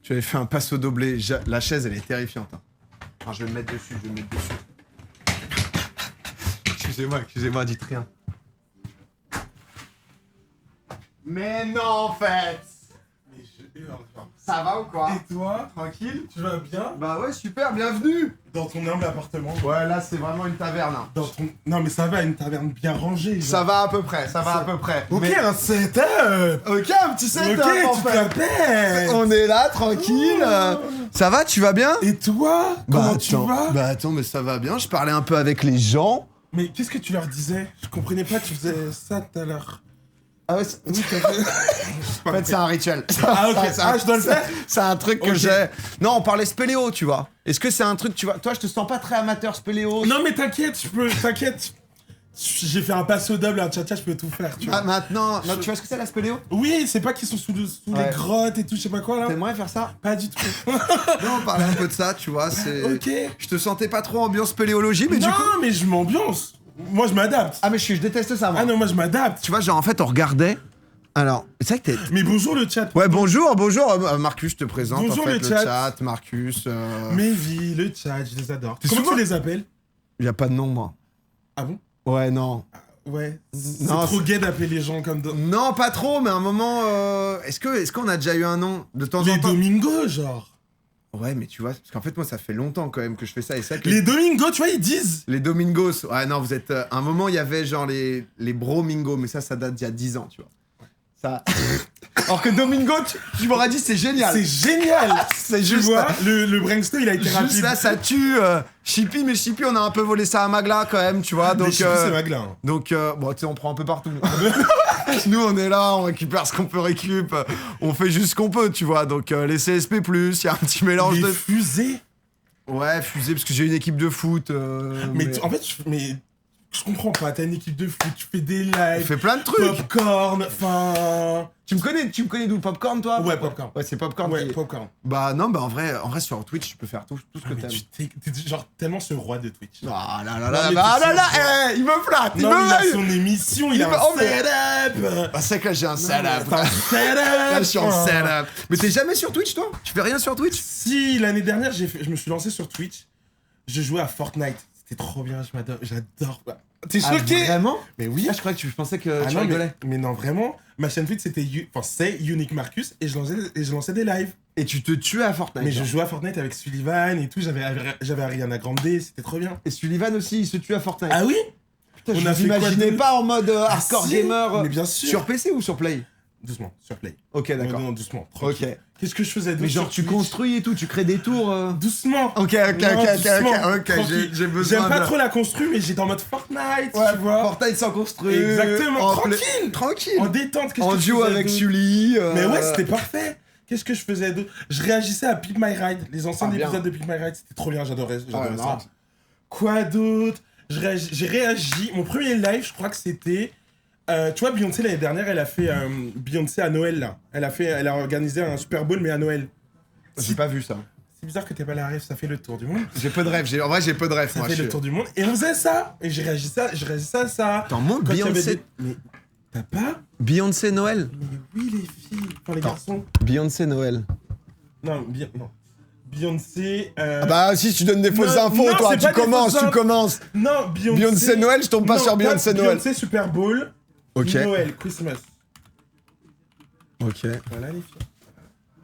Tu avais fait un passo doblé. La chaise, elle est terrifiante. Hein. Alors, je vais me mettre dessus, Excusez-moi, dites rien. Mais non, en fait. Mais je hurle, genre. Ça va ou quoi? Et toi? Tranquille? Tu vas bien? Bah ouais, super, bienvenue. Dans ton humble appartement? Ouais, là, c'est vraiment une taverne. Hein. Dans ton... Non, mais ça va, une taverne bien rangée. Genre. Ça va à peu près, Ok, Mais... un setup! Ok, un petit setup, Ok, en tu fait. t'appelles! On est là, tranquille. Ça va, tu vas bien? Et toi? Comment tu vas? Bah attends, mais ça va bien, je parlais un peu avec les gens. Mais qu'est-ce que tu leur disais? Je comprenais pas, tu faisais ça tout à l'heure. Ah ouais, Oui, t'as fait... en fait, c'est un rituel. Ah, ok. Je dois le faire? C'est un truc que Ok. j'ai... Non, on parlait spéléo, tu vois. Est-ce que c'est un truc, tu vois... Toi, je te sens pas très amateur spéléo. Non, mais t'inquiète, t'inquiète. J'ai fait un passo double, un tcha-tcha, je peux tout faire, tu vois. Ah, maintenant... Non, tu vois ce que c'est, la spéléo? Oui, c'est pas qu'ils sont sous Ouais. les grottes et tout, je sais pas quoi, là. T'aimerais faire ça? Pas du tout. Non, on parlait un peu de ça, tu vois, c'est... Ok. Je te sentais pas trop ambiance spéléologie, mais non, du coup... mais je m'ambiance. Moi, je m'adapte. Ah, mais je déteste ça, moi. Ah non, moi, je m'adapte. Tu vois, genre, en fait, on regardait... Alors, c'est vrai que t'es... Mais bonjour le chat. Ouais, bonjour, Marcus, je te présente. Bonjour, en fait, le chat. Marcus. Mes vies, le chat, je les adore. T'es Comment souvent- tu les appelles? Il y a pas de nom, moi. Ah bon? Ouais, non. Ouais. C'est Non, trop gay d'appeler les gens comme... Non, pas trop, mais à un moment... Est-ce qu'on a déjà eu un nom de temps Les en temps? Domingos, genre. Ouais, mais tu vois, parce qu'en fait, moi, ça fait longtemps quand même que je fais ça. Et ça que Les Domingos, tu vois, ils disent. les Domingos. Ouais, non, vous êtes... à un moment, il y avait genre les Bromingos, mais ça date d'il y a 10 ans, tu vois. Ça... Alors que Domingo, tu m'aurais dit, c'est génial. C'est génial. C'est Tu juste... vois, le brainstorm, il a été Juste rapide. là, ça tue. Chippy, mais Chippy, on a un peu volé ça à Magla quand même, tu vois. Mais Donc, je sais que c'est Magla. Hein. donc bon, tu sais, on prend un peu partout. Nous, on est là, on récupère ce qu'on peut récup. On fait juste ce qu'on peut, tu vois. Donc, les CSP+, il y a un petit mélange Les de... fusées. Ouais, fusée, parce que j'ai une équipe de foot. En fait, je comprends pas. T'as une équipe de foot, tu fais des On lives, fait plein de trucs. popcorn, enfin... Tu me connais d'où Popcorn, toi? Ouais, popcorn. Ouais, c'est Popcorn. Ouais, qui- popcorn. Bah non, bah en vrai, sur Twitch, tu peux faire tout ce que Ah, mais t'aimes. t'es genre tellement ce roi de Twitch. Ah là là Non, là mais là tu là là, sais, il me flatte, il Non, me il a flatte. son émission, il Il a me- un oh, mais- setup. Ah, c'est que j'ai un setup. T'as un setup. Là, je suis en Oh. setup. Mais t'es jamais sur Twitch, toi? Tu fais rien sur Twitch? Si, l'année dernière, je me suis lancé sur Twitch. J'ai joué à Fortnite. C'était trop bien, j'adore. T'es choqué? Vraiment? Mais oui. Ah, je croyais que tu pensais que Ah tu non, rigolais. mais non, vraiment, ma chaîne Twitch, c'est Unique Marcus et je lançais des lives. Et tu te tuais à Fortnite. Mais je genre. jouais à Fortnite avec Sullivan et tout, j'avais Ariana Grande, c'était trop bien. Et Sullivan aussi, il se tue à Fortnite. Ah oui? Putain, on je a fait quoi m'imaginais de- pas en mode hardcore si, gamer. mais bien sûr. Sur PC ou sur Play? Doucement, sur Play. Ok, d'accord. Non, doucement. tranquille. Ok. Qu'est-ce que je faisais d'autre Mais genre, sur tu Twitch construis et tout, tu crées des tours. Doucement. Ok, Non, doucement, ok, tranquille. j'ai besoin J'aime pas de... trop la construire, mais j'étais en mode Fortnite, Ouais, tu vois. Fortnite sans construire. Exactement, en tranquille. Tranquille. En détente, qu'est-ce En que je duo faisais avec d'autre Sully. Mais ouais, c'était parfait. Qu'est-ce que je faisais d'autre? Je réagissais à Pimp My Ride. Les anciens Ah, bien. épisodes de Pimp My Ride, c'était trop bien, j'adorais Ah, ça. non. Quoi d'autre? J'ai réagi. Mon premier live, je crois que c'était... tu vois, Beyoncé, l'année dernière, elle a fait Beyoncé à Noël, là. Elle a organisé un Super Bowl, mais à Noël. J'ai pas vu ça. C'est bizarre que t'aies pas la rêve, ça fait le tour du monde. J'ai peu de rêves. En vrai, j'ai peu de rêves. Ça moi, fait je le suis- tour du monde. Et on faisait ça. Et j'ai réagi à ça. Dans mon Quand il y avait Beyoncé... des- Mais t'as pas? Beyoncé Noël. Mais oui, les filles. Enfin, les Non. garçons. Beyoncé Noël. Non. Beyoncé... Ah bah si tu donnes des fausses Non, infos, non, toi, c'est tu pas des commences, fausses tu infos. commences. Non, Beyoncé... Beyoncé Noël, je tombe pas Non, sur Beyoncé Noël. Beyoncé Super Bowl. Ok. Noël, Christmas. Ok. Voilà, les filles.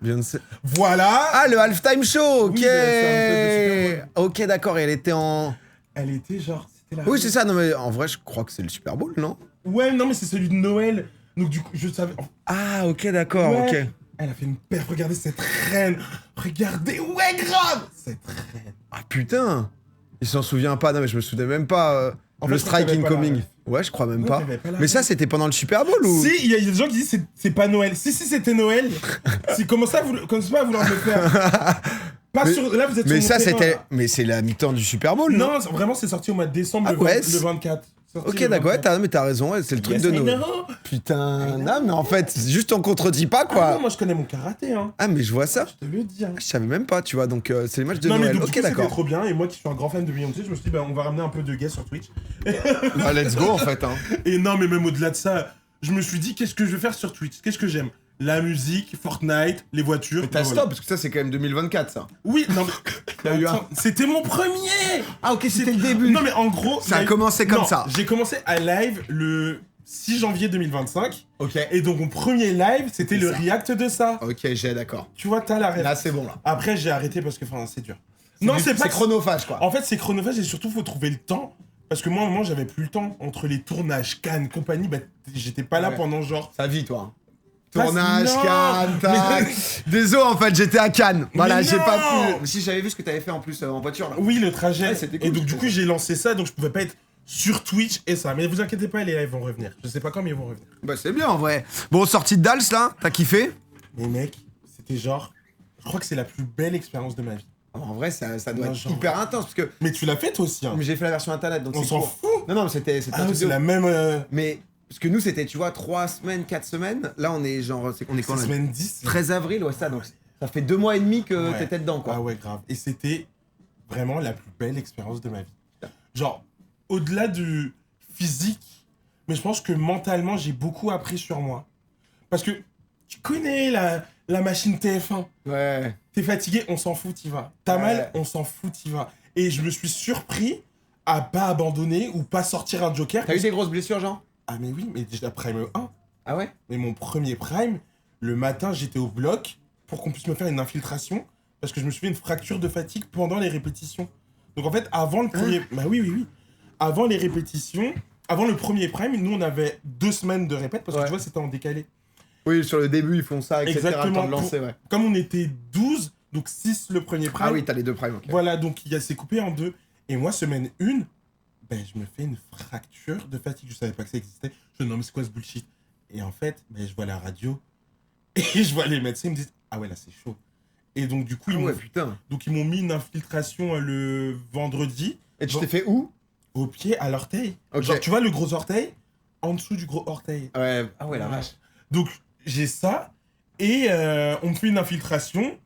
Beyoncé. Voilà. Ah, le halftime show, ok. Oui, c'est un peu de Super Ok, d'accord, et elle était en... Elle était genre... C'était la... Oui, c'est ça, non mais en vrai, je crois que c'est le Super Bowl, non? Ouais, non, mais c'est celui de Noël. Donc du coup, je savais... Ah, ok, d'accord, Ouais. ok. Elle a fait une perf, regardez cette reine. Regardez, ouais, grave. Cette reine. Ah putain. Il s'en souvient pas, non mais je me souvenais même pas. En Le fait, je crois strike qu'elle avait pas la incoming. ref. Ouais, je crois même Ouais, pas. t'avais pas la Mais ref. ça, c'était pendant le Super Bowl ou... Si, il y a des gens qui disent c'est pas Noël. Si, c'était Noël. Si, commencez à vouloir me le faire. Pas Mais- sur... Là, vous êtes Mais sur ça, mon terrain, c'était... là. Mais c'est la mi-temps du Super Bowl, non? Non, vraiment, c'est sorti au mois de décembre, Ah le, ouais, le 24. Sorti Ok, le d'accord, ouais, 24. t'as raison, ouais, c'est le truc Yes, de I Noël. know. Putain, non, mais en fait, c'est juste on contredit pas, Ah quoi. non, moi, je connais mon karaté, hein. Ah, mais je vois ça. Je te le dis, hein. Je savais même pas, tu vois, donc c'est les matchs de Non, mais Noël. donc, du Ok, coup, c'était d'accord. trop bien. Et moi, qui suis un grand fan de Beyoncé, je me suis dit, bah, on va ramener un peu de gays sur Twitch. Ah, let's go, en fait, hein. Et non, mais même au-delà de ça, je me suis dit, qu'est-ce que je vais faire sur Twitch? Qu'est-ce que j'aime? la musique, Fortnite, les voitures. Mais t'as voilà. stop, parce que ça, c'est quand même 2024, ça. Oui, non mais... T'as eu un- Attends, c'était mon premier. Ah, ok, c'était le début. Non mais en gros... Ça a commencé comme non, ça. J'ai commencé à live le 6 janvier 2025. Ok. Et donc mon premier live, c'était le ça. react de ça. Ok, j'ai d'accord. Tu vois, t'as la ref. Là, c'est bon, là. Après, j'ai arrêté parce que c'est dur. Non, c'est pas... C'est chronophage, quoi. En fait, c'est chronophage et surtout, faut trouver le temps. Parce que moi, à un moment, j'avais plus le temps. Entre les tournages, Cannes, compagnie, bah, j'étais pas là Ouais. pendant genre... Ça vit, toi. Pas- Tournage, non, Cannes, tac. mais- Désolé, en fait, j'étais à Cannes. Voilà, Mais j'ai non. pas pu. Mais si, j'avais vu ce que t'avais fait en plus en voiture, là. Oui, le trajet. Ouais, c'était cool, et donc, du c'était coup, j'ai lancé ça, donc je pouvais pas être sur Twitch et ça. Mais vous inquiétez pas, les lives vont revenir. Je sais pas quand, mais ils vont revenir. Bah, c'est bien, en vrai. Bon, sortie de Dals, là, t'as kiffé? Mais mec, c'était genre... Je crois que c'est la plus belle expérience de ma vie. En vrai, ça doit Non, être genre- hyper intense, parce que Mais tu l'as fait toi aussi, hein. j'ai fait la version internet, donc On c'est s'en court. fout. Non, mais c'était un Ah, truc c'est de la ouf. même... Mais, parce que nous, c'était, tu vois, 3 semaines, 4 semaines. Là, on est genre, on est quand C'est même semaine 10. 13 avril, ouais, ça, donc ça fait 2 mois et demi que Ouais. t'étais dedans, quoi. Ah ouais, grave. Et c'était vraiment la plus belle expérience de ma vie. Genre, au-delà du physique, mais je pense que mentalement, j'ai beaucoup appris sur moi. Parce que tu connais la machine TF1. Ouais. T'es fatigué, on s'en fout, t'y vas. T'as Ouais. mal, on s'en fout, t'y vas. Et je me suis surpris à pas abandonner ou pas sortir un joker. T'as eu des grosses blessures, Jean? Ah mais oui, mais déjà Prime 1. Ah ouais? Mais mon premier Prime, le matin, j'étais au bloc pour qu'on puisse me faire une infiltration parce que je me suis fait une fracture de fatigue pendant les répétitions. Donc en fait, avant le premier... Bah oui, oui, oui. Avant les répétitions, avant le premier Prime, nous, on avait 2 semaines de répète parce que Ouais. tu vois, c'était en décalé. Oui, sur le début, ils font ça, etc. Le Exactement. temps de lancer, ouais. Comme on était 12, donc 6 le premier Prime. Ah oui, t'as les 2 primes, ok. Voilà, donc c'est coupé en 2. Et moi, semaine 1, ben, je me fais une fracture de fatigue. Je savais pas que ça existait. Je me dis, non, mais c'est quoi ce bullshit? Et en fait, ben, je vois la radio et je vois les médecins, ils me disent, ah ouais, là, c'est chaud. Et donc, du coup, Ah ouais, putain. ils m'ont mis une infiltration le vendredi Et tu Bon. t'es fait où? au pied, à l'orteil. Ok. Genre, tu vois le gros orteil en dessous du gros orteil. Ouais. Ah ouais, la vache. Donc, j'ai ça et on me fait une infiltration.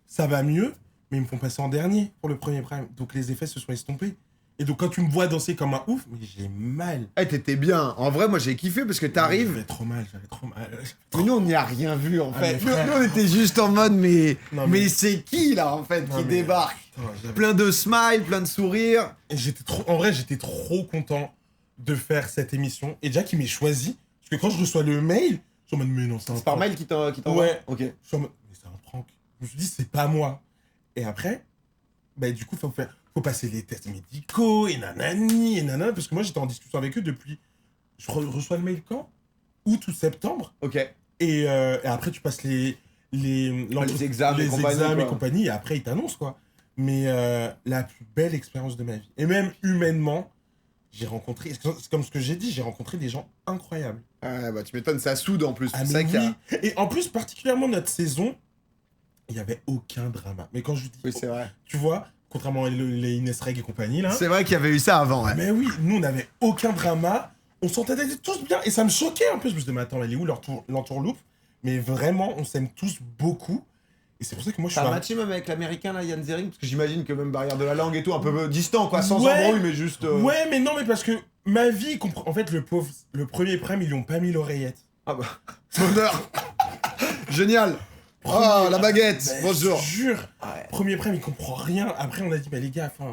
Ça va mieux, mais ils me font passer en dernier pour le premier prime. Donc, les effets se sont estompés. Et donc, quand tu me vois danser comme un ouf, mais j'ai mal. Eh, t'étais bien. En vrai, moi, j'ai kiffé parce que t'arrives. J'avais trop mal, j'avais trop mal. Mais nous, on n'y a rien vu, en Ah, fait. mais Nous, frère. nous, on était juste en mode, mais. Non, mais mais- c'est qui, là, en fait, Non, qui mais- débarque? Putain, Plein de smiles, plein de sourires. Et en vrai, j'étais trop content de faire cette émission. Et déjà qu'il m'ait choisi. Parce que quand je reçois le mail, je suis en mode, mais non, c'est un C'est par prank. mail qui t'envoie? Ouais. Ok. Je suis en mode, mais c'est un prank. Je me suis dit, c'est pas moi. Et après, bah, du coup, faut passer les tests médicaux et nanani et nanana. Parce que moi, j'étais en discussion avec eux depuis. Je reçois le mail quand? Août ou septembre. Ok. Et après, tu passes les examens et compagnie, examens et quoi. compagnie, et après, ils t'annoncent, quoi. Mais la plus belle expérience de ma vie. Et même humainement, j'ai rencontré, c'est comme ce que j'ai dit, j'ai rencontré des gens incroyables. Ah, bah, tu m'étonnes, ça soude en plus. Ah, C'est mais ça qu'il y a. oui. Et en plus, particulièrement notre saison, il n'y avait aucun drama. Mais quand je dis, Oui, c'est vrai. tu vois, contrairement les Ines Reg et compagnie, là. C'est vrai qu'il y avait eu ça avant, ouais. Mais oui, nous, on n'avait aucun drama. On s'entendait tous bien. Et ça me choquait un peu. Je me disais, mais attends, elle est où l'entourloupe? Mais vraiment, on s'aime tous beaucoup. Et c'est pour ça que moi, je suis T'as un- matché même avec l'américain, là, Yann Zering? Parce que j'imagine que même barrière de la langue et tout, un peu distant, quoi, sans Ouais. embrouille, mais juste. Ouais, mais non, mais parce que ma vie, en fait, le pauvre, le premier prime, ils lui ont pas mis l'oreillette. Ah bah. Bonheur. Génial. Oh, Premier- la baguette. Ben, Bonjour. Je te jure. Ouais. Premier prime, il comprend rien. Après, on a dit, bah les gars, enfin.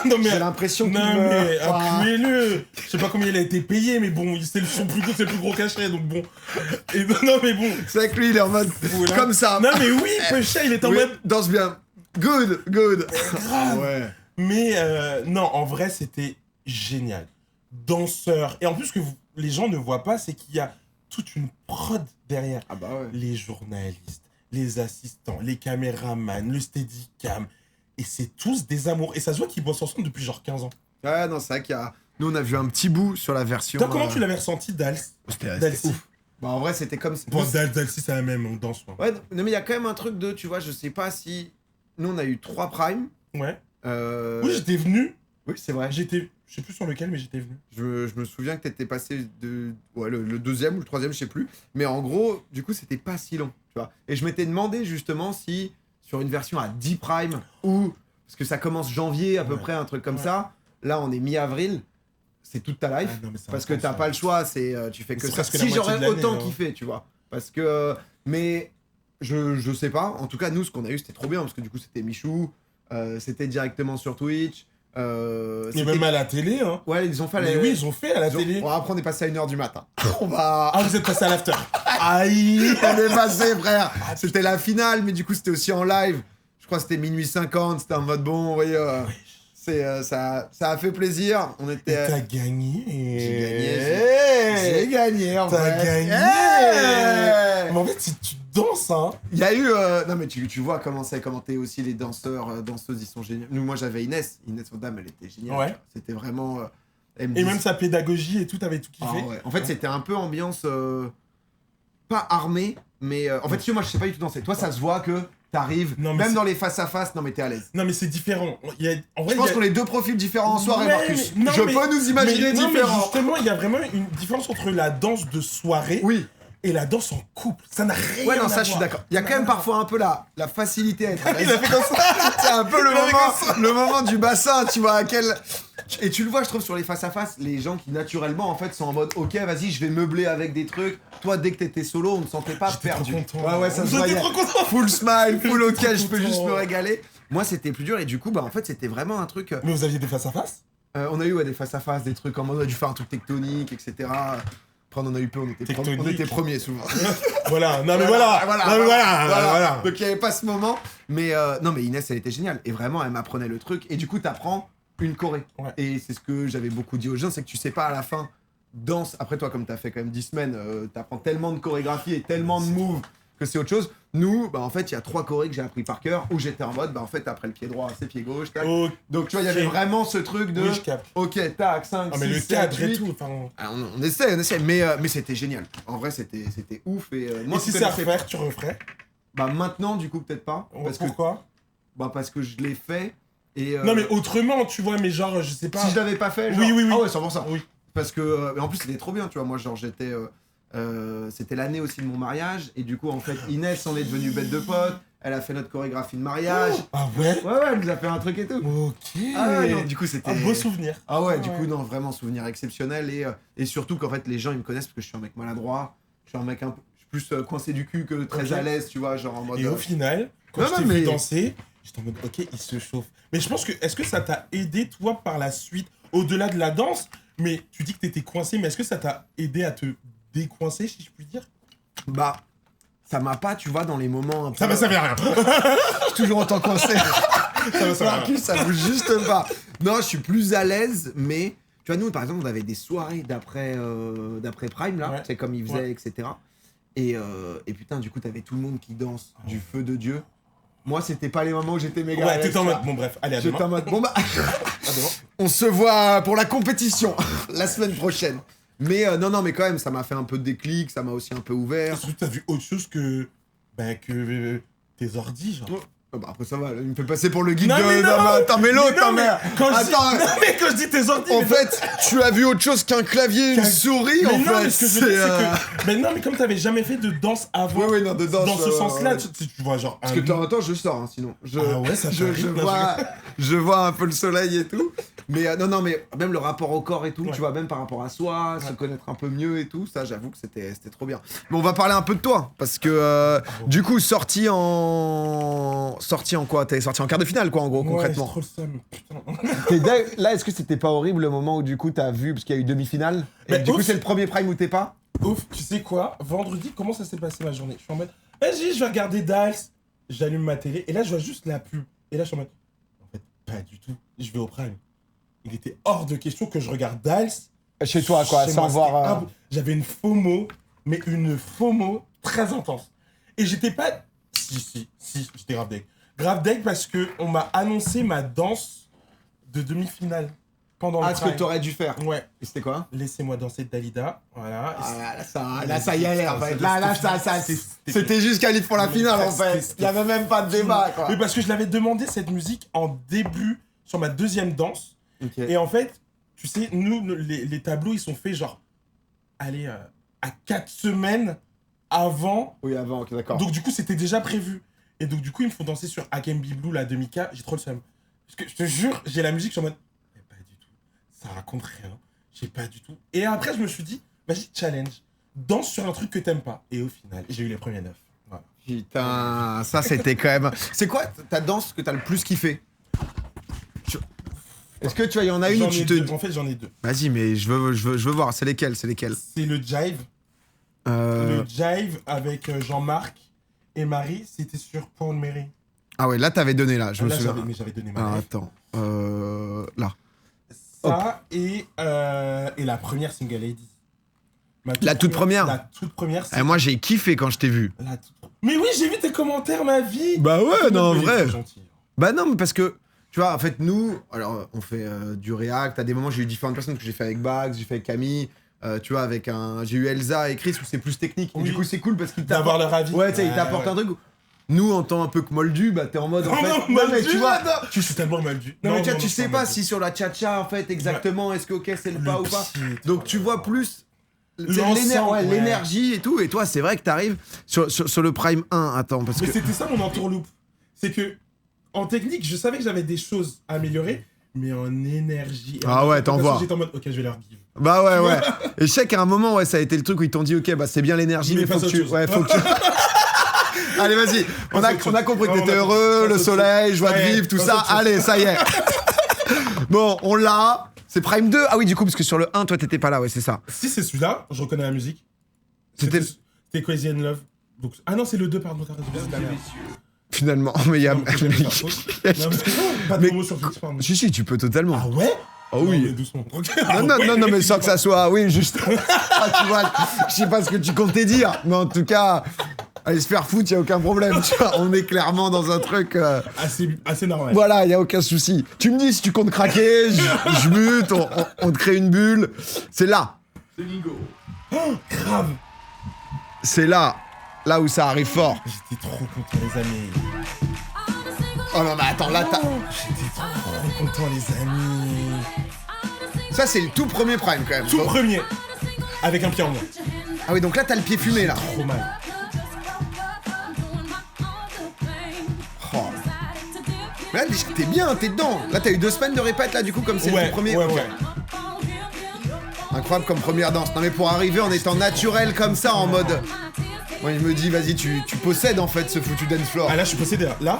non, mais. J'ai l'impression qu'il Non, meurt. mais Ah. incluez-le. Je sais pas combien il a été payé, mais bon, c'est le plus gros cachet, donc bon. Et non, mais bon. C'est vrai que lui, il est en mode. Voilà. Comme ça. Non, mais oui, Pecha, il est en Oui, mode. danse bien. Good, good. Grave. Ouais. Mais non, en vrai, c'était génial. Danseur. Et en plus, ce que les gens ne voient pas, c'est qu'il y a toute une prod derrière. Ah bah ouais. Les journalistes, les assistants, les caméramans, le steadicam. Et c'est tous des amours. Et ça se voit qu'ils bossent ensemble depuis genre 15 ans. Ouais, non, c'est vrai qu'il y a. Nous, on a vu un petit bout sur la version. Toi, comment tu l'avais ressenti, Dals? C'était Dalcy. ouf. Bah, en vrai, c'était comme. Bon, Dalcy, c'est la même, on danse. Quoi. Ouais, non, mais il y a quand même un truc de. Tu vois, je sais pas si. Nous, on a eu 3 primes. Ouais. Euh... Oui, j'étais venu. Oui, c'est vrai. Je sais plus sur lequel, mais j'étais venu. Je me souviens que t'étais passé de. Ouais, le deuxième ou le troisième, je sais plus. Mais en gros, du coup, c'était pas si long. Tu vois. Et je m'étais demandé justement si, sur une version à 10 prime, ou. Parce que ça commence janvier à peu Ouais. près, un truc comme Ouais. ça. Là, on est mi-avril. C'est toute ta life. Ah, non, mais c'est parce que intense, t'as ça. pas le choix, tu fais que C'est ça. presque la Si moitié j'aurais de l'année, autant hein. kiffé, tu vois. Parce que. Mais je sais pas. En tout cas, nous, ce qu'on a eu, c'était trop bien. Parce que du coup, c'était Michou. C'était directement sur Twitch. Et même à la télé, hein. Ouais, ils ont fait Mais oui, ils ont fait à la télé. Bon, après, on est passé à 1h du matin. On va. Ah, vous êtes passé à l'after. Aïe. On est passé, frère. C'était la finale, mais du coup, c'était aussi en live. Je crois que c'était minuit 50. C'était en mode bon, vous voyez. Ça a fait plaisir. On était. Et t'as gagné. J'ai gagné, en T'as fait. gagné. Hey. Mais en fait, si tu danses, hein. Il y a eu. Non, mais tu vois comment c'est commenté aussi. Les danseurs, danseuses, ils sont géniaux. Nous, moi, j'avais Inès. Inès Vodam, elle était géniale. Ouais. C'était vraiment. Elle me Et dit- même sa pédagogie et tout, t'avais tout Ah kiffé. ouais. En fait, c'était un peu ambiance. Pas armée, mais. En fait, tu sais, moi, je sais pas du tout danser. Toi, ça se voit que t'arrives. Non, mais Même c'est- dans les face-à-face, non, mais t'es à l'aise. Non, mais c'est différent. En vrai, Je pense il y a- qu'on est deux profils différents en soirée, Ouais, Marcus. mais- non, Je mais- peux nous imaginer non, mais différents. justement, il y a vraiment une différence entre la danse de soirée Oui. et la danse en couple. Ça n'a rien Ouais, non, à ça, je suis voir. d'accord. Il y a quand même parfois un peu la facilité à être à l'aise. Il a fait comme ça. C'est un peu Il a fait le moment du bassin, tu vois, à quel... Et tu le vois, je trouve, sur les face-à-face, les gens qui, naturellement, en fait, sont en mode « Ok, vas-y, je vais meubler avec des trucs. » Toi, dès que t'étais solo, on ne sentait pas J'étais perdu. trop content. Ouais, ça se J'étais voyait. trop content. Full smile, full ok, J'étais je trop peux juste content. me régaler. Moi, c'était plus dur, et du coup, bah, en fait, c'était vraiment un truc... Mais vous aviez des face-à-face on a eu ouais, des face-à-face, des trucs en mode on a dû faire un truc tectonique, etc. Après, on en a eu peu, Tectonique. on était premiers souvent. Voilà, non mais voilà, non mais voilà. Donc il n'y avait pas ce moment. Mais non, mais Inès, elle était géniale. Et vraiment, elle m'apprenait le truc. Et du coup, t'apprends une choré. Ouais. Et c'est ce que j'avais beaucoup dit aux gens, c'est que tu sais pas à la fin, danse. Après, toi, comme t'as fait quand même 10 semaines, t'apprends tellement de chorégraphie et tellement de moves que c'est autre chose. Nous, bah en fait, il y a 3 chorés que j'ai appris par cœur où j'étais en mode, bah en fait, après le pied droit, c'est pied gauche, tac. Ok. Donc tu vois, il y avait vraiment ce truc de. Oui, je capte. Ok, tac, 5, Ah 6, mais le 7, cadre 8. et tout, enfin... Ah, on essaie, mais c'était génial. En vrai, c'était ouf. Et moi, Et si je c'est à connaissais- refaire, tu referais Bah maintenant, du coup, peut-être pas. Parce que, Pourquoi parce que je l'ai fait. Et, Non mais autrement, tu vois, mais genre, je sais pas... si je l'avais pas fait, genre... Oui, oui, oui. Ah ouais, 100%. Oui. Parce que, mais en plus, c'était trop bien, tu vois. Moi, genre, j'étais... c'était l'année aussi de mon mariage. Et du coup, en fait, Inès en est devenue bête de pote. Elle a fait notre chorégraphie de mariage. Ah ouais. Ouais, elle nous a fait un truc et tout. Ok. Ah ouais, non, du coup, c'était... Un beau souvenir. Ah ouais, Ah du ouais. coup, non, vraiment souvenir exceptionnel. Et surtout qu'en fait, les gens, ils me connaissent parce que je suis un mec maladroit. Je suis un mec un peu... Je suis plus coincé du cul que très Ok. à l'aise, tu vois, genre en mode... Et au final, quand Non, je non, t'ai mais- vu danser, j'étais en mode, ok, il se chauffe. Mais je pense que, est-ce que ça t'a aidé, toi, par la suite, au-delà de la danse, mais tu dis que t'étais coincé, mais est-ce que ça t'a aidé à te décoincer, si je puis dire? Bah, ça m'a pas, tu vois, dans les moments un peu... Ça m'a servi à rien. Je suis toujours autant coincé. Ça m'a servi à rien. Marcus, ça bouge juste pas. Non, je suis plus à l'aise, mais... Tu vois, nous, par exemple, on avait des soirées d'après Prime, là, Ouais. tu sais, comme ils faisaient, Ouais. etc. Et putain, du coup, t'avais tout le monde qui danse du feu de Dieu. Moi, c'était pas les moments où j'étais méga à Ouais, l'aise, t'étais en tu mode, vois. bon bref, allez, à J'étais demain. en mode, bon bah... À demain. On se voit pour la compétition la semaine prochaine. Mais non, mais quand même, ça m'a fait un peu de déclic, ça m'a aussi un peu ouvert. Surtout que t'as vu autre chose que tes ordis, genre. Bah après ça va, il me fait passer pour le guide Non, de... mais non. Attends, mais l'autre, non, ta mais mère. quand je dis... Attends, non, mais quand je dis tes ordis... en mais- fait, tu as vu autre chose qu'un clavier et une Qu'un- souris, mais en non, fait. mais ce que je veux dire, c'est que... Mais non, mais comme t'avais jamais fait de danse avant, Oui, non, de danse. dans ce sens-là, ouais. tu vois, genre... Parce que de temps en temps, je sors, hein, sinon. Ah ouais, ça je, t'arrive, là, je vois un peu le soleil et tout. Mais non, mais même le rapport au corps et tout, Ouais. tu vois, même par rapport à soi, se Ouais. connaître un peu mieux et tout, ça, j'avoue que c'était trop bien. Mais on va parler un peu de toi, parce que du coup, sorti en quoi? T'es sorti en quart de finale, quoi, en gros, Ouais, concrètement. j'ai trop le seum, putain. Là, est-ce que c'était pas horrible le moment où du coup t'as vu, parce qu'il y a eu demi-finale, et Mais du coup ouf. c'est le premier prime où t'es pas? Ouf, tu sais quoi? Vendredi, comment ça s'est passé ma journée? Je suis en mode, vas-y, je vais regarder Dials. J'allume ma télé, et là, je vois juste la pub. Et là, je suis en mode, en fait, pas du tout. Je vais au Prime. Il était hors de question que je regarde Dials. Chez toi, quoi, Chez sans moi, voir... c'était j'avais une FOMO, mais une FOMO très intense. Et j'étais pas... Si, j'étais grave deg. Grave deg parce que on m'a annoncé ma danse de demi-finale pendant le ce Prime. que t'aurais dû faire. Ouais. Et c'était quoi? Laissez-moi danser de Dalida. Voilà. Et Là, ça y allait, en fait. Là, c'était- c'était juste qualif pour la finale, en fait. C'était- Il y avait même pas de débat, quoi. Oui, parce que je l'avais demandé cette musique en début sur ma deuxième danse. Ok. Et en fait, tu sais, nous, les tableaux, ils sont faits genre, allez, à 4 semaines avant. Oui, avant, ok, d'accord. Donc du coup, c'était déjà prévu. Et donc du coup, ils me font danser sur I Can Be Blue, la demi-K. J'ai trop le seum. Parce que je te jure, j'ai la musique, je suis en mode, mais pas du tout. Ça raconte rien. J'ai pas du tout. Et après, je me suis dit, vas-y, challenge. danse sur un truc que t'aimes pas. Et au final, j'ai eu les premiers 9. Voilà. Putain, ça c'était quand même. C'est quoi ta danse que t'as le plus kiffé? Est-ce que tu vois, il y en a une où tu te. En fait, j'en ai 2. Vas-y, mais je veux voir, c'est lesquelles? C'est le jive. Le jive avec Jean-Marc et Marie, c'était sur Pont de Mairie. Ah ouais, là t'avais donné là, je me souviens. J'avais donné Ah, ma attends. Là. Ça et la première Single Lady. La toute première. La toute première. Eh, moi j'ai kiffé quand je t'ai vu. Mais oui, j'ai vu tes commentaires, ma vie. Bah ouais, non, en vrai. Gentil. Bah non, mais parce que, tu vois, en fait, nous, alors, on fait du React. À des moments, j'ai eu différentes personnes que j'ai fait avec Bags, j'ai fait avec Camille. Tu vois, j'ai eu Elsa et Chris où c'est plus technique. Oui. Et du coup, c'est cool parce qu'ils d'avoir leur avis. Ouais, tu sais, ils t'apportent un truc. Nous, en tant un peu que moldu, bah t'es en mode. En fait, mais tu vois. Je suis tellement moldu. Non, mais tu sais pas si sur la tcha-tcha, en fait, exactement, est-ce que ok, c'est le pas ou pas. Donc, tu vois plus. L'énergie et tout. Et toi, c'est vrai que t'arrives sur le Prime 1. Attends, parce mais que. c'était ça mon entourloupe. C'est que, en technique, je savais que j'avais des choses à améliorer, mais en énergie. Ah ouais, t'en vois. J'étais en mode, ok, je vais leur give. Bah ouais. Et je sais qu'à un moment, ouais, ça a été le truc où ils t'ont dit, ok, bah c'est bien l'énergie, mais faut que tu. Ouais, faut que tu. Allez, vas-y. On a compris que t'étais heureux, le soleil, joie de vivre, tout ça. Allez, ça y est. Bon, on l'a. C'est Prime 2. Ah oui, du coup, parce que sur le 1, toi, t'étais pas là, ouais, c'est ça. Si c'est celui-là, je reconnais la musique. C'était Crazy in Love. Donc... Ah non, c'est le 2, pardon, t'as raison. Finalement, mais il y a. Pas de promo sur Twitch, pardon. Si, tu peux totalement. Ah ouais? Ah oui. Non, mais doucement. Non, mais sans que ça soit. Oui, juste. Tu vois, je sais pas ce que tu comptais dire, mais en tout cas. Aller se faire foutre, y a aucun problème, tu vois. On est clairement dans un truc... Assez normal. Voilà, y a aucun souci. Tu me dis si tu comptes craquer, je mute, on te crée une bulle. C'est là. C'est Lingo. Oh, grave. C'est là où ça arrive fort. J'étais trop content, les amis. Oh non, mais attends, là, J'étais trop content, les amis. Ça, c'est le tout premier Prime, quand même. Tout premier. Avec un pied en moins. Ah oui, donc là, t'as le pied fumé, là. Trop mal. Oh. Mais là, déjà, t'es bien, t'es dedans. Là, t'as eu 2 semaines de répète, là, du coup, comme c'est le tout premier. Ouais. Incroyable comme première danse. Non, mais pour arriver en étant naturel comme ça, en mode... Moi, je me dis, vas-y, tu possèdes, en fait, ce foutu dance floor. Ah, là, je suis possédé, là. Là,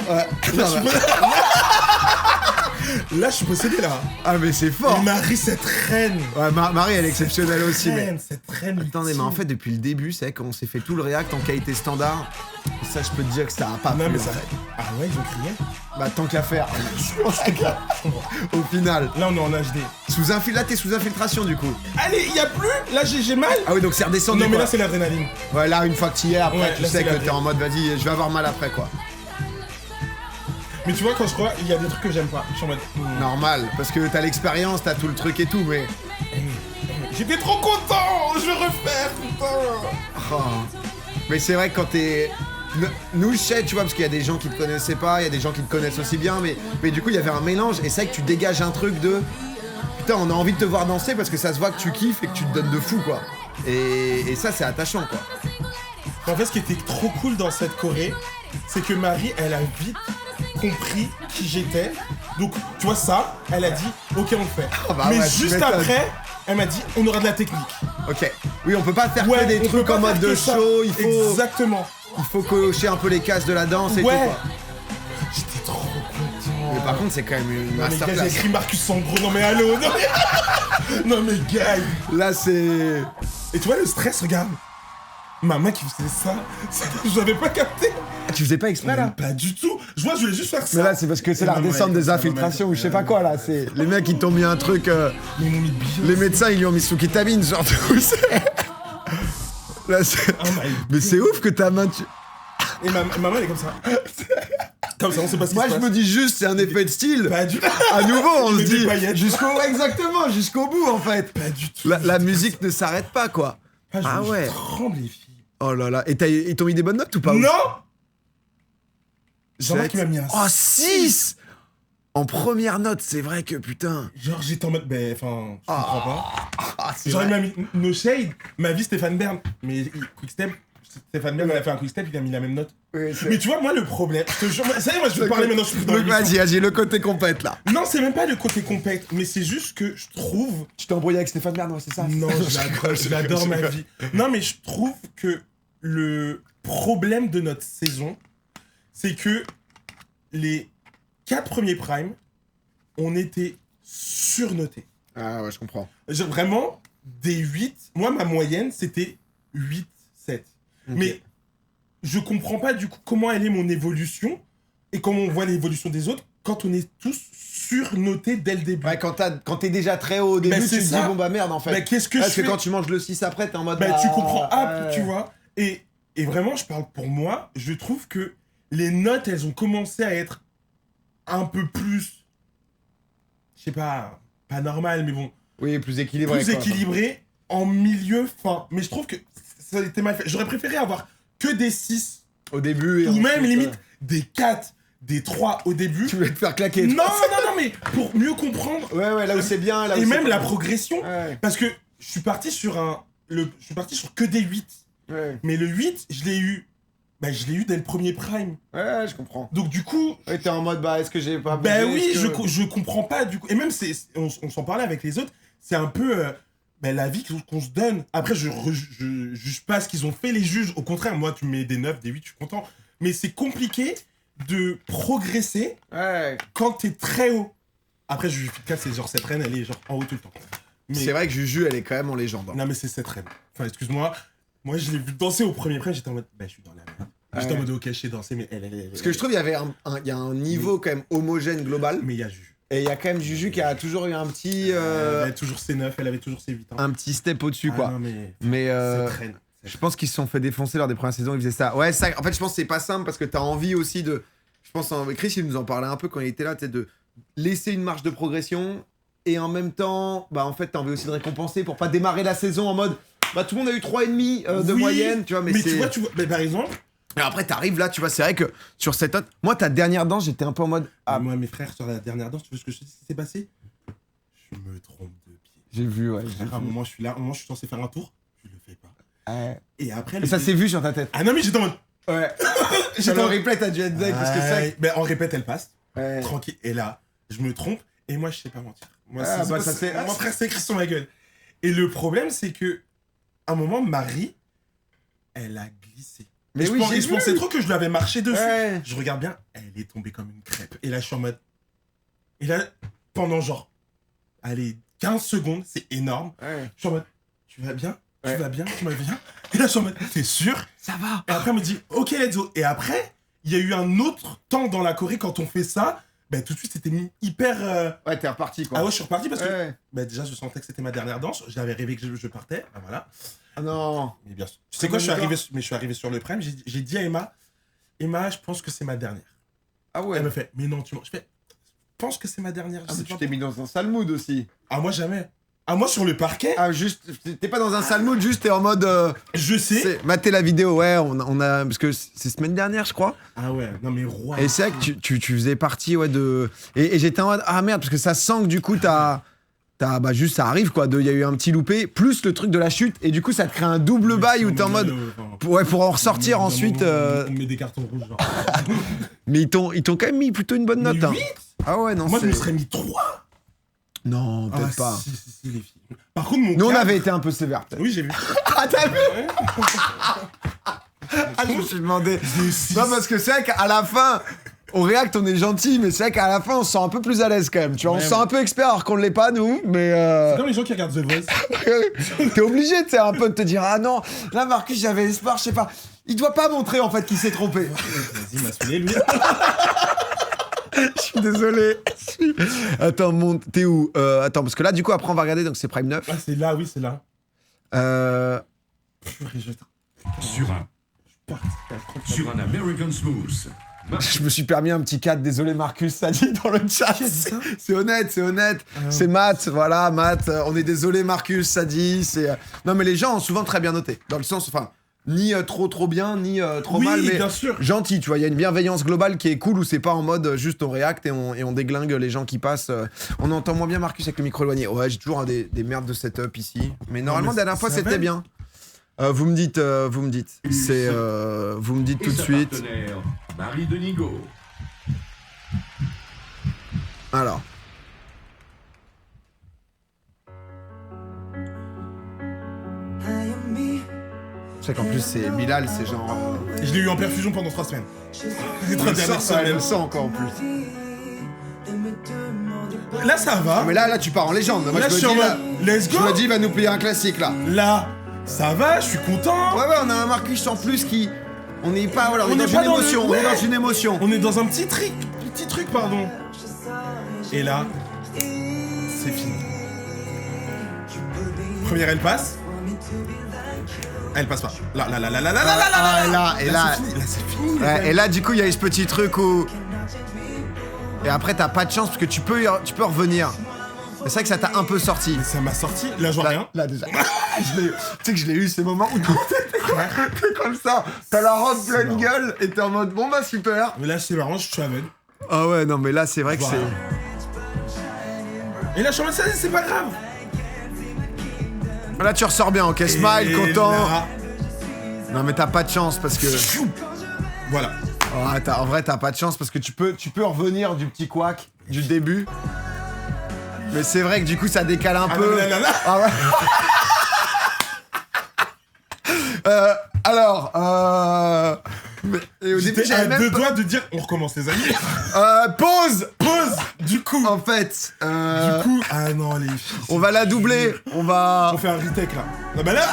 là, je suis possédé, là. Ah, mais c'est fort. Et Marie, cette reine. Ouais, Marie, elle est exceptionnelle aussi. Cette reine. Attendez, mais en fait, depuis le début, c'est qu'on s'est fait tout le React en qualité standard. Et ça, je peux te dire que ça a pas plu, mais en ça... fait. Ah ouais, ils ont crié. Bah, tant qu'à faire. Au final. Là, on est en HD. Là, t'es sous infiltration, du coup. Allez, y a plus. Là, j'ai mal. Ah oui, donc c'est redescendu. Non, mais quoi. là, c'est l'adrénaline. Ouais, là, une fois que t'y es, après, Ouais, tu là, sais c'est que t'es en mode, vas-y, je vais avoir mal après, quoi. Mais tu vois, quand je crois, il y a des trucs que j'aime pas. Je suis en mode... Normal, parce que t'as l'expérience, t'as tout le truc et tout, mais... J'étais trop content. Je veux refaire, putain. Oh. Mais c'est vrai que quand t'es... Nous, je sais, tu vois, parce qu'il y a des gens qui te connaissaient pas, il y a des gens qui te connaissent aussi bien, mais du coup, il y avait un mélange, et c'est vrai que tu dégages un truc de... Putain, on a envie de te voir danser parce que ça se voit que tu kiffes et que tu te donnes de fou, quoi. Et ça, c'est attachant, quoi. En fait, ce qui était trop cool dans cette choré, c'est que Marie, elle a vite compris qui j'étais. Donc, tu vois ça, elle a dit, ok, on le fait. Oh bah mais ouais, juste après, elle m'a dit, on aura de la technique. Ok. Oui, on peut pas faire que des on trucs peut en pas mode faire de que ça. show, il Exactement. faut cocher un peu les cases de la danse et tout, quoi. J'étais trop content. Mais par contre, c'est quand même une Non mais gars, j'ai masterclass. écrit Marcus Sangro, non mais allô, non mais... non mais gars. Là, c'est... Et tu vois le stress, regarde. Ma main qui faisait ça, je l'avais pas capté. Ah, tu faisais pas exprès, là? Pas du tout. Je voulais juste faire ça. Mais là, c'est parce que c'est la redescente des infiltrations ou je sais pas quoi, là. C'est les mecs, ils t'ont mis un truc... Mais ils m'ont mis de Beyoncé. Les médecins, ils lui ont mis sous kétamine, genre, là, c'est... Oh my Mais c'est ouf que ta main... Et ma main, elle est comme ça. Comme ça, on sait pas ce qui Moi, se je passe. me dis juste, c'est un effet de style. Pas du tout. À nouveau, on se Mais des dit paillettes. exactement, jusqu'au bout, en fait. Pas du tout. La musique ne s'arrête pas, quoi. Ah ouais. Je tremble, les filles. Oh là là. Et ils t'ont mis des bonnes notes ou pas? Non. C'est Jean-Marc qui m'a mis un Oh, 6 en première note, c'est vrai que putain. Genre, j'étais en mode, ben, enfin, je comprends pas. Ah, c'est Genre, il vrai. m'a mis No Shade, ma vie Stéphane Bern. Mais Quickstep, Stéphane Bern, il a fait un quick step, il a mis la même note. Oui, Mais tu vois, moi, le problème, je te jure, ça y est, moi, je vais parler maintenant, je suis plus dans Donc l'émission. vas-y, le côté compète là. Non, c'est même pas le côté compète, mais c'est juste que je trouve. Tu t'es embrouillé avec Stéphane Bern, c'est ça? Non, je l'adore ma vie. Non, mais je trouve que le problème de notre saison, c'est que les 4 premiers primes, on était surnotés. Ah ouais, je comprends. Vraiment, des 8, moi, ma moyenne, c'était 8, 7. Okay. Mais je comprends pas du coup comment elle est mon évolution et comment on voit l'évolution des autres quand on est tous surnotés dès le début. Ouais, quand t'es déjà très haut au début, tu te dis bon bah merde en fait. Bah, qu'est-ce que Parce je que fais quand tu manges le 6 après, t'es en mode. Bah, tu comprends, tu vois. Et vraiment, je parle pour moi, je trouve que les notes, elles ont commencé à être un peu plus. Je sais pas normales, mais bon. Oui, plus équilibré. Plus équilibré en milieu fin. Mais je trouve que ça a été mal fait. J'aurais préféré avoir que des 6. Au début. Ou même limite des 4, des 3 au début. Tu voulais te faire claquer. Non, mais pour mieux comprendre. Ouais, là où c'est bien. Là où et même la bien. progression. Ouais. Parce que je suis parti sur que des 8. Ouais. Mais le 8, je l'ai eu dès le premier prime. Ouais, je comprends. Donc du coup. Ouais, t'es en mode, est-ce que j'ai pas. Bah oui, je comprends pas du coup. Et même, on s'en parlait avec les autres, c'est un peu la vie qu'on se donne. Après, je juge pas ce qu'ils ont fait, les juges. Au contraire, moi, tu mets des 9, des 8, je suis content. Mais c'est compliqué de progresser quand t'es très haut. Après, Juju Fitka, c'est genre cette reine, elle est genre en haut tout le temps. Mais... C'est vrai que Juju, elle est quand même en légende. Hein. Non, mais c'est cette reine. Enfin, excuse-moi. Moi, je l'ai vu danser au premier prime, j'étais en mode, je suis dans la merde. J'étais en mode, ok, je sais danser, mais elle. Parce que je trouve qu'il y avait il y a un niveau quand même homogène global. Mais il y a Juju. Et il y a quand même Juju qui a toujours eu un petit. Elle avait toujours ses 9, elle avait toujours ses 8. Hein. Un petit step au-dessus, quoi. Non, mais cette reine. Je pense qu'ils se sont fait défoncer lors des premières saisons, ils faisaient ça. Ouais, ça. En fait, je pense que c'est pas simple parce que t'as envie aussi de. Je pense, Chris, il nous en parlait un peu quand il était là, tu sais, de laisser une marge de progression et en même temps, bah en fait, t'as envie aussi de récompenser pour pas démarrer la saison en mode. Bah tout le monde a eu 3,5 de moyenne, tu vois, mais tu vois, mais par exemple. Et après, t'arrives là, tu vois, c'est vrai que sur cette note, moi, ta dernière danse, j'étais un peu en mode. Ah, moi, mes frères, sur la dernière danse, tu veux ce que je te dis, ce qui s'est passé? Je me trompe de pied. J'ai vu, ouais. À un moment, je suis là, je suis censé faire un tour, je le fais pas. Et après. Et ça s'est vu sur ta tête. Ah non, mais j'étais en mode. Ouais. J'étais en replay, t'as dû être deck parce que c'est. Mais en répète, elle passe. Ouais. Tranquille. Et là, je me trompe, et moi, je sais pas mentir. Moi, mon frère, c'est écrit sur ma gueule. Et le problème, c'est que, à un moment, Marie, elle a glissé. Mais oui, je pensais trop que je lui avais marché dessus. Ouais. Je regarde bien, elle est tombée comme une crêpe. Et là, je suis en mode. Et là, pendant genre. Allez, 15 secondes, c'est énorme. Ouais. Je suis en mode. Tu vas bien? Ouais. Tu vas bien? Tu vas bien? Et là, je suis en mode. T'es sûr? Ça va. Et après, elle me dit, ok, let's go. Et après, il y a eu un autre temps dans la Corée quand on fait ça. Bah, tout de suite, c'était mis hyper. Ouais, t'es reparti quoi. Ah ouais, je suis reparti parce que. Ouais. Bah, déjà, je sentais que c'était ma dernière danse. J'avais rêvé que je partais. Bah, voilà. Ah non. Mais bien sûr. Tu sais quoi, je suis arrivé sur le prime. J'ai dit à Emma, je pense que c'est ma dernière. Ah ouais. Elle me fait, mais non, je fais, je pense que c'est ma dernière. Ah, mais tu t'es mis dans un sale mood aussi. Ah, moi, jamais. Ah, moi, sur le parquet. Ah, juste, t'es pas dans un sale mood, juste t'es en mode. Je sais. Mater la vidéo, ouais, on a. Parce que c'est semaine dernière, je crois. Ah ouais, non, mais roi. Et c'est vrai que tu faisais partie, ouais, de. Et j'étais en mode, ah merde, parce que ça sent que du coup, bah juste ça arrive quoi, il y a eu un petit loupé, plus le truc de la chute, et du coup ça te crée un double bail où t'es en mode. Ouais, pour en ressortir ensuite. On met des cartons rouges, genre. Mais ils t'ont quand même mis plutôt une bonne note. Mais Hein. 8 Ah ouais, non, moi je me serais mis 3. Non, peut-être pas. Si, les filles. Par contre, mon Nous, on cadre... avait été un peu sévère, peut-être. Oui, j'ai vu. Ah, t'as vu? Ah, je me suis demandé. Non, parce que c'est vrai qu'à la fin, au React, on est gentil, mais c'est vrai qu'à la fin, on se sent un peu plus à l'aise quand même. Tu vois, on se sent un peu expert alors qu'on ne l'est pas, nous, mais. C'est comme les gens qui regardent The Voice. T'es obligé, tu sais, un peu de te dire, ah non, là, Marcus, j'avais espoir, je sais pas. Il doit pas montrer, en fait, qu'il s'est trompé. Vas-y, m'a saoulé, lui. Je suis désolé. Attends, t'es où? Attends, parce que là, du coup, après, on va regarder, donc c'est Prime 9. Ah, c'est là, oui, c'est là. Sur un American Smooth. Je me suis permis un petit 4, désolé Marcus, ça dit dans le chat. C'est honnête, c'est honnête. C'est Matt, voilà, Matt. On est désolé Marcus, ça dit. Non mais les gens ont souvent très bien noté. Dans le sens, enfin, ni trop bien, ni trop mal, mais bien sûr. gentil, tu vois. Il y a une bienveillance globale qui est cool où c'est pas en mode juste on réacte et on déglingue les gens qui passent. On entend moins bien Marcus avec le micro éloigné. Ouais, j'ai toujours des merdes de setup ici. Mais normalement, la dernière fois, c'était bien. Vous me dites. C'est. Vous me dites Et tout de sa suite. partenaire, Marie Denigo. Alors. Je sais qu'en plus, c'est Bilal, c'est genre. Je l'ai eu en perfusion pendant 3 semaines. Les 3 dernières ça, elle semaines. le sent encore en plus. Là, ça va. Mais là, tu pars en légende. Moi, Là, je je suis me en dis, mode, let's je go. me dis, il va nous payer un classique là. Là, ça va, je suis content. Ouais, on a un Marcus en plus qui. On n'est pas. Voilà, on est dans pas une émotion. le- On est dans une émotion. On est dans un petit truc, pardon. Et là, c'est fini. Première, elle passe. Elle passe pas. Là. Et là, c'est fini. ouais, et là, du coup, il y a eu ce petit truc où. Et après, t'as pas de chance parce que tu peux revenir. C'est vrai que ça t'a un peu sorti. Ça m'a sorti. Là, je vois rien. Là, déjà. Tu sais que je l'ai eu ces moments où t'es comme ça. T'as la robe pleine gueule et t'es en mode bon bah super. Mais là, c'est marrant, je suis aveugle. Ah ouais, non, mais là, c'est vrai que Voilà. Et là, je suis en mode, c'est pas grave. Là, tu ressors bien, ok? Smile, Et content. là, Non, mais t'as pas de chance parce que. voilà. Oh, en vrai, t'as pas de chance parce que tu peux revenir du petit couac du début. Mais c'est vrai que du coup, ça décale un peu. non, là. Ah ouais. Et au début, J'étais j'avais à même 2 pas- doigts de dire, on recommence les amis. Pause. Du coup. En fait, Du coup. Ah non, les filles. on va la doubler. On va. On fait un retake là. Non, bah là.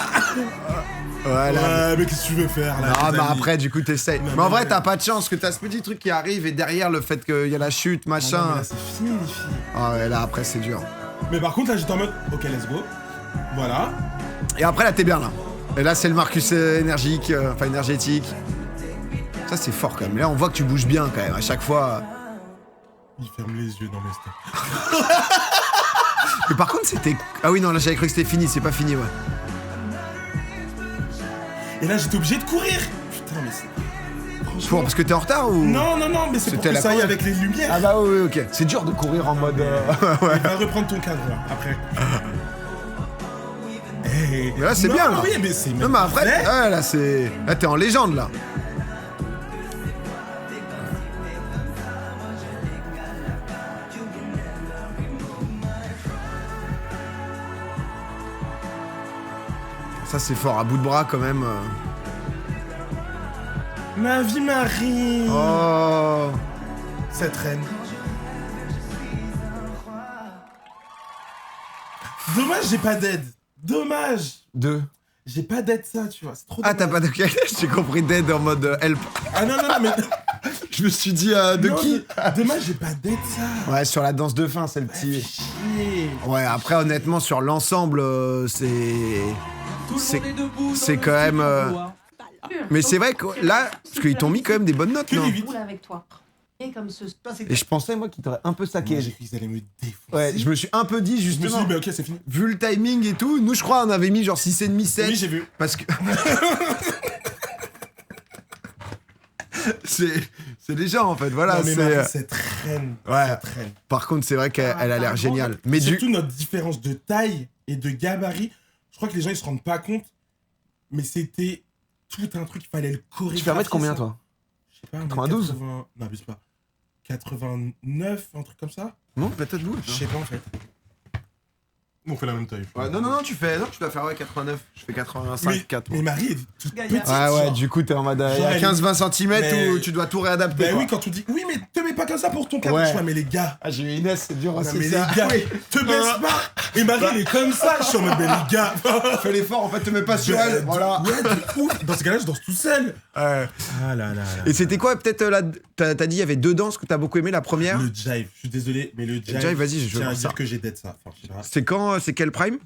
Voilà. Ouais, mais qu'est-ce que tu veux faire là? Ah les bah amis après du coup t'essayes. Non, Mais en mais vrai ouais. t'as pas de chance parce que t'as ce petit truc qui arrive et derrière le fait qu'il y a la chute Ah non, machin. mais là, c'est fini, les filles. Ah ouais là après c'est dur. Mais par contre, là, j'étais en mode, ok, let's go. Voilà. Et après là t'es bien là. Et là c'est le Marcus énergique, enfin énergétique. Ça c'est fort quand même. Là on voit que tu bouges bien quand même à chaque fois. Il ferme les yeux dans mes steps. Mais par contre c'était. Ah oui non là j'avais cru que c'était fini, c'est pas fini ouais. Et là, j'étais obligé de courir. Putain, mais c'est. Pour, Franchement. parce que t'es en retard ou. Non, mais c'est pour C'était que la ça aille course. avec les lumières. Ah bah oui ok. C'est dur de courir en mode. Ouais. Va reprendre ton cadre là, après. Hey. Mais là, c'est Non, bien, là. Oui, mais c'est. Non mais après, parfait. ouais, là c'est. Là t'es en légende là. Ça c'est fort, à bout de bras quand même. Ma vie, Marie. Oh. Cette reine. Dommage, j'ai pas d'aide. Dommage. Deux. J'ai pas d'aide ça, tu vois. C'est trop Ah t'as dommage. pas de. J'ai compris dead en mode help. Ah non, mais. Je me suis dit de Non, qui Dommage, j'ai pas d'aide ça. Ouais sur la danse de fin c'est le petit. Chier. Ouais après honnêtement sur l'ensemble c'est quand même. Mais c'est vrai que là parce qu'ils t'ont mis quand même des bonnes notes Que non des 8. Roule avec toi. Et comme ce. Et je pensais moi qu'ils t'auraient un peu Moi, saqué. j'ai cru qu'ils allaient me défoncer. Ouais je me suis un peu dit Je me suis justement. dit, bah ok, c'est fini. Vu le timing et tout, nous je crois on avait mis genre 6,5, 7. Oui, j'ai vu. Parce que. c'est des gens en fait, voilà. Non, mais c'est. Marie, cette reine. Ouais. Cette reine. Par contre, c'est vrai qu'elle elle a l'air géniale. Mais du. Surtout notre différence de taille et de gabarit. Je crois que les gens ils se rendent pas compte. Mais c'était tout un truc, il fallait le chorégraphier. Tu fais 1m combien ça. toi Je sais pas, 92? 80... Non, abuse pas. 89, un truc comme ça. Non, peut-être vous. Je sais pas en fait. On fait la même taille. Ouais, non, tu fais. Non, tu dois faire ouais, 89. Je fais 85, Mais, 4. mais Marie est toute Gaïa. petite. Ouais, ouais, genre. du coup, t'es en mode. Il y Genre, a elle- 15-20 cm Mais- où tu dois tout réadapter. Bah quoi. oui, quand tu dis oui, mais te mets pas comme ça pour ton cadre. Ouais. Je vois, mais les gars. Ah, j'ai eu Inès, c'est dur, Non, c'est mais ça. les gars, Oui. te baisse pas. Et Marie, elle est comme ça. Je suis en mode, mais les gars. Fais l'effort, en fait, te mets pas sur elle. Voilà. Ouais, de ouf. Dans ce cas-là, je danse tout seul. Ouais. Ah là là là. Et c'était quoi, peut-être, là. T'as dit, il y avait deux danses que t'as beaucoup aimé, la première. Le jive, je suis désolé, mais le jive. jive, vas-y, je veux tiens voir à ça. dire que j'ai dead ça. Enfin, je sais pas. C'est quand C'est quel prime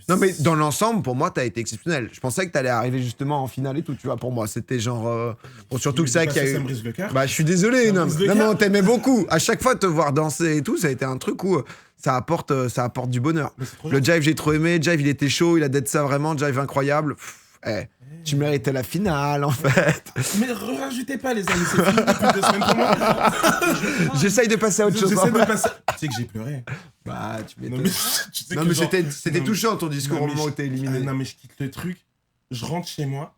Non mais dans l'ensemble, pour moi, t'as été exceptionnel. Je pensais que t'allais arriver justement en finale et tout, tu vois. Pour moi, c'était genre. Bon, surtout que c'est vrai qu'il y a Ça me eu. brise le cœur. Bah, je suis désolé, Ça me non. brise le Non mais cœur. on t'aimait beaucoup. À chaque fois, te voir danser et tout, ça a été un truc où ça apporte du bonheur. Mais c'est trop Le gentil. jive, j'ai trop aimé. Jive, il était chaud, il a d'être ça vraiment. Jive incroyable. Pff, tu méritais la finale en fait. Mais rajoutez pas les amis, c'est fini depuis 2 semaines pour moi. J'essaye de passer à autre chose. J'essaie de passer. Tu sais que j'ai pleuré. Bah, tu Non m'étonnes. mais, tu sais Non que mais genre- c'était Non, mais touchant ton discours non, au mais moment où je- t'es éliminé. Ah, non mais je quitte le truc. Je rentre chez moi,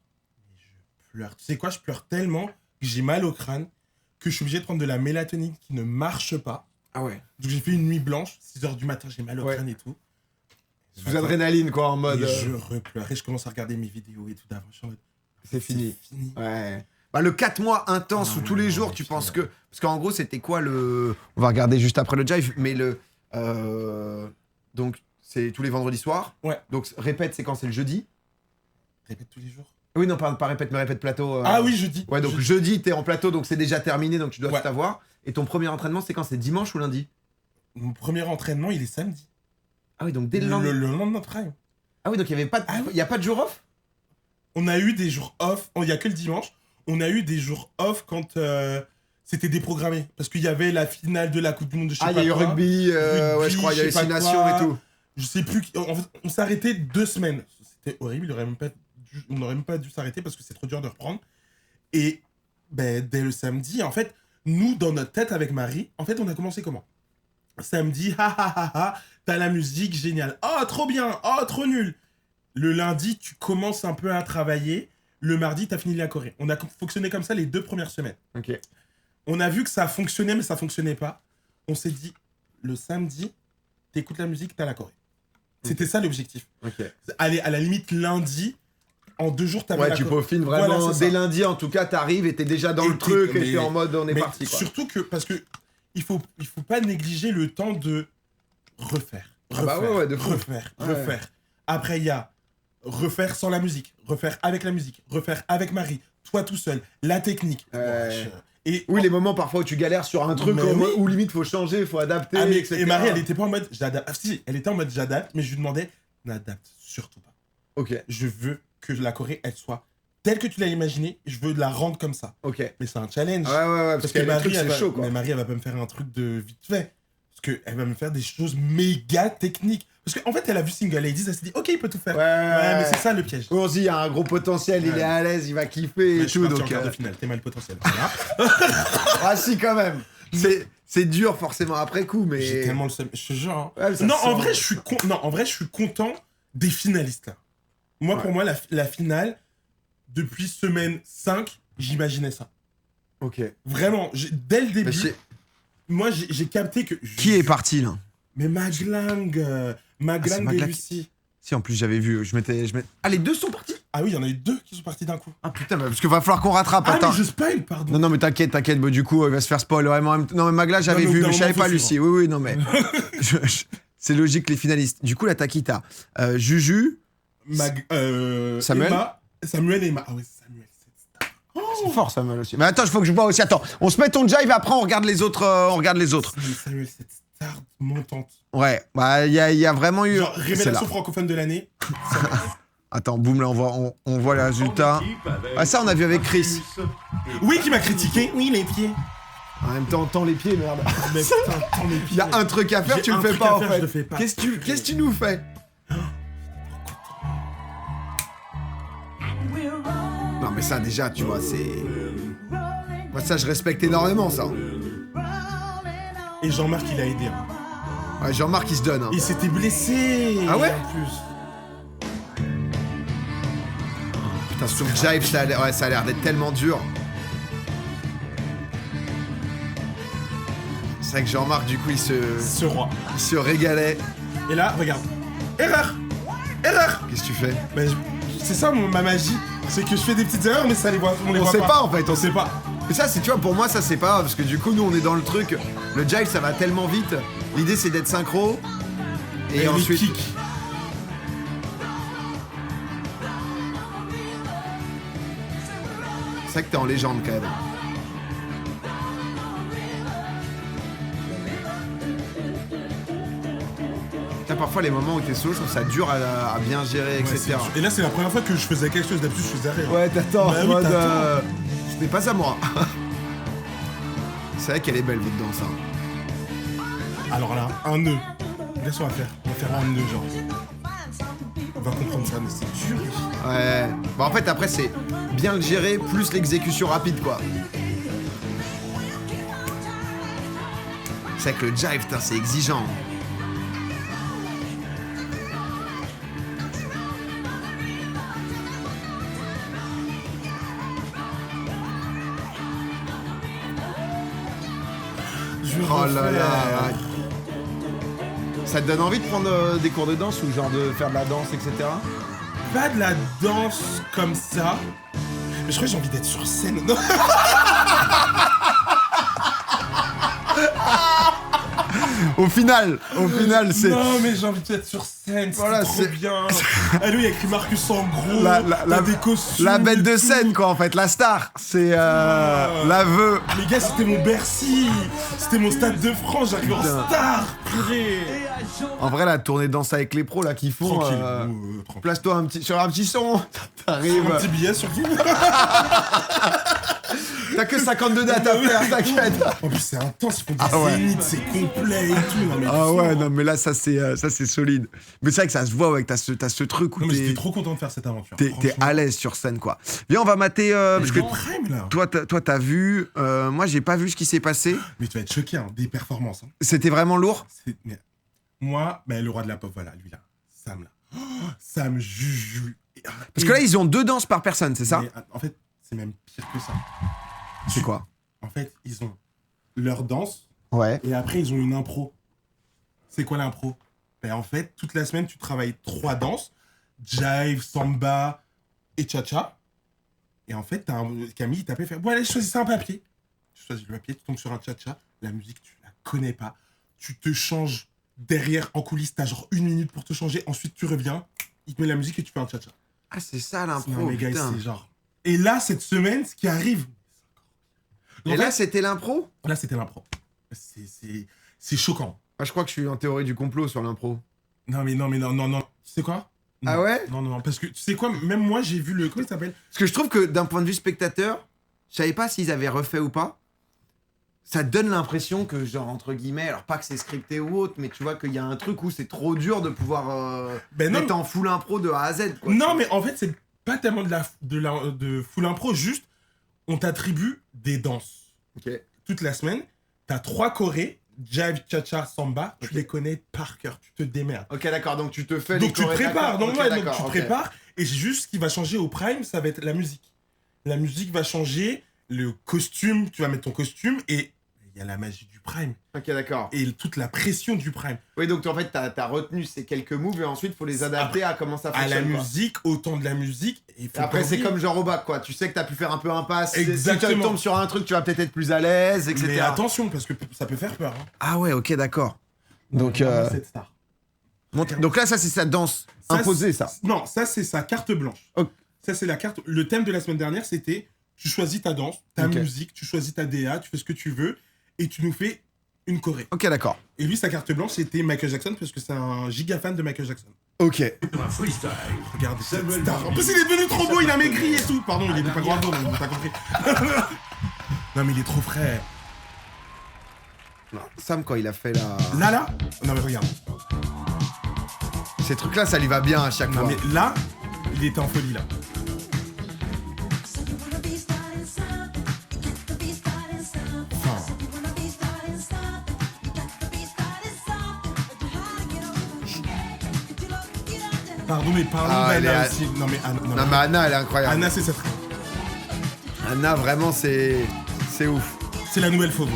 et je pleure. Tu sais quoi, je pleure tellement que j'ai mal au crâne, que je suis obligé de prendre de la mélatonine qui ne marche pas. Ah ouais. Donc j'ai fait une nuit blanche, 6h du matin, j'ai mal au crâne et tout. Sous adrénaline, quoi, en mode. Et je repleure et je commence à regarder mes vidéos et tout d'avant. Je suis en mode, C'est fini. C'est fini. Ouais. Bah, le 4 mois intense Ah où tous ouais, les non, jours mais tu putain. penses que. Parce qu'en gros, c'était quoi le. On va regarder juste après le jive, mais le. Donc, c'est tous les vendredis soirs. Ouais. Donc, répète, c'est quand c'est le jeudi. Répète tous les jours. Oui, non, pas répète, mais répète plateau. Ah oui, jeudi. Ouais, donc jeudi, t'es en plateau, donc c'est déjà terminé, donc tu dois Ouais. tout avoir. Et ton premier entraînement, c'est quand? C'est dimanche ou lundi? Mon premier entraînement, il est samedi. Ah oui, donc dès le lendemain. Le lendemain de prime. Ah oui, donc il y avait pas de. Ah oui. Il y a pas de jour off? On a eu des jours off. Il n'y a que le dimanche. On a eu des jours off quand c'était déprogrammé. Parce qu'il y avait la finale de la Coupe du Monde de je sais Ah, il y pas a eu quoi. rugby, ouais, Rugby, je crois, il y avait je sais 6 pas nations quoi. et tout. Je sais plus. En fait, on s'est arrêté 2 semaines. C'était horrible. On n'aurait même pas dû s'arrêter parce que c'est trop dur de reprendre. Et ben, dès le samedi, en fait, nous, dans notre tête avec Marie, en fait, on a commencé comment? Samedi, t'as la musique, génial. Oh, trop bien. Oh, trop nul. Le lundi, tu commences un peu à travailler. Le mardi, t'as fini la Corée. On a fonctionné comme ça les 2 premières semaines. Ok. On a vu que ça fonctionnait, mais ça fonctionnait pas. On s'est dit, le samedi, t'écoutes la musique, t'as la Corée. C'était ça l'objectif. Ok. Allez, à la limite, lundi, en 2 jours, t'avais Ouais, la tu Corée. peaufines vraiment. Voilà, c'est Dès ça. lundi, en tout cas, t'arrives et t'es déjà dans Et le truc t'es- et t'es mais- en mode on est Mais parti, quoi. surtout que, parce que il faut pas négliger le temps de refaire. Ah bah ouais, de fou. refaire, Ouais. refaire. Après, il y a refaire sans la musique, refaire avec la musique, refaire avec Marie, toi tout seul, la technique. Ouais. Et Oui, les moments parfois où tu galères sur un truc Mais où, oui. où limite faut changer, faut adapter, Ah, mais- etc. et Marie, elle était pas en mode j'adapte. Ah, si, elle était en mode j'adapte, mais je lui demandais n'adapte surtout pas. Ok, Je veux que la Corée, elle soit telle que tu l'as imaginée, je veux la rendre comme ça. ok. Mais c'est un challenge. Ouais, ouais, ouais, parce que Marie, le truc, elle c'est va... chaud, quoi. Mais Marie, elle va pas me faire un truc de vite fait. Parce qu'elle va me faire des choses méga techniques. Parce qu'en fait, elle a vu Single Ladies, elle s'est dit, ok, il peut tout faire. Ouais, mais c'est ça le piège. On se dit, il y a un gros potentiel, il Ouais. est à l'aise, il va kiffer Ouais, et je suis tout, parti donc... en quart de finale, t'es mal potentiel. Voilà. Ah si, quand même. C'est dur, forcément, après coup, mais... J'ai tellement le seum. Je te jure. Hein. Ouais, mais ça Non, sent. en vrai, je suis content des finalistes, là. Moi, pour moi, la finale, depuis semaine 5, j'imaginais ça. Ok. Vraiment, dès le Mais début, moi, j'ai capté que... Qui est parti, là? Mais Maglang et Maglang. Lucie. Si, en plus, j'avais vu, Ah, les deux sont partis? Ah oui, il y en a eu 2 qui sont partis d'un coup. Ah, putain, bah, parce qu'il va falloir qu'on rattrape, Ah, attends. mais je spoil, pardon. Non, mais t'inquiète, bah, du coup, il va se faire spoil vraiment. Non, mais Magla, j'avais mais au vu, bout d'un mais je savais moment, pas faut Lucie. Oui, non, mais. C'est logique, les finalistes. Du coup, la Takita. Juju. Samuel. Samuel et Emma. Ah ouais, Samuel, c'est star. C'est fort, Samuel aussi. Mais attends, il faut que je vois aussi. Attends, on se met ton jive, après, on regarde les autres. Samuel, cette star montante. Ouais, bah, il y a vraiment eu. Genre, C'est révélation là. francophone de l'année. Attends, boum, là, on voit les résultats. Ah, ça, on a vu avec Chris. Oui, qui m'a critiqué. Oui, les pieds. En même temps, tends les pieds, merde. Mais putain, tant les pieds. Il y a un truc à faire, J'ai tu le un fais truc pas, à en faire, fait. je le fais pas. Qu'est-ce que tu nous fais? Non, mais ça, déjà, tu vois, c'est. Moi, ça, je respecte énormément, ça. Et Jean-Marc, il a aidé. Hein. Ouais, Jean-Marc, il se donne. Hein. Il s'était blessé. Ah ouais En plus. Putain, sur Jive, ça a l'air d'être tellement dur. C'est vrai que Jean-Marc, du coup, il Ce roi. se régalait. Et là, regarde. Erreur. Qu'est-ce que tu fais? Ben, c'est ça ma magie. C'est que je fais des petites erreurs, mais ça les voit, on les On voit sait pas, en fait. On sait pas. Mais ça, c'est, tu vois, pour moi, ça, c'est pas grave, parce que du coup, nous, on est dans le truc. Le Jive, ça va tellement vite. L'idée, c'est d'être synchro. Et les ensuite. kicks. C'est vrai que t'es en légende, quand même. T'as parfois les moments où t'es solo, je trouve ça dur à bien gérer, Ouais, etc. et là, c'est la première fois que je faisais quelque chose. D'habitude, je faisais rien. Ouais, t'attends, Bah en oui, mode. t'attends. C'était pas ça, moi. C'est vrai qu'elle est belle, votre danse. Hein. Alors là, un nœud. Qu'est-ce qu'on va faire? On va faire un nœud, genre. On va comprendre ça, mais c'est dur. Ouais. Bah, en fait, après, c'est bien le gérer, plus l'exécution rapide, quoi. C'est vrai que le jive, putain, c'est exigeant. je veux Oh là là. refaire. Ça te donne envie de prendre des cours de danse ou genre de faire de la danse, etc. Pas de la danse comme ça. Mais je crois que j'ai envie d'être sur scène. Non. Au final, c'est... Non, mais j'ai envie d'être sur scène. Voilà, C'est trop c'est- bien. Ah, lui, il y a écrit Marcus en gros. La- des costumes. La bête et de tout. scène, quoi, en fait, la star. C'est l'aveu. Les gars, c'était mon Bercy. C'était mon Stade de France. J'arrive en Putain. star. Purée. En vrai, la tournée danse avec les pros, là, qui font... Tranquille. Tranquille. Place-toi sur un petit son. T'arrives... Un petit billet surtout. T'as que 52 dates à faire, t'inquiète. En plus, c'est intense. Ils font des Ah ouais. zéniths, c'est complet et tout. Non, mais Ah fou, ouais, hein. non, mais là, ça, c'est solide. Mais c'est vrai que ça se voit, ouais, que t'as ce truc où Non, mais t'es j'étais trop content de faire cette aventure. t'es franchement. à l'aise sur scène, quoi. Viens, on va mater... parce que Le prime, là. toi, t'as vu... moi, j'ai pas vu ce qui s'est passé. Mais tu vas être choqué, hein, des performances. Hein. C'était vraiment lourd. Mais moi, le roi de la pop, voilà, lui là. Sam là. Oh, Sam, Juju. Parce que là, ils ont 2 danses par personne, c'est ça? Mais, en fait, c'est même pire que ça. C'est quoi? En fait, ils ont leur danse Ouais. et après, ils ont une impro. C'est quoi l'impro? Ben, en fait, toute la semaine, tu travailles 3 danses. Jive, samba et cha-cha. Et en fait, Camille, il t'appelle, fait bon, allez, choisissez un papier. Tu choisis le papier, tu tombes sur un cha-cha. La musique, tu la connais pas. Tu te changes derrière en coulisses. T'as genre 1 minute pour te changer. Ensuite, tu reviens. Il te met la musique et tu fais un cha-cha. Ah, c'est ça, l'impro, Non, mais gars, putain. c'est genre. Et là, cette semaine, ce qui arrive. Et En là, fait, c'était l'impro? là, c'était l'impro. C'est choquant. Ah, je crois que je suis en théorie du complot sur l'impro. Non. Tu sais quoi? Non. Ah ouais? Non. Parce que tu sais quoi? Même moi, j'ai vu le. Comment il s'appelle? Parce que je trouve que d'un point de vue spectateur, je savais pas s'ils avaient refait ou pas. Ça donne l'impression que, genre, entre guillemets, alors pas que c'est scripté ou autre, mais tu vois qu'il y a un truc où c'est trop dur de pouvoir Ben non. mettre en full impro de A à Z, quoi. Non, mais en fait, c'est pas tellement de full impro, juste on t'attribue des danses. Ok. Toute la semaine, t'as 3 chorés, jive, cha-cha, samba, tu les connais par cœur, tu te démerdes. Ok, d'accord, donc tu te fais les Donc tu te chorés, prépares, d'accord. donc, Ok, ouais, donc d'accord, tu te ok. prépares, et juste ce qui va changer au prime, ça va être la musique. La musique va changer, le costume, tu vas mettre ton costume, et il y a la magie du prime, Ok, d'accord. et toute la pression du prime. Oui, donc en fait, t'as retenu ces quelques moves et ensuite, faut les adapter à comment ça À fonctionne. la quoi. musique, autant de la musique, et Et faut après, pas c'est oublier. comme genre au bac, quoi. Tu sais que t'as pu faire un peu impasse. Si tu Exactement. tombes sur un truc, tu vas peut-être être plus à l'aise, etc. Mais attention, parce que ça peut faire peur. Hein. Ah ouais, ok, d'accord. Donc, Vraiment, cette star. donc là, ça, c'est sa danse Ça, imposée, ça. Non, ça c'est sa carte blanche. Ok. Ça c'est la carte. Le thème de la semaine dernière c'était tu choisis ta danse, ta Ok. musique, tu choisis ta DA, tu fais ce que tu veux et tu nous fais une choré. Ok, d'accord. Et lui sa carte blanche c'était Michael Jackson parce que c'est un giga fan de Michael Jackson. Ok. Un freestyle. Regarde cette Samuel star. En Blanc. plus il est devenu trop beau, il a maigri et tout. Pardon, il était pas grand, donc t'as compris. Non mais il est trop frais. Non, Sam, quand il a fait la... Là, non mais regarde. Ces trucs-là, ça lui va bien à chaque Non fois. mais là, il était en folie là. Enfin, pardon mais parlons Ah, elle d'Anna est- aussi. Non mais Anna, non, Non, mais Anna, elle est incroyable. Anna c'est cette. Anna, vraiment, c'est ouf. C'est la nouvelle Fauve.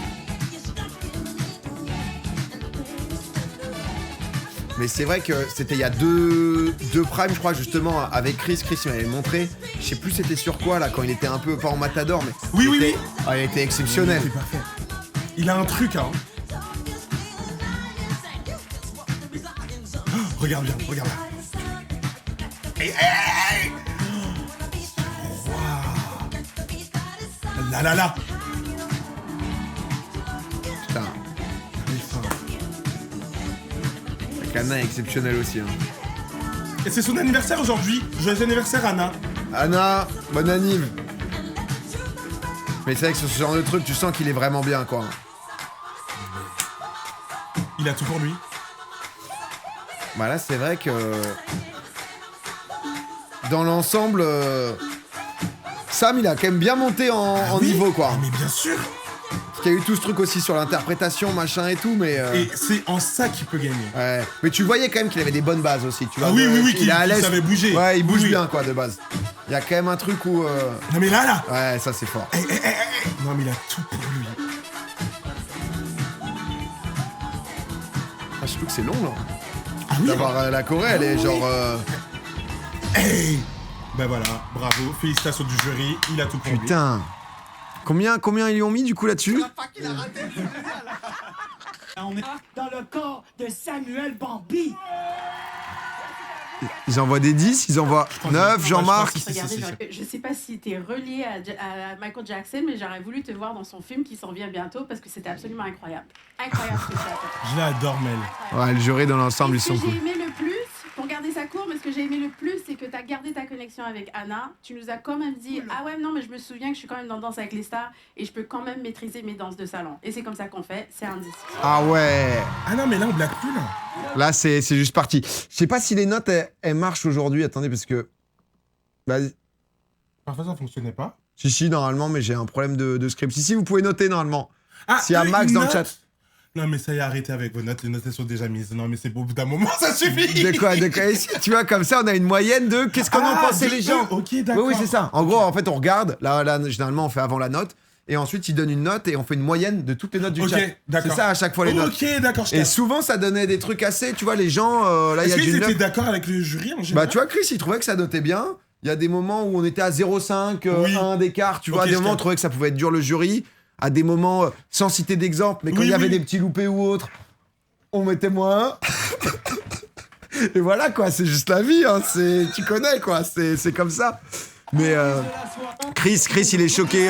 Mais c'est vrai que c'était il y a deux primes, je crois, justement, avec Chris. Chris, il m'avait montré. Je sais plus c'était sur quoi, là, quand il était un peu, pas en matador, mais... Oui, il oui, était- oui. Ah, il était exceptionnel. C'est parfait. Il a un truc, hein. Oh, regarde bien, regarde là. Hey, hey, hey. Waouh. Là, là, là. Putain, Il est fort. avec Anna est exceptionnel aussi. Hein. Et c'est son anniversaire aujourd'hui. Joyeux anniversaire, Anna. Anna, bonne anniv. Mais c'est vrai que sur ce genre de truc, tu sens qu'il est vraiment bien, quoi. Il a tout pour lui. Bah là, c'est vrai que... Dans l'ensemble... Sam, il a quand même bien monté en Oui. niveau, quoi. Ah, mais bien sûr. Parce qu'il y a eu tout ce truc aussi sur l'interprétation, machin et tout, mais... Et c'est en ça qu'il peut gagner. Ouais. Mais tu voyais quand même qu'il avait des bonnes bases aussi, tu vois. Ah oui, oui, oui, il qu'il est à l'aise. savait bouger. Ouais, il bouge Oui. bien, quoi, de base. Il y a quand même un truc où... Non mais là, là. Ouais, ça, c'est fort. Non mais il a tout pour lui. surtout que c'est long, là. Ah oui. D'avoir la Corée, elle est genre... Hey. Ben voilà, bravo, félicitations du jury, il a tout pour lui. Putain. Combien ils lui ont mis, du coup, là-dessus? On est dans le corps de Samuel Bambi. Ils envoient des 10, ils envoient 9, Jean-Marc. Regardez, je sais pas si t'es relié à Michael Jackson, mais j'aurais voulu te voir dans son film qui s'en vient bientôt parce que c'était absolument incroyable. Incroyable ce que tu as fait. Je l'adore, Mel. Ouais, le jury dans l'ensemble, ils Et ce que sont cool. j'ai aimé le plus, pour garder sa cour, mais ce que j'ai aimé le plus, c'est que t'as gardé ta connexion avec Anna. Tu nous as quand même dit, ah ouais, non, mais je me souviens que je suis quand même dans Danse avec les stars et je peux quand même maîtriser mes danses de salon. Et c'est comme ça qu'on fait, c'est un 10. Ah ouais. Ah non, mais là, on blague plus, là. Là, c'est juste parti. Je sais pas si les notes, elles marchent aujourd'hui. Attendez, parce que... Bah, Parfois, ça fonctionnait pas. si, normalement, mais j'ai un problème de script. Si, vous pouvez noter, normalement. Ah, S'il y a Max dans le note. chat. Non, mais ça y est, arrêtez avec vos notes. Les notes, elles sont déjà mises. Non, mais c'est beau, au bout d'un moment, ça suffit. De quoi Et si, tu vois, comme ça, on a une moyenne de qu'est-ce qu'en ont pensé les gens. Ok, Oui, d'accord. oui, c'est ça. En gros, en fait, on regarde. Là, généralement, on fait avant la note. Et ensuite, ils donnent une note et on fait une moyenne de toutes les notes du Ok, chat. d'accord. C'est ça, à chaque fois, les notes. Ok, d'accord, je Et capte. souvent, ça donnait des trucs assez... Tu vois, les gens... là, il y Est-ce a qu'ils du étaient 9. d'accord avec le jury en Bah, général? tu vois, Chris, il trouvait que ça notait bien. Il y a des moments où on était à 0,5, Oui. 1 d'écart. Tu vois, Ok, à des je moments, on capte. trouvait que ça pouvait être dur le jury. À des moments, sans citer d'exemple, mais quand Oui, il y avait oui. des petits loupés ou autres, on mettait moins 1. Et voilà, quoi, c'est juste la vie. Hein. Tu connais, quoi. C'est comme ça. Mais Chris, il est choqué.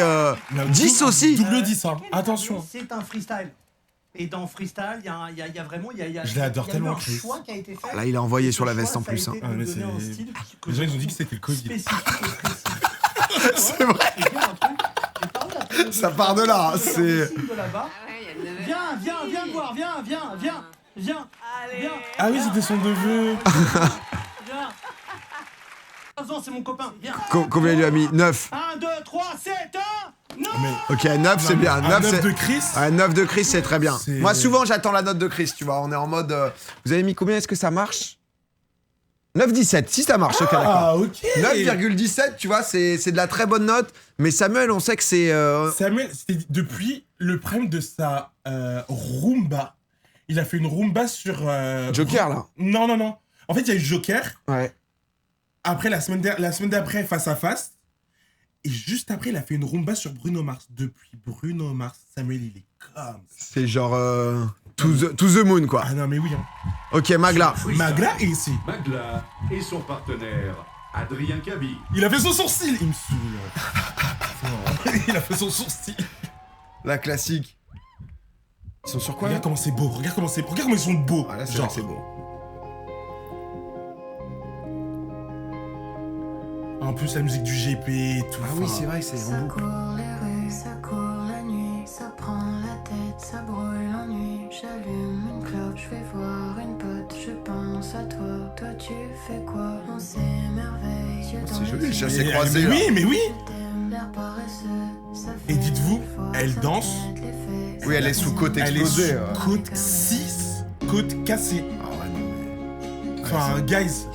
10 aussi. Double 10, hein. Attention. C'est un freestyle. Et dans freestyle, il y a vraiment... Je l'adore tellement, Chris. un choix qui a été fait. Là, il a envoyé sur la Ce veste choix, en plus. ça a Hein. été Ah, mais de donner un c'est- style que Les gens, je ils ont dit que trouve c'était le Covid. spécifique et précis. C'est vrai. Et dire un truc, j'ai parlé à plein de Ça gens part de là, qui c'est- de là-bas. Viens voir, viens. Ah oui, c'était son neveu. Viens. 15 ans, c'est mon copain. Viens. Combien il lui a mis 9. 1, 2, 3, 7, 1. Non. Mais Ok, 9, c'est bien. 9, 9 c'est... de Chris. Ouais, 9 de Chris, c'est très bien. C'est- Moi, souvent, j'attends la note de Chris, tu vois. On est en mode... Vous avez mis combien? Est-ce que ça marche? 9,17. Si ça marche, ok, d'accord. Ah, ok. 9,17, tu vois, c'est de la très bonne note. Mais Samuel, on sait que c'est... Samuel, c'était depuis le prime de sa Roomba. Il a fait une Roomba sur... Joker, là. Non. En fait, il y a eu Joker. Ouais. Après, la semaine d'après, Face à Face. Et juste après, il a fait une Roomba sur Bruno Mars. Depuis Bruno Mars, Samuel, il est comme ça. C'est genre... to the moon, quoi. Ah non, mais oui. Hein. Ok, Magla. Magla est ici. Magla et son partenaire, Adrien Cabi. Il a fait son sourcil. Il me saoule. Il a fait son sourcil. La classique. Ils sont sur quoi, là? Regarde comment c'est beau. Regarde comment ils sont beaux. Ah, là, c'est Genre. vrai que c'est beau. En plus, la musique du GP et tout. Ah oui, enfin, c'est vrai, c'est Ça en boucle. court les rues, ça court la nuit, ça prend la tête, ça brûle l'ennui. J'allume une clope, je vais voir une pote, je pense à toi. Toi tu fais quoi? On s'émerveille, yeux dans C'est les joli, le yeux. chassé mais- croisé, mais là. oui, mais oui. Je t'aime, l'air paresseux, ça fait Et dites-vous, fois, elle ça danse. pète les fesses, Oui, elle est ça sous côte fait- Elle est explosée. sous côte 6, côte cassée. Ah ouais, non, mais... Enfin, guys.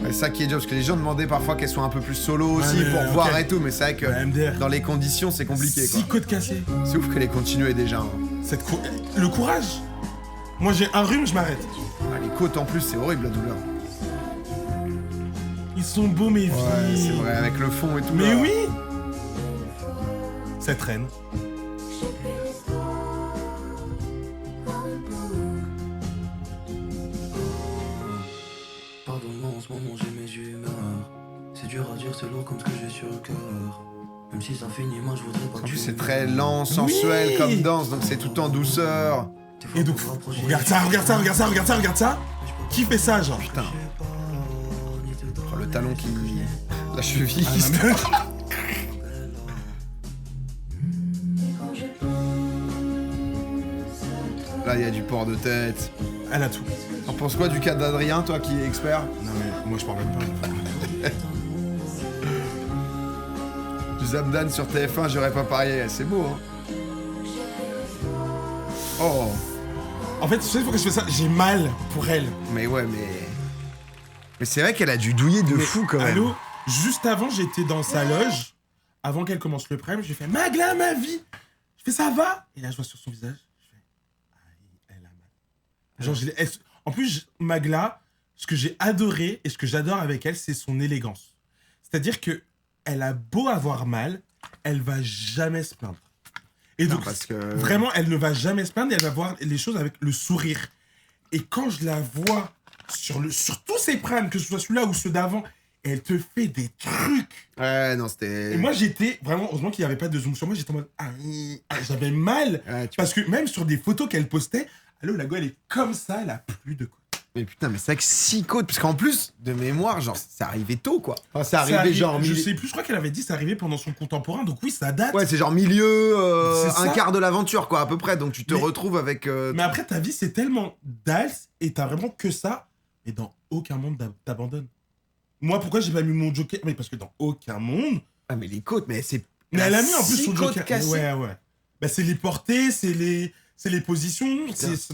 C'est ça qui est dur, parce que les gens demandaient parfois qu'elles soient un peu plus solo aussi mais, pour ok. voir et tout, mais c'est vrai que MDR. dans les conditions, c'est compliqué, quoi. 6 côtes cassées. C'est ouf qu'elle ait continué déjà. Hein. Le courage. Moi, j'ai un rhume, je m'arrête. Ah, les côtes en plus, c'est horrible la douleur. Ils sont beaux, mes Ouais, vies. c'est vrai, avec le fond et tout. Mais là. oui. Cette reine. Pardonne-moi, en ce moment j'ai mes humeurs. C'est dur à dire, c'est lourd comme ce que j'ai sur le cœur. Même si ça finit, moi je voudrais pas En que plus, tu c'est me très dises. lent, sensuel Oui. comme danse, donc c'est tout en douceur. Des fois, Et donc, pour rapprocher, regarde ça. Qui fait ça, genre? Putain. Oh, le talon qui. La cheville. Ah, qui se- non, mais- Là, il y a du port de tête. Elle a tout. T'en penses quoi du cas d'Adrien, toi qui es expert? Non, mais moi, je parle même pas. Du Zamdan sur TF1, j'aurais pas parié. C'est beau, hein. Oh, En fait, tu sais pourquoi je fais ça? J'ai mal pour elle. mais ouais, mais. Mais c'est vrai qu'elle a dû douiller de Mais fou quand même. Allô? Juste avant, j'étais dans sa loge. Avant qu'elle commence le prime, j'ai fait Magla, ma vie. Je fais ça va? Et là, je vois sur son visage. Je fais aïe, elle a mal. Genre, en plus, Magla, ce que j'ai adoré et ce que j'adore avec elle, c'est son élégance. C'est-à-dire que elle a beau avoir mal, elle va jamais se plaindre. Et Non, donc, parce que... vraiment, elle ne va jamais se plaindre et elle va voir les choses avec le sourire. Et quand je la vois sur tous ses primes, que ce soit celui-là ou ceux d'avant, elle te fait des trucs. Ouais, non, c'était... Et moi, j'étais vraiment, heureusement qu'il n'y avait pas de zoom sur moi, j'étais en mode, j'avais mal. Ouais, Parce que même sur des photos qu'elle postait, allô, la go, elle est comme ça, elle a plus de côtes. Mais putain, mais c'est vrai que 6 côtes, parce qu'en plus, de mémoire, genre, c'est arrivé tôt, quoi. Enfin, c'est Ça arrivé arrive- genre... Je sais plus, je crois qu'elle avait dit c'est arrivé pendant son contemporain, donc oui, ça date. Ouais, c'est genre milieu, C'est un ça. quart de l'aventure, quoi, à peu près. Donc tu te Mais- retrouves avec... Mais après, ta vie, c'est tellement dals et t'as vraiment que ça, et dans aucun monde t'abandonnes. Moi, pourquoi j'ai pas mis mon joker? Mais parce que dans aucun monde. Ah, mais les côtes, mais c'est... Mais elle a mis en plus 6 son côtes joker. cassées. Ouais. Bah, c'est les portées, c'est les positions.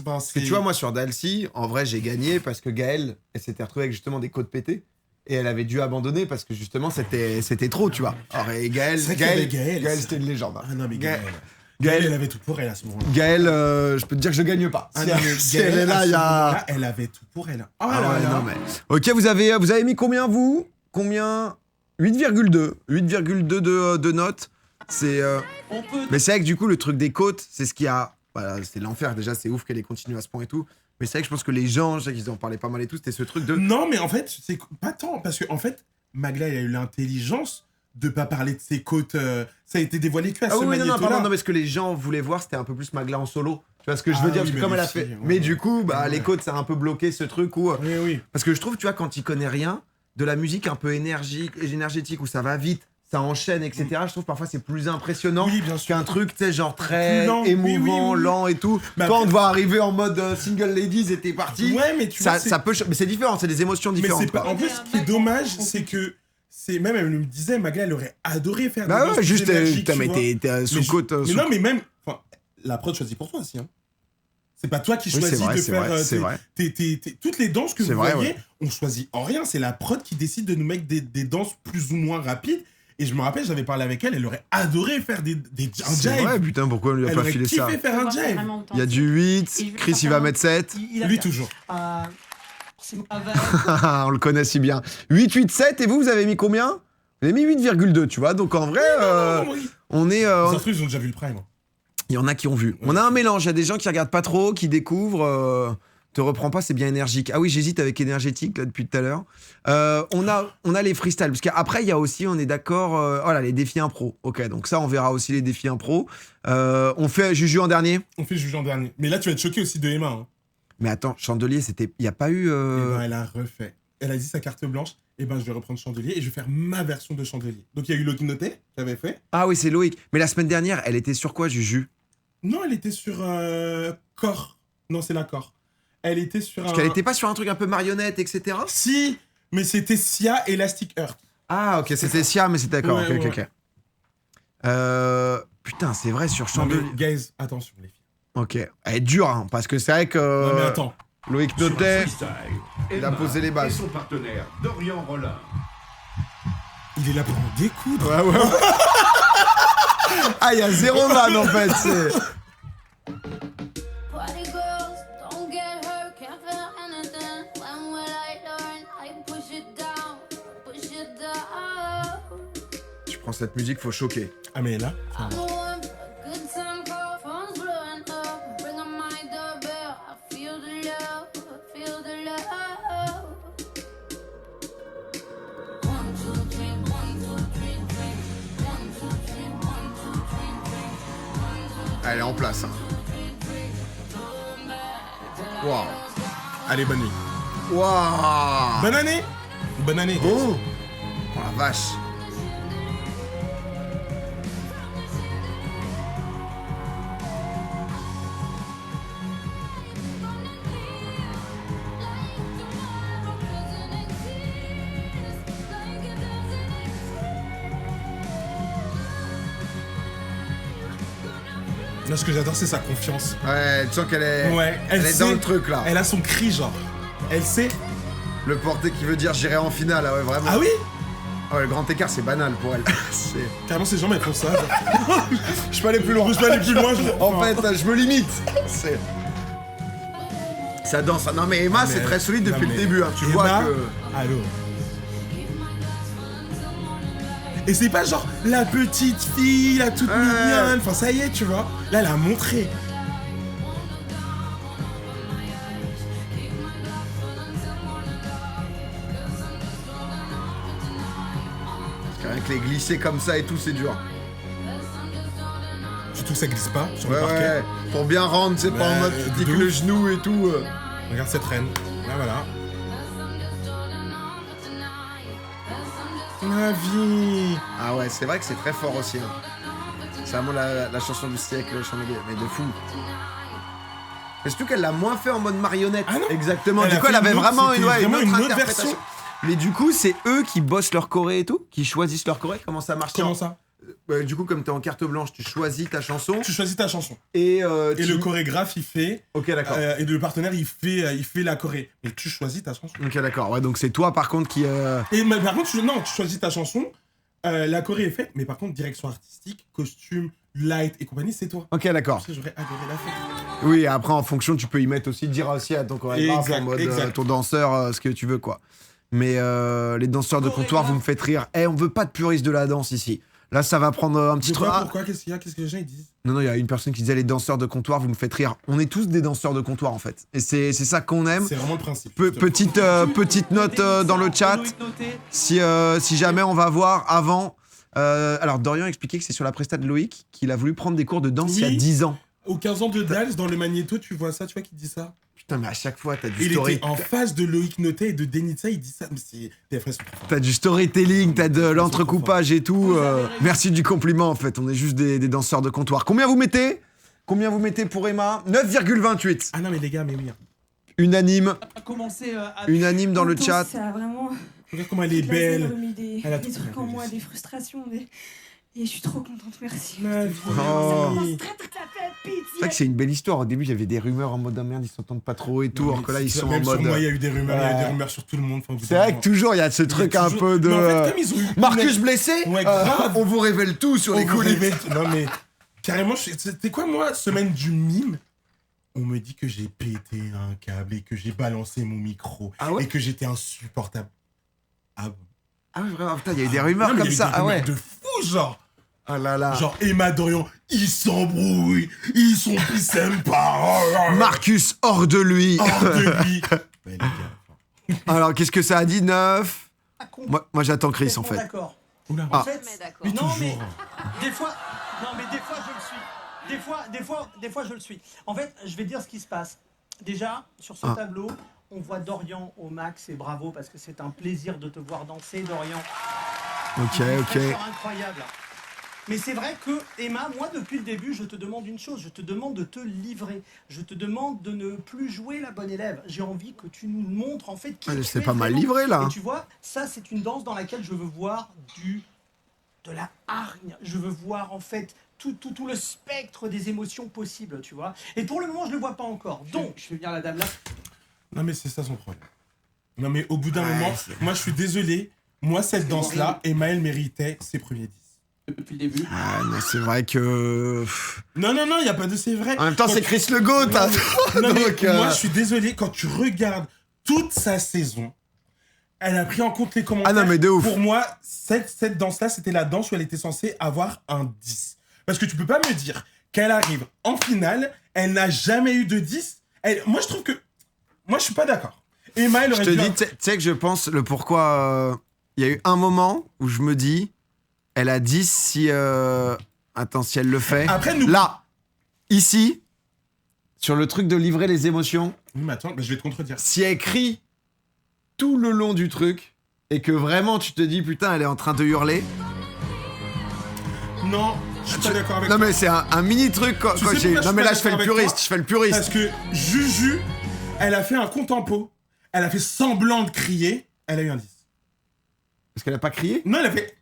Parce que tu vois, moi, sur Dalcy, en vrai, j'ai gagné parce que Gaëlle, elle s'était retrouvée avec justement des côtes pétées. Et elle avait dû abandonner parce que justement, c'était trop, tu vois. Alors, et Gaëlle, C'est vrai qu'il y avait Gaëlle. c'était une légende. hein. Ah non, mais Gaëlle, Gaëlle, elle avait tout pour elle à ce moment-là. Gaëlle, je peux te dire que je gagne pas. Ah Si, non, mais si Gaëlle, elle est là, à il y ce a... moment-là, elle avait tout pour elle. Oh Ah là ouais, là. non, mais... Ok, vous avez mis combien, vous? Combien? 8,2. 8,2 de notes. C'est... On peut. Mais c'est vrai que du coup, le truc des côtes, c'est ce qui a... Voilà, c'est l'enfer. Déjà, c'est ouf qu'elle ait continué à ce point et tout. Mais c'est vrai que je pense que les gens, je sais qu'ils en parlaient pas mal et tout, c'était ce truc de... Non, mais en fait, c'est pas tant. Parce que, en fait, Magla, il a eu l'intelligence de pas parler de ses côtes. Ça a été dévoilé que à Ah ce oui, non, magnéto-là. pardon, non, mais ce que les gens voulaient voir, c'était un peu plus Magla en solo. Tu vois ce que je veux Ah dire? oui, Parce que mais comme elle a aussi, fait... ouais. Mais du coup, bah, Ouais. les côtes, ça a un peu bloqué ce truc où... Oui, oui. Parce que je trouve, tu vois, quand il connaît rien, de la musique un peu énergétique, où ça va vite, ça enchaîne, etc., je trouve parfois c'est plus impressionnant Oui, bien sûr. qu'un truc, tu sais, genre très Plus lent, émouvant, oui. lent et tout. Mais Toi, on après- te voit arriver en mode single ladies et t'es parti. Ouais, mais tu Ça, vois, c'est- ça peut... Mais c'est différent, c'est des émotions Mais différentes. c'est pas. quoi. En plus, ce qui est dommage, c'est que. C'est même, elle me disait, Magla, elle aurait adoré faire des Bah danses ouais, plus juste, énergiques, mais tu vois. t'es sous Mais côte... Mais non, mais même. Enfin, la prod choisit pour toi aussi. Hein. C'est pas toi qui Oui, choisis c'est vrai, de c'est faire. vrai, c'est vrai. Toutes les danses que C'est vous vrai, voyez, ouais. on choisit en rien. C'est la prod qui décide de nous mettre des danses plus ou moins rapides. Et je me rappelle, j'avais parlé avec elle, elle aurait adoré faire un C'est jive. vrai, putain, pourquoi on lui a Elle pas aurait filé kiffé ça? faire un jive. Il y a du 8, Et je vais Chris il faire va un- mettre 7. Il a Lui, toujours. C'est mauvais. On le connaît si bien. 8, 8, 7, et vous avez mis combien? Vous avez mis 8,2, tu vois, donc en vrai, Oui. on est... Ça se trouve, ils ont déjà vu le prime. Il y en a qui ont vu. On a un mélange, il y a des gens qui regardent pas trop, qui découvrent... Te reprends pas, c'est bien énergique. Ah oui, j'hésite avec énergétique là depuis tout à l'heure. On a les freestyles, parce qu'après il y a aussi, on est d'accord, voilà, les défis impro. Ok, donc ça on verra aussi les défis impro. On fait Juju en dernier. On fait juger en dernier. Mais là, tu vas être choqué aussi de Emma. Hein. Mais attends, Chandelier, c'était, il y a pas eu. Eh ben, elle a refait. Elle a dit sa carte blanche. Et ben, je vais reprendre Chandelier et je vais faire ma version de Chandelier. Donc, il y a eu Loginoté qui avait fait. Ah oui, c'est Loïc. Mais la semaine dernière, elle était sur quoi, Juju? Non, elle était sur Corps. Non, c'est la Corps. Elle était sur Parce qu'elle était pas sur un truc un peu marionnette, etc. Si, mais c'était Sia Elastic Earth. Ah ok, c'était Sia, mais c'était d'accord. Ouais, ok, ouais. ok. Putain, c'est vrai sur Non, mais, Chandelier. guys, attention, les filles. Ok, elle est dure, hein, parce que c'est vrai que Non, mais attends. Loïc Sur un Notet. freestyle, il a Emma posé les bases. Et son partenaire, Dorian Rollin. Il est là pour en découdre. Ouais, ouais. Ah, il y a zéro vanne en fait. Party girls, don't get hurt, can't feel anything. When will I learn? I push it down, push it down. Tu prends cette musique, faut choquer. Ah, mais là. I'm the one for a good time call, phone's blowing up. Bring on my doorbell, I feel the love, I feel the love. 1, 2, 3, 1, 2, 3, 3. 1, 2, 3, 1, 2, 3, 3. Elle est en place. Hein. Waouh. Allez, bonne nuit. Waouh. Bonne année. Bonne année. Oh. Oh la vache. Là, ce que j'adore, c'est sa confiance. Ouais, tu sens qu'elle est, Ouais, elle est sait- dans le truc là. Elle a son cri, genre. Elle sait. Le porté qui veut dire j'irai en finale, ah ouais, vraiment. Ah oui. Ah ouais, le grand écart, c'est banal pour elle. C'est- Carrément, ces gens, elles font ça. genre. Je peux aller plus loin. Je peux aller plus loin. En fait, je me limite. C'est- Ça danse. Non mais Emma, c'est très solide depuis le début. Hein. Tu vois Emma, que... Allô. Et c'est pas genre la petite fille, la toute mignonne. Enfin, ça y est, tu vois. Là, elle a montré. Rien que les glisser comme ça et tout, c'est dur. Surtout que ça glisse pas sur Ouais, le parquet. ouais. Pour bien rendre, c'est pas en mode tu dis que le genou et tout. Regarde cette reine. Là, voilà. Ma vie. Ah ouais, c'est vrai que c'est très fort aussi. Hein. C'est vraiment la chanson du siècle, Chandelier, mais de fou. Mais surtout qu'elle l'a moins fait en mode marionnette. Ah non. Exactement. Elle du a coup, elle fait avait une autre- vraiment c'était une vraiment autre une autre interprétation. version. Mais du coup, c'est eux qui bossent leur choré et tout, qui choisissent leur choré. Comment ça marche? Comment ça? Du coup, comme t'es en carte blanche, tu choisis ta chanson Tu choisis ta chanson. et Le chorégraphe, il fait. Ok, d'accord. Et le partenaire, il fait la choré. Mais tu choisis ta chanson. Ok, d'accord. Ouais, donc c'est toi par contre qui. Mais par contre, tu choisis ta chanson. La choré est faite, mais par contre, direction artistique, costume, light et compagnie, c'est toi. Ok, d'accord. Tu sais, j'aurais adoré la faire. Oui, après en fonction, tu peux y mettre aussi, dire aussi à ton chorégraphe en mode ton danseur ce que tu veux quoi. Mais les danseurs de comptoir, vous me faites rire. On veut pas de puristes de la danse ici. Là, ça va prendre un petit truc. Pourquoi? Qu'est-ce qu'il y a? Qu'est-ce que les gens ils disent? Non, il y a une personne qui disait les danseurs de comptoir, vous me faites rire. On est tous des danseurs de comptoir en fait. Et c'est ça qu'on aime. C'est vraiment le principe. Petite note dans le chat. Si jamais on va voir avant. Alors Dorian expliquait que c'est sur la presta de Loïc qu'il a voulu prendre des cours de danse il y a 10 ans. Aux 15 ans de Dals, dans le magnéto, tu vois ça, tu vois qu'il dit ça? Putain, mais à chaque fois, t'as du Il story. était en face de Loïc Notet et de Denitsa, il dit ça. Mais c'est des fraises. T'as du storytelling, t'as de l'entrecoupage et tout. Merci du compliment en fait. On est juste des danseurs de comptoir. Combien vous mettez pour Emma? 9,28. Ah non, mais les gars, mais oui. Unanime. À Unanime dans le chat. Ça a vraiment. Regarde comment elle est belle. Elle a Des tout trucs en réussi. moi, des frustrations. Et je suis trop contente, merci. Ma vie. Oh. Ça fait pitié. C'est vrai que c'est une belle histoire. Au début, il y avait des rumeurs en mode ah merde, ils s'entendent pas trop et tout. Alors que là, ils sont en Même mode. sur moi, il y a eu des rumeurs, il y a eu Ouais. des rumeurs sur tout le monde. Enfin, au bout C'est d'un vrai moment. que toujours, il y a ce truc un toujours- peu de. Mais en fait, comme ils ont eu Marcus blessé Ouais, grave. On vous révèle tout sur les On vous coulisses. révèle- Non, mais carrément, c'était quoi, moi, semaine du mime? On me dit que j'ai pété un câble et que j'ai balancé mon micro Ah ouais et que j'étais insupportable. Ah bon? Ah ouais, vraiment, putain, il y a eu des rumeurs Non, mais comme il y a eu ça. des Ah ouais. rumeurs de fou, genre. Ah là là. Genre Emma Dorian, ils s'embrouillent, ils sont qui s'aiment pas. Marcus hors de lui. Hors de lui. Ouais, les gars. Alors, qu'est-ce que ça a dit 9 Moi j'attends Chris en fait. D'accord. Oula. Ah. En fait, Mais non, mais toujours. des fois, non, mais des fois je le suis. Des fois je le suis. En fait, je vais dire ce qui se passe. Déjà, sur ce tableau, on voit Dorian au max et bravo parce que c'est un plaisir de te voir danser, Dorian. Ok, Une ok. fraîcheur incroyable. Mais c'est vrai que, Emma, moi, depuis le début, je te demande une chose. Je te demande de te livrer. Je te demande de ne plus jouer la bonne élève. J'ai envie que tu nous montres, en fait, qui tu C'est es pas mal vraiment. livré là. Et tu vois, ça, c'est une danse dans laquelle je veux voir de la hargne. Je veux voir, en fait, tout le spectre des émotions possibles, tu vois. Et pour le moment, je ne le vois pas encore. Donc, je vais venir la dame là. Non, mais c'est ça son problème. Non, mais au bout d'un Ouais, moment, c'est- moi, je suis désolé. Moi, cette danse-là, Emma, elle méritait ses premiers 10. Depuis le début. Ah, mais c'est vrai que. Non, il n'y a pas de c'est vrai. En même temps, Quand c'est tu- Chris le GOAT. hein. Non, mais Donc, moi, je suis désolé, quand tu regardes toute sa saison, elle a pris en compte les commentaires. Ah non, mais de ouf. Pour moi, cette danse-là, c'était la danse où elle était censée avoir un 10. Parce que tu peux pas me dire qu'elle arrive en finale, elle n'a jamais eu de 10. Moi, je trouve que... Moi, je suis pas d'accord. Emma, elle Je aurait te dû... dis, tu sais que je pense le pourquoi. Il y a eu un moment où je me dis, elle a 10 si. Attends, si elle le fait. Après, nous... Là, ici, sur le truc de livrer les émotions, Oui, mais attends, je vais te contredire. si elle crie tout le long du truc et que vraiment tu te dis, putain, elle est en train de hurler. Non, je suis pas d'accord avec Non, toi. mais c'est un mini truc. Quand Tu sais j'ai... pourquoi je Non, mais suis là, pas je fais le d'accord avec puriste. toi Je fais le puriste. Parce que Juju, elle a fait un contempo, elle a fait semblant de crier, elle a eu un 10. Parce qu'elle a pas crié. Non, elle a fait...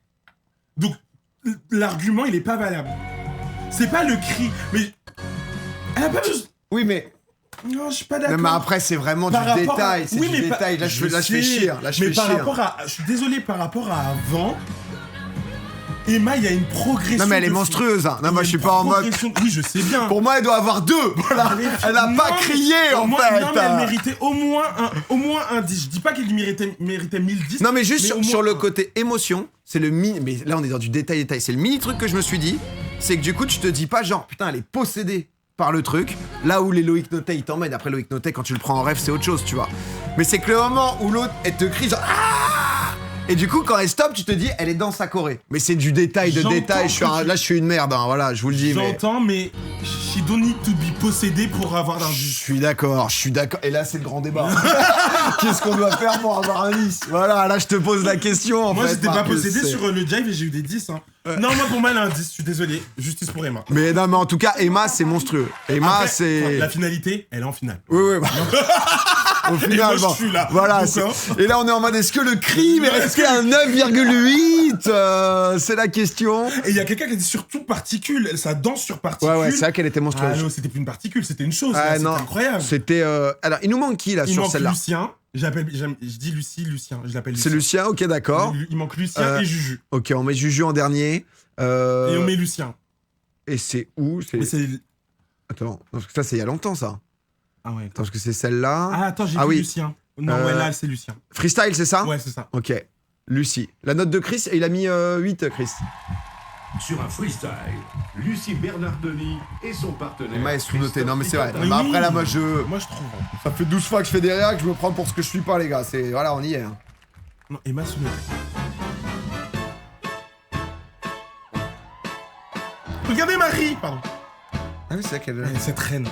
Donc, l'argument, il est pas valable. C'est pas le cri, mais... Elle a pas besoin... Oui, mais. Non, je suis pas Non, d'accord. mais après, c'est vraiment du Par rapport détail. à- C'est Oui, du mais pas- détail. Là, je fais sais, chier. Là, je mais fais par chier. rapport à... Je suis désolé, par rapport à avant... Emma, il y a une progression. Non, mais elle est de fou. monstrueuse. Hein. Il y Non, a moi, je suis une pas en mode. progression- Oui, je sais bien. Pour moi, elle doit avoir 2. Voilà. Elle a pas crié, en fait. Non, mais elle méritait au moins un 10. Je dis pas qu'elle méritait 1010. Non, mais juste au sur moins le un. côté émotion, c'est le mini. Mais là, on est dans du détail. C'est le mini truc que je me suis dit. C'est que du coup, tu te dis pas genre, putain, elle est possédée par le truc. Là où les Loïc Notet, ils t'emmènent. Après, Loïc Notet, quand tu le prends en rêve, c'est autre chose, tu vois. Mais c'est que le moment où l'autre, elle te crie genre. Ah et du coup, quand elle stoppe, tu te dis, elle est dans sa Corée. Mais c'est du détail de J'entends détail. que Là, je suis une merde, hein, voilà, je vous le dis. Mais... J'entends, mais she don't need to be possédée pour avoir un Je 10. suis d'accord. Et là, c'est le grand débat. Qu'est-ce qu'on doit faire pour avoir un 10? Voilà, là, je te pose la question. En Moi, fait, j'étais pas Marcus, possédé c'est- sur le jive et j'ai eu des 10. Hein. Non, moi, pour moi, elle a un 10. Je suis désolé. Justice pour Emma. Mais non, mais en tout cas, Emma, c'est monstrueux. Emma, Après, c'est. la finalité, elle est en finale. Oui, oui. Bah... Au final, moi, je bon, suis là. voilà. Donc, Et là, on est en mode, est-ce que le crime est resté à 9,8 c'est la question. Et il y a quelqu'un qui a dit surtout particule. Ça danse sur particule. Ouais, c'est vrai qu'elle était Ah monstrueuse. non, c'était plus une particule, c'était une chose. Ah, là, c'était non. incroyable. C'était. Alors, il nous manque qui, là, Il sur manque celle-là? Lucien. Je dis Lucien. Je l'appelle Lucien. C'est Lucien, ok, d'accord. Il manque Lucien et Juju. Ok, on met Juju en dernier. Et on met Lucien. Et c'est où? Mais c'est... Attends, parce que ça, c'est il y a longtemps, ça. Ah ouais. Attends, parce que c'est celle-là. Ah, attends, j'ai Ah vu oui. Lucien. Non, ouais, là, c'est Lucien. Freestyle, c'est ça? Ouais, c'est ça. Ok. Lucie. La note de Chris, il a mis 8, Chris. Sur un freestyle, Lucie Bernardoni et son partenaire. Emma est sous-notée. Non, mais c'est vrai. Mais Bah, oui. après, là, moi, Moi, je trouve. Hein. ça fait 12 fois que je fais des réacs, je me prends pour ce que je suis pas, les gars. C'est... Voilà, on y est. Hein. Non, Emma sous Regardez Marie, pardon. Ah oui, c'est vrai qu'elle... Ouais, cette reine.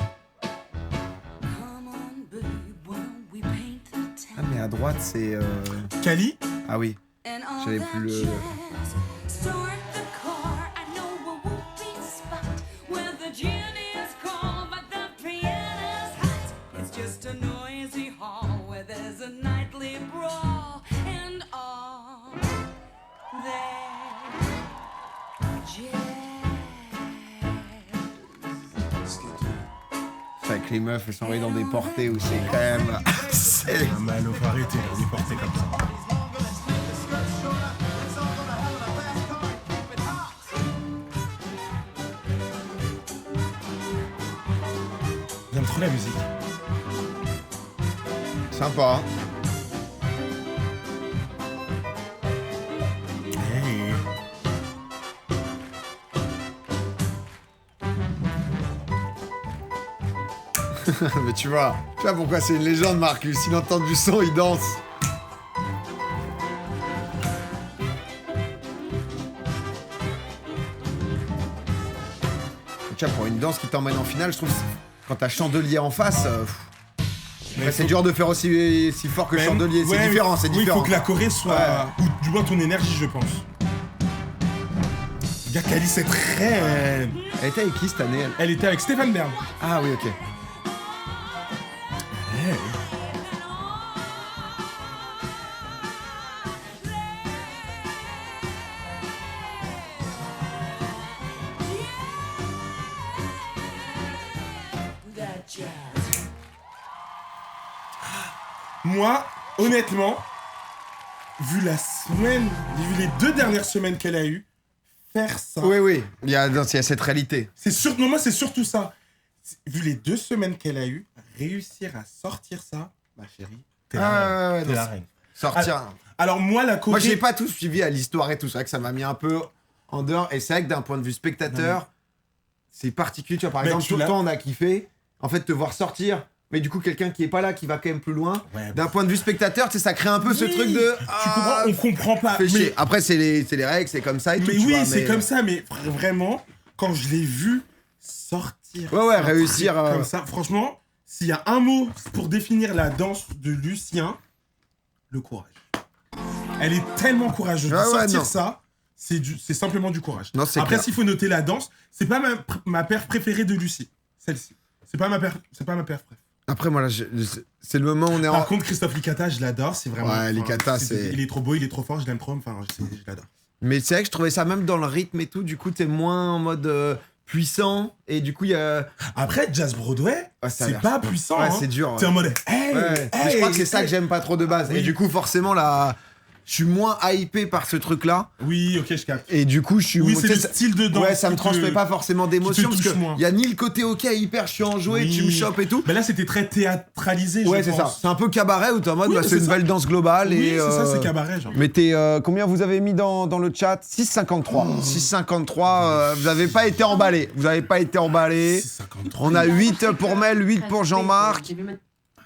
Ah, mais à droite, c'est... Kali. Ah oui. J'avais plus le... C'est avec les meufs, elles sont envoyées dans des portées où c'est quand même... c'est... Ah, Malo, faut arrêter, on est porté comme ça. J'aime trop la musique. Sympa, hein. Hey. Mais tu vois pourquoi c'est une légende, Marcus. Il entend du son, il danse. Tu vois, pour une danse qui t'emmène en finale, je trouve, quand t'as Chandelier en face, Mais c'est faut- dur de faire aussi fort que Mais- Chandelier. C'est ouais, différent, c'est oui, différent. il faut que la Corée soit... Ou du moins ton énergie, je pense. Regarde Kali, cette reine. Elle était avec qui cette année elle Elle était avec Stéphane Bern. Ah oui, ok. Hey. Moi, honnêtement, vu la semaine, vu les 2 dernières semaines qu'elle a eues, faire ça. Oui, il y a cette réalité. Non, moi, c'est surtout ça. Vu les 2 semaines qu'elle a eues, réussir à sortir ça, ma chérie, t'es la reine. T'es la reine. Sortir. Alors, moi, la Corée. Moi, j'ai pas tout suivi à l'histoire et tout. C'est vrai que ça m'a mis un peu en dehors. Et c'est vrai que d'un point de vue spectateur, c'est particulier. Tu vois, par Mais exemple, tu tout le l'as- temps, on a kiffé. En fait, te voir sortir. Mais du coup, quelqu'un qui est pas là, qui va quand même plus loin. Ouais, D'un point de vue spectateur, tu sais, ça crée un peu ce Oui, truc de. Tu comprends, on comprend pas. Fais chier. Mais, Après, c'est les règles, c'est comme ça et tout. mais tu oui, vois, c'est comme ça, mais vraiment, quand je l'ai vu sortir. Ouais, un réussir, truc Comme ça, franchement, s'il y a un mot pour définir la danse de Lucien, le courage. Elle est tellement courageuse. Ouais, ouais, Sortir non. ça, c'est simplement du courage. Non, c'est Après, clair. s'il faut noter la danse, c'est pas ma perf préférée de Lucie. Celle-ci. C'est pas ma perf préférée. Après, moi, là, c'est le moment où on est en. Par contre, Christophe Licata, je l'adore. C'est vraiment. Ouais, Licata, c'est- Il est trop beau, il est trop fort, je l'aime trop. Enfin, je l'adore. Mais c'est vrai que je trouvais ça même dans le rythme et tout. Du coup, t'es moins en mode puissant. Et du coup, il y a. Après, Jazz Broadway, Ouais, ça a c'est l'air- pas puissant. Ouais, hein. c'est dur. T'es en mode. Hey, Ouais. Mais je crois que c'est ça que j'aime pas trop de base. Oui. Et du coup, forcément, la je suis moins hypé par ce truc-là. Oui, ok, je capte. Et du coup, je suis. Oui, tu c'est sais, le style de danse. Ouais, ça me qui transmet te- pas forcément d'émotion qui te parce touche moins. qu'il y a ni le côté ok, hyper, je suis enjoué, Oui. tu me chopes et tout. Mais là, c'était très théâtralisé, Ouais, je c'est ça. pense. C'est un peu cabaret où t'es en mode, Oui, bah, mais c'est une c'est ça. belle danse globale. Oui, et, c'est ça, c'est cabaret, genre. Mais combien vous avez mis dans le chat? 6,53. 6,53, vous avez pas été emballé. Vous avez pas été emballé. 6,53. On a 8 pour Mel, 8 pour Jean-Marc,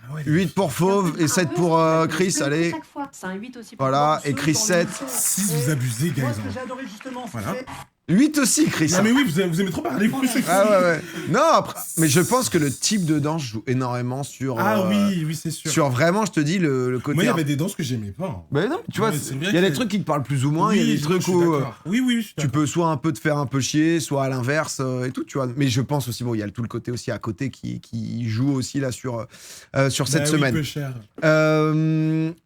Ah ouais, 8 pour Fauve et 7 pour Chris. Allez, C'est un 8 aussi pour voilà. moi. Et Chris 7. 6, vous abusez, Moi, guys. ce que j'ai adoré justement, Voilà. c'est 8 aussi, Chris. Non, mais oui, vous aimez trop parler, vous. Ah ouais. Non, après, mais je pense que le type de danse joue énormément sur. Ah oui, c'est sûr. Sur vraiment, je te dis, le côté. Moi, il y avait des danses que j'aimais pas. Hein. Mais non, tu vois, Ouais, c'est vrai il y a que- des trucs qui te parlent plus ou moins, il y a des je trucs suis où d'accord. Oui, je suis tu d'accord. peux soit un peu te faire un peu chier, soit à l'inverse et tout, tu vois. Mais je pense aussi, bon, il y a tout le côté aussi à côté qui joue aussi là sur cette Bah oui, semaine. peu cher.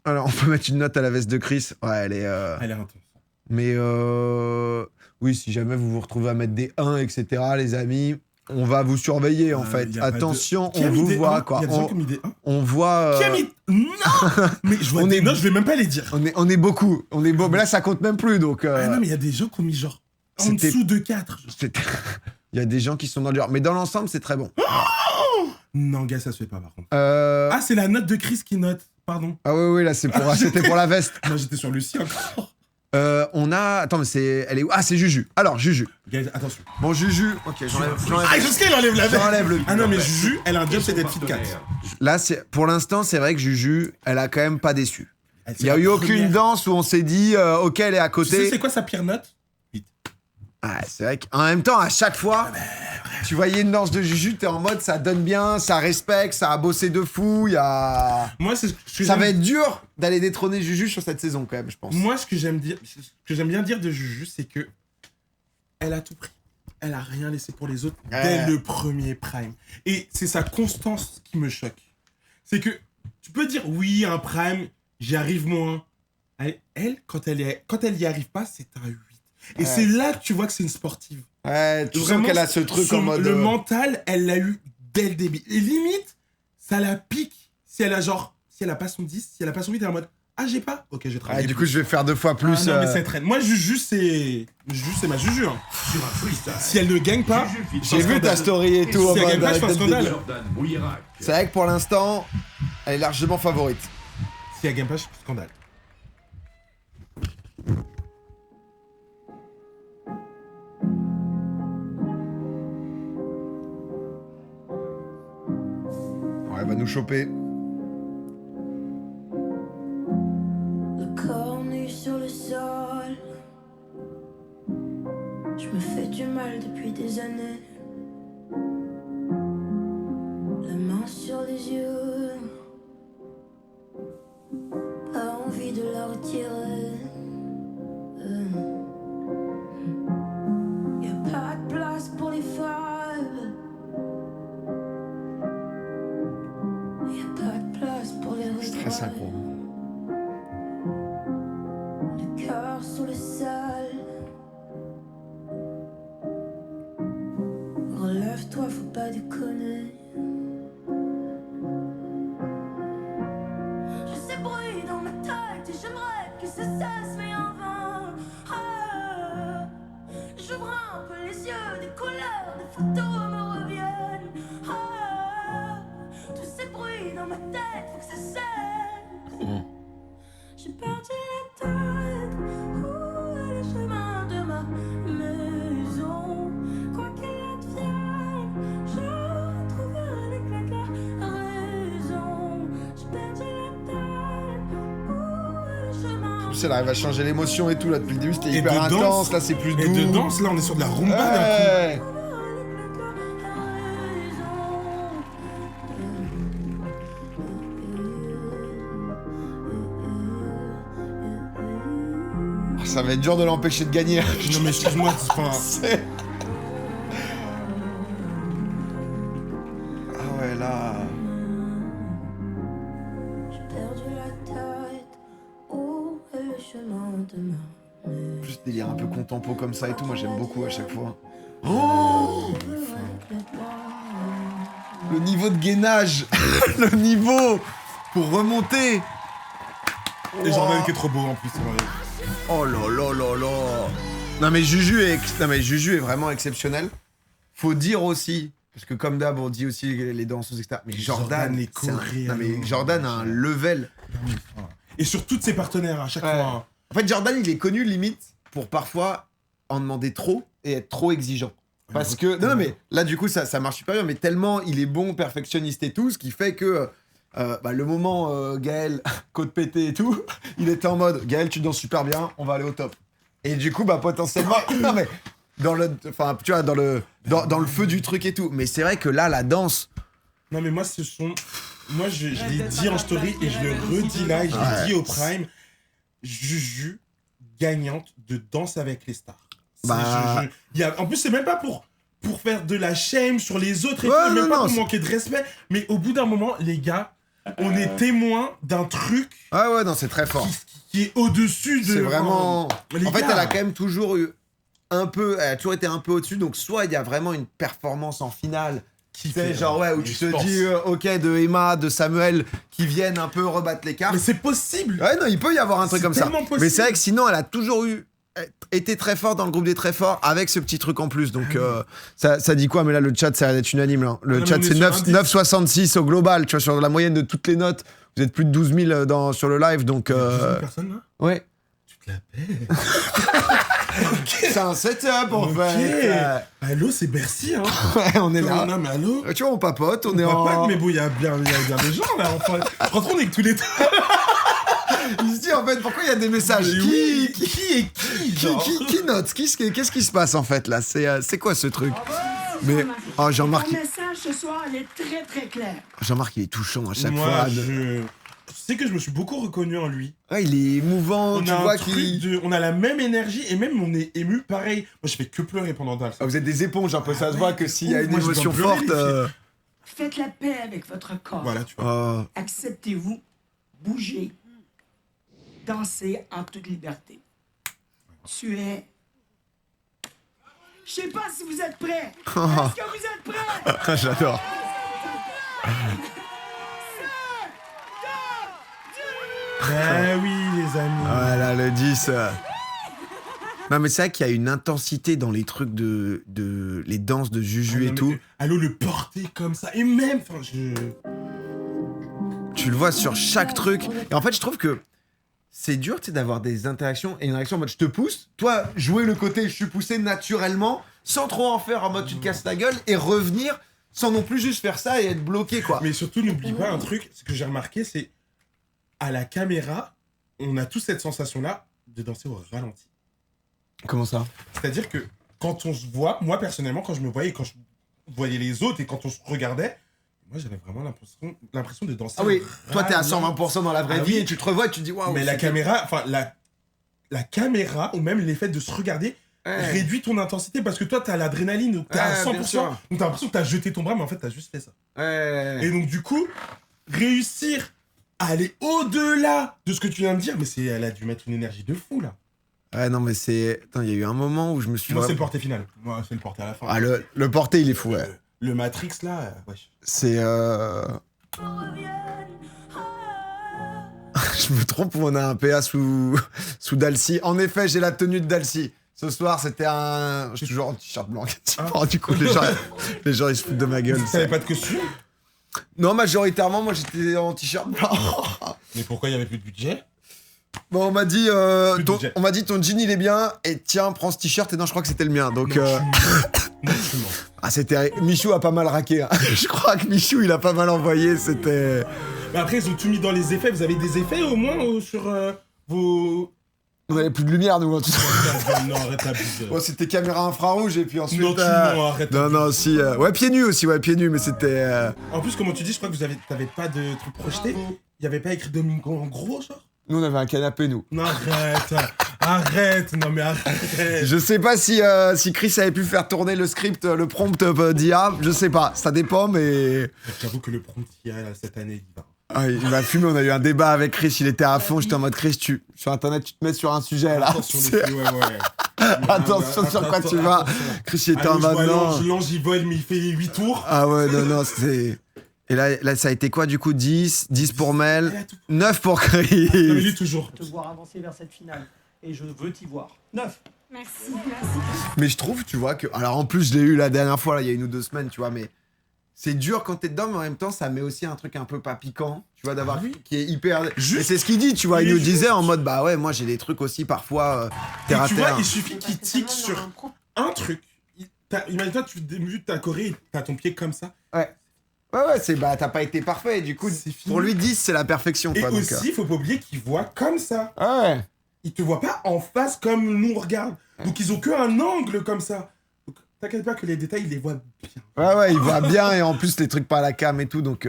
Alors, on peut mettre une note à la veste de Chris. Ouais, elle est. Elle est intense. Mais oui, si jamais vous vous retrouvez à mettre des 1, etc., les amis, on va vous surveiller en fait. y a pas de- Attention, Qui a on mis vous des voit un quoi. Il y a des gens qui ont mis des 1. On voit. Qui a mis. Non. Mais je vois On des est- notes, je vais même pas les dire. On est beaucoup. On est beau. Mais là, ça compte même plus. Donc. Ah non, mais il y a des gens qui ont mis genre en C'était- dessous de 4. C'était- Il y a des gens qui sont dans le genre. Mais dans l'ensemble, c'est très bon. Non, gars, ça se fait pas par contre. Ah, Ah, c'est la note de Chris qui note. Pardon. oui, là, c'était pour la veste. Moi, j'étais sur Lucie encore. On a. Attends, mais c'est. Elle est où? Ah, c'est Juju. Alors, Juju. Guys, attention. Bon, Juju. Ok, j'enlève. Ah, jusqu'à il enlève la veste. J'enlève le. Ah non, mais Juju, elle a un job, Et c'est son d'être Fit Cat. partenaire. Là, pour l'instant, c'est vrai que Juju, elle a quand même pas déçu. Elle, Il y a c'est eu la aucune première. danse où on s'est dit, ok, elle est à Tu sais, côté. c'est quoi sa pire note? Ah, c'est vrai qu'en même temps, à chaque fois, tu voyais une danse de Juju, t'es en mode, ça donne bien, ça respecte, ça a bossé de fou, il y a. Moi, c'est ce que Ça j'aime- va être dur d'aller détrôner Juju sur cette saison quand même, je pense. Moi, ce que j'aime bien dire de Juju, c'est que elle a tout pris. Elle a rien laissé pour les autres dès le premier prime. Et c'est sa constance qui me choque. C'est que tu peux dire oui, un prime, j'y arrive moins. Elle, quand elle y arrive pas, c'est un 8. Et c'est là que tu vois que c'est une sportive. Ouais, tu sens Vraiment, qu'elle a ce truc en mode. Le mental, elle l'a eu dès le début. Et limite, ça la pique. Si elle a pas son 10, si elle a pas son 8, elle est en mode ah, j'ai pas. Ok, je vais travailler. Du coup, je vais faire 2 fois plus. Ah non, mais c'est traîne. Moi, Juju, c'est ma Juju. Hein. Sur un freestyle. Si elle ne gagne pas, Juju Fit J'ai vu ta story et tout. en Si elle gagne mode, pas, je fais un tête de scandale. gueule. Jordan Bouillerac. C'est vrai que pour l'instant, elle est largement favorite. si elle gagne pas, je fais un scandale. Ouais, elle va nous choper. Le corps nu sur le sol. Je me fais du mal depuis des années. La main sur les yeux. Pas envie de la retirer. Y a pas de place pour les femmes. Y a pas de place pour les C'est très synchro. Le cœur sous le sol. Relève-toi, faut pas déconner. Je sais bruit dans ma tête et j'aimerais que ça cesse, mais en vain. Ah, j'ouvre un peu les yeux, des couleurs, des photos me reviennent. Ah, tous ces bruits dans ma tête, faut que ça cesse. J'ai perdu la tête. Où est le chemin de ma maison? Quoi qu'il advienne, je retrouverai l'éclat de la raison. J'ai perdu la tête. Où est le chemin? En plus, elle arrive à changer l'émotion et tout. Là, depuis le début, c'était Et hyper de intense. danse. Là, c'est plus doux. Et de danse, là, on est sur de la rumba d'un coup. Ouais. Oh, ça va être dur de l'empêcher de gagner. Non, mais excuse-moi, enfin, C'est- Ah ouais, là. J'ai perdu la tête. Où est le chemin de ma maison? Plus délire un peu contempo comme ça et tout, moi j'aime beaucoup à chaque fois. Oh, le niveau de gainage, le niveau pour remonter. Et Jordan qui est trop beau en plus. Ouais. Oh là là là là. Non mais Juju est vraiment exceptionnel. Faut dire aussi, parce que comme d'hab on dit aussi les danseuses etc. Mais Jordan est coréen. Non mais Jordan a un level. Et sur tous ses partenaires à chaque fois. En fait Jordan il est connu limite pour parfois en demander trop et être trop exigeant. Parce que non mais là du coup ça marche super bien, mais tellement il est bon, perfectionniste et tout, ce qui fait que le moment Gaël côte pété et tout, il était en mode Gaël tu danses super bien, on va aller au top. Et du coup potentiellement non mais dans le feu du truc et tout, mais c'est vrai que là la danse. Non mais moi je l'ai dit en story et je le redis là et je l'ai dit au Prime, Juju gagnante de Danse avec les stars. En plus, c'est même pas pour faire de la shame sur les autres et tout, même pas pour manquer de respect, mais au bout d'un moment, les gars, on est témoin d'un truc. Ah ouais, non, c'est très fort. Qui est au-dessus de. C'est vraiment. En fait, gars, elle a quand même toujours eu elle a toujours été un peu au-dessus, donc soit il y a vraiment une performance en finale. C'est genre où tu te dis ok de Emma, de Samuel qui viennent un peu rebattre les cartes. Mais c'est possible. Ouais non il peut y avoir un truc comme ça. Possible. Mais c'est vrai que sinon elle a toujours été très forte dans le groupe des très forts avec ce petit truc en plus. Donc ça dit quoi? Mais là le chat ça a l'air d'être unanime là. Le chat c'est 9,66 au global. Tu vois sur la moyenne de toutes les notes. Vous êtes plus de 12 000 sur le live donc. 12 000 personnes là. Ouais. Tu te la paies. C'est un setup en fait. Allô, c'est Bercy, hein. Ouais, on est là. Non, mais allô. Tu vois, on papote, on est en. Mais bon, il y a bien des gens là. Enfin, franchement, on est que tous les deux. Il se dit en fait, pourquoi il y a des messages qui note qu'est-ce qui se passe en fait là? C'est quoi ce truc? Mais Jean-Marc. Ton message ce soir, elle est très très claire. Jean-Marc, il est touchant à chaque fois. Tu sais que je me suis beaucoup reconnu en lui. Ouais, il est émouvant, tu vois on a la même énergie et même on est ému pareil. Moi, je fais que pleurer pendant Dals. Vous êtes des éponges, un peu, ça se voit que s'il y a une émotion forte. Faites la paix avec votre corps. Voilà, tu vois. Acceptez-vous, bougez, dansez en toute liberté. Tu es. Je sais pas si vous êtes prêts. Est-ce que vous êtes prêts? J'adore. Oui, les amis. Voilà, le 10. Non, mais c'est vrai qu'il y a une intensité dans les trucs de les danses de Juju et tout. Allô, le porter comme ça. Et même, Tu le vois sur chaque truc. Et en fait, je trouve que c'est dur, tu sais, d'avoir des interactions. Et une réaction en mode je te pousse. Toi, jouer le côté je suis poussé naturellement, sans trop en faire en mode tu te casses la gueule, et revenir sans non plus juste faire ça et être bloqué, quoi. Mais surtout, n'oublie pas un truc, ce que j'ai remarqué, c'est à la caméra, on a tous cette sensation-là de danser au ralenti. Comment ça? C'est-à-dire que quand on se voit, moi personnellement, quand je me voyais, quand je voyais les autres et quand on se regardait, moi j'avais vraiment l'impression de danser. Ah oui, toi t'es à 120% dans la vraie vie et tu te revois et tu te dis waouh. Mais la caméra, enfin la caméra ou même l'effet de se regarder réduit ton intensité parce que toi t'as l'adrénaline, donc t'es à 100%. Donc t'as l'impression que t'as jeté ton bras, mais en fait t'as juste fait ça. Et donc du coup, réussir à aller au-delà de ce que tu viens de dire, mais elle a dû mettre une énergie de fou là. Ouais, non, mais c'est. Attends, il y a eu un moment où je me suis. Moi, c'est le porté final. Moi, c'est le porté à la fin. Ah, le porté, il est fou, ouais. Le Matrix là, wesh. C'est. Je me trompe ou on a un PA sous Dalcy. En effet, j'ai la tenue de Dalcy. Ce soir, c'était un. Je suis toujours en t-shirt blanc. Du coup, les gens, ils se foutent de ma gueule. T'avais pas de costume? Non, majoritairement, moi, j'étais en t-shirt blanc. Mais pourquoi il y avait plus de budget? Bon, on m'a dit, ton jean il est bien, et tiens, prends ce t-shirt, et non, je crois que c'était le mien, donc... c'était... Michou a pas mal raqué, hein. Je crois que Michou, il a pas mal envoyé, c'était... Mais après, ils ont tout mis dans les effets, vous avez des effets au moins sur vos... On avait plus de lumière, nous, en tout cas. Non, arrête la bise. Bon, c'était caméra infrarouge, et puis ensuite... Non, arrête la bise. Non, si... Ouais, pieds nus aussi, mais c'était... En plus, comment tu dis, je crois que t'avais pas de truc projeté. Il y avait pas écrit Domingo en gros, genre? Nous, on avait un canapé, nous. Non, arrête, non mais arrête. Je sais pas si Chris avait pu faire tourner le script, le prompt d'IA, je sais pas, ça dépend, mais... J'avoue que le prompt d'IA, cette année, il va... Ah, il m'a fumé, on a eu un débat avec Chris, il était à fond, j'étais en mode Chris, sur internet, tu te mets sur un sujet, là. Attention sur quoi tu vas. Chris, il était en mode non. L'ange, il vole, mais il fait 8 tours. Ah ouais, non, c'est... Et là, ça a été quoi, du coup? 10 pour Mel, Elle a tout. 9 pour Non, mais Chris. lui, toujours. Te voir avancer vers cette finale. Et je veux t'y voir. 9. Merci, merci. Mais je trouve, tu vois, que... Alors, en plus, je l'ai eu la dernière fois, là, il y a 1 ou 2 semaines, tu vois, mais... C'est dur quand t'es dedans, mais en même temps, ça met aussi un truc un peu pas piquant, tu vois, d'avoir... Ah oui. Qui est hyper... Juste- Et c'est ce qu'il dit, tu vois, il Il est nous disait juste. en mode, bah ouais, moi, j'ai des trucs aussi, parfois, Et terre à tu vois, terre. il suffit qu'il tique sur un truc. Imagine-toi, tu débutes ta Corée et t'as ton pied comme ça. Ouais, c'est... Bah, t'as pas été parfait, du coup, C'est fini. pour lui, 10, c'est la perfection, Et quoi, donc... aussi, faut pas oublier qu'ils voient comme ça. Ouais. Ils te voient pas en face comme nous on regarde. Donc ils ont que un angle comme ça. Donc t'inquiète pas que les détails, ils les voient bien. Ouais, il voit bien, et en plus, les trucs par la cam et tout, donc...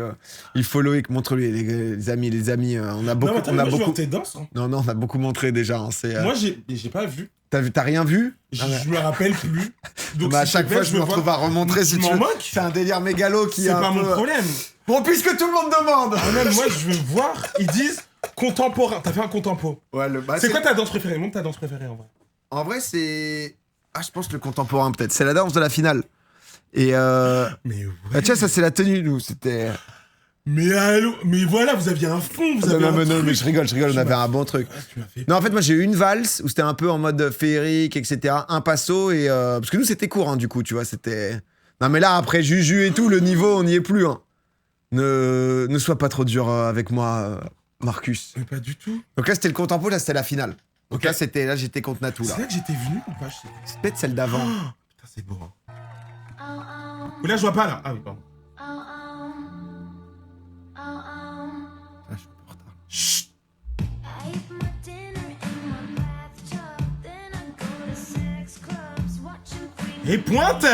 il faut Loïc, montre-lui, les amis, on a beaucoup... Non, mais attends, on a moi, je beaucoup... vois tes danses. Hein. Non, on a beaucoup montré, déjà, hein, c'est... Moi, j'ai pas vu. T'as rien vu? Je Ah ouais. me rappelle plus. Donc, Bah, à s'il te chaque plaît, fois, je me vois- retrouve à remontrer si Tu tu m'en veux. moques. C'est un délire mégalo qui C'est est un pas peu... mon problème. Bon, puisque tout le monde demande. Ah, même moi, je veux voir. Ils disent contemporain. T'as fait un contempo. Ouais, C'est quoi ta danse préférée? Montre ta danse préférée en vrai. En vrai, c'est... Ah, je pense le contemporain, peut-être. C'est la danse de la finale. Et Mais ouais. bah, tiens, ça, c'est la tenue, nous. C'était... Mais allô. Mais voilà, vous aviez un fond. Vous avez un non, truc. mais je rigole, on avait un bon truc. Ah, tu m'as fait. Non, en fait, moi, j'ai eu une valse où c'était un peu en mode féerique, etc. Un passo, et... Parce que nous, c'était court, hein, du coup, tu vois, c'était... Non, mais là, après Juju et tout, le niveau, on n'y est plus, hein. Ne sois pas trop dur avec moi, Marcus. Mais pas du tout. Donc là, c'était le contempo, là, c'était la finale. Donc Ok. là, j'étais contre Natou, là. C'est là que j'étais venu ou pas? Je sais. C'est peut-être celle d'avant. Putain, c'est beau. Hein. Ou là, je vois pas là. Ah oui, pardon. Ah, je suis en retard. Chut. Et pointe.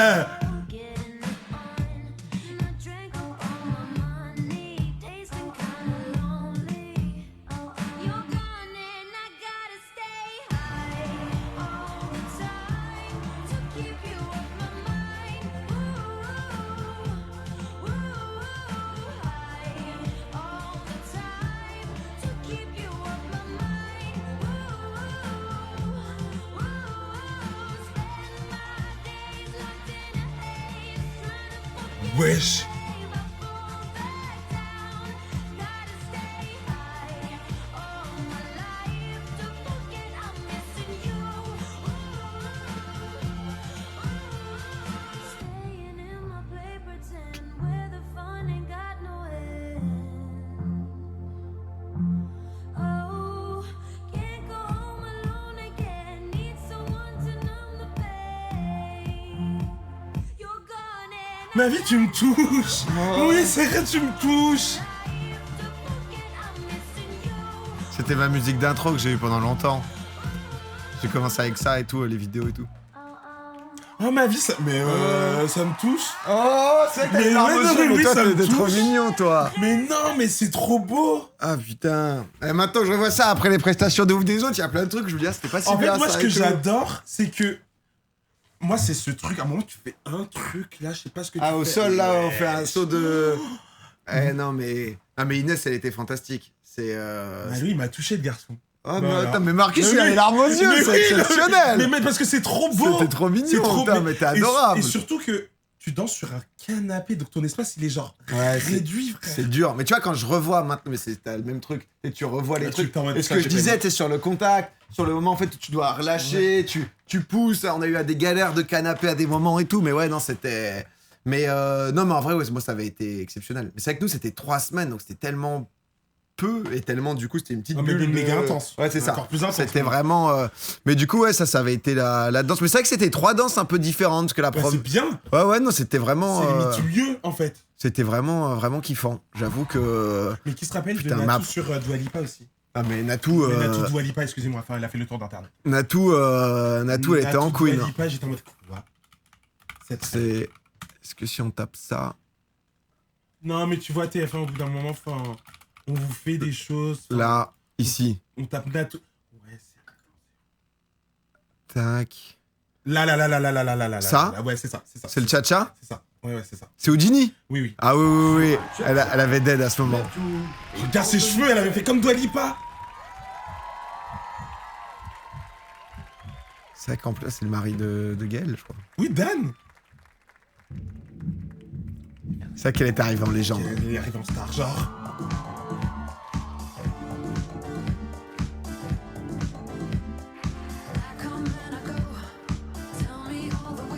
Wesh. Ma vie, tu me touches. Oui, c'est vrai, tu me touches. C'était ma musique d'intro que j'ai eu pendant longtemps. J'ai commencé avec ça et tout, les vidéos et tout. Oh, ma vie, ça... Mais ça me touche. Oh, c'est Mais ouais, non, mais oui, toi, ça me t'es trop touche. mignon, toi. Mais non, mais c'est trop beau. Ah, putain. Et maintenant que je revois ça, après les prestations de ouf des autres, il y a plein de trucs, je me dis, ah, c'était pas si En bien, fait, moi, ça ce que et tout. j'adore, c'est que... Moi, c'est ce truc. À un moment, tu fais un truc, là, je sais pas ce que tu fais. Ah, au sol, là, on fait un Ouais. saut de... Eh, non, mais... Ah, mais Inès, elle était fantastique. C'est... Ah, lui, il m'a touché, le garçon. Oh, mais Voilà. attends, mais Marcus, Mais il a oui. les larmes aux yeux, Mais c'est oui, exceptionnel. mais parce que c'est trop beau. C'était trop mignon, C'est trop putain, mais t'es et- adorable. Et surtout que tu danses sur un canapé, donc ton espace, il est genre Ouais, c'est- réduit, frère. C'est dur. Mais tu vois, quand je revois maintenant, mais t'as le même truc. Et tu revois les Ah, tu trucs. t'en mets Et ce ça, que j'ai je pas disais, vu. tu sais, sur le contact, sur le moment en fait où tu dois relâcher, tu pousses. On a eu à des galères de canapé à des moments et tout. Mais ouais, non, c'était. Mais non, mais en vrai, ouais, moi, ça avait été exceptionnel. Mais c'est vrai que nous, c'était 3 semaines, donc c'était tellement peu et tellement, du coup, c'était une petite Ah, mais bulle. méga intense. Ouais, c'est ça. Encore plus intense. C'était vraiment. Mais du coup, ouais, ça avait été la danse. Mais c'est vrai que c'était 3 danses un peu différentes parce que la Bah, première. c'est bien. Ouais, non, c'était vraiment. C'est limite mieux, en fait. C'était vraiment kiffant. J'avoue que. Mais qui se rappelle Putain, de ma- Natou sur Dua Lipa aussi. Ah, mais Natou. Mais Natou Dua Lipa, excusez-moi, enfin, elle a fait le tour d'internet. Natou, elle était en queen. Dua Lipa, j'étais en mode quoi? C'est. Est-ce que si on tape ça. Non, mais tu vois, TF1, au bout d'un moment, enfin, on vous fait des choses. enfin, Là, ici. On tape Natou. Ouais, c'est. Tac. Là. Ça là. Ouais, c'est ça. C'est le cha-cha? C'est ça. Ouais, c'est ça. C'est Houdini? Oui, oui. Ah oui. Elle avait dead à ce moment. Regarde ses cheveux, elle avait fait comme Dua Lipa. C'est vrai qu'en plus, c'est le mari de Gaël, je crois. Oui, Dan. C'est vrai qu'elle est arrivée en légende. Elle arrive en star, genre.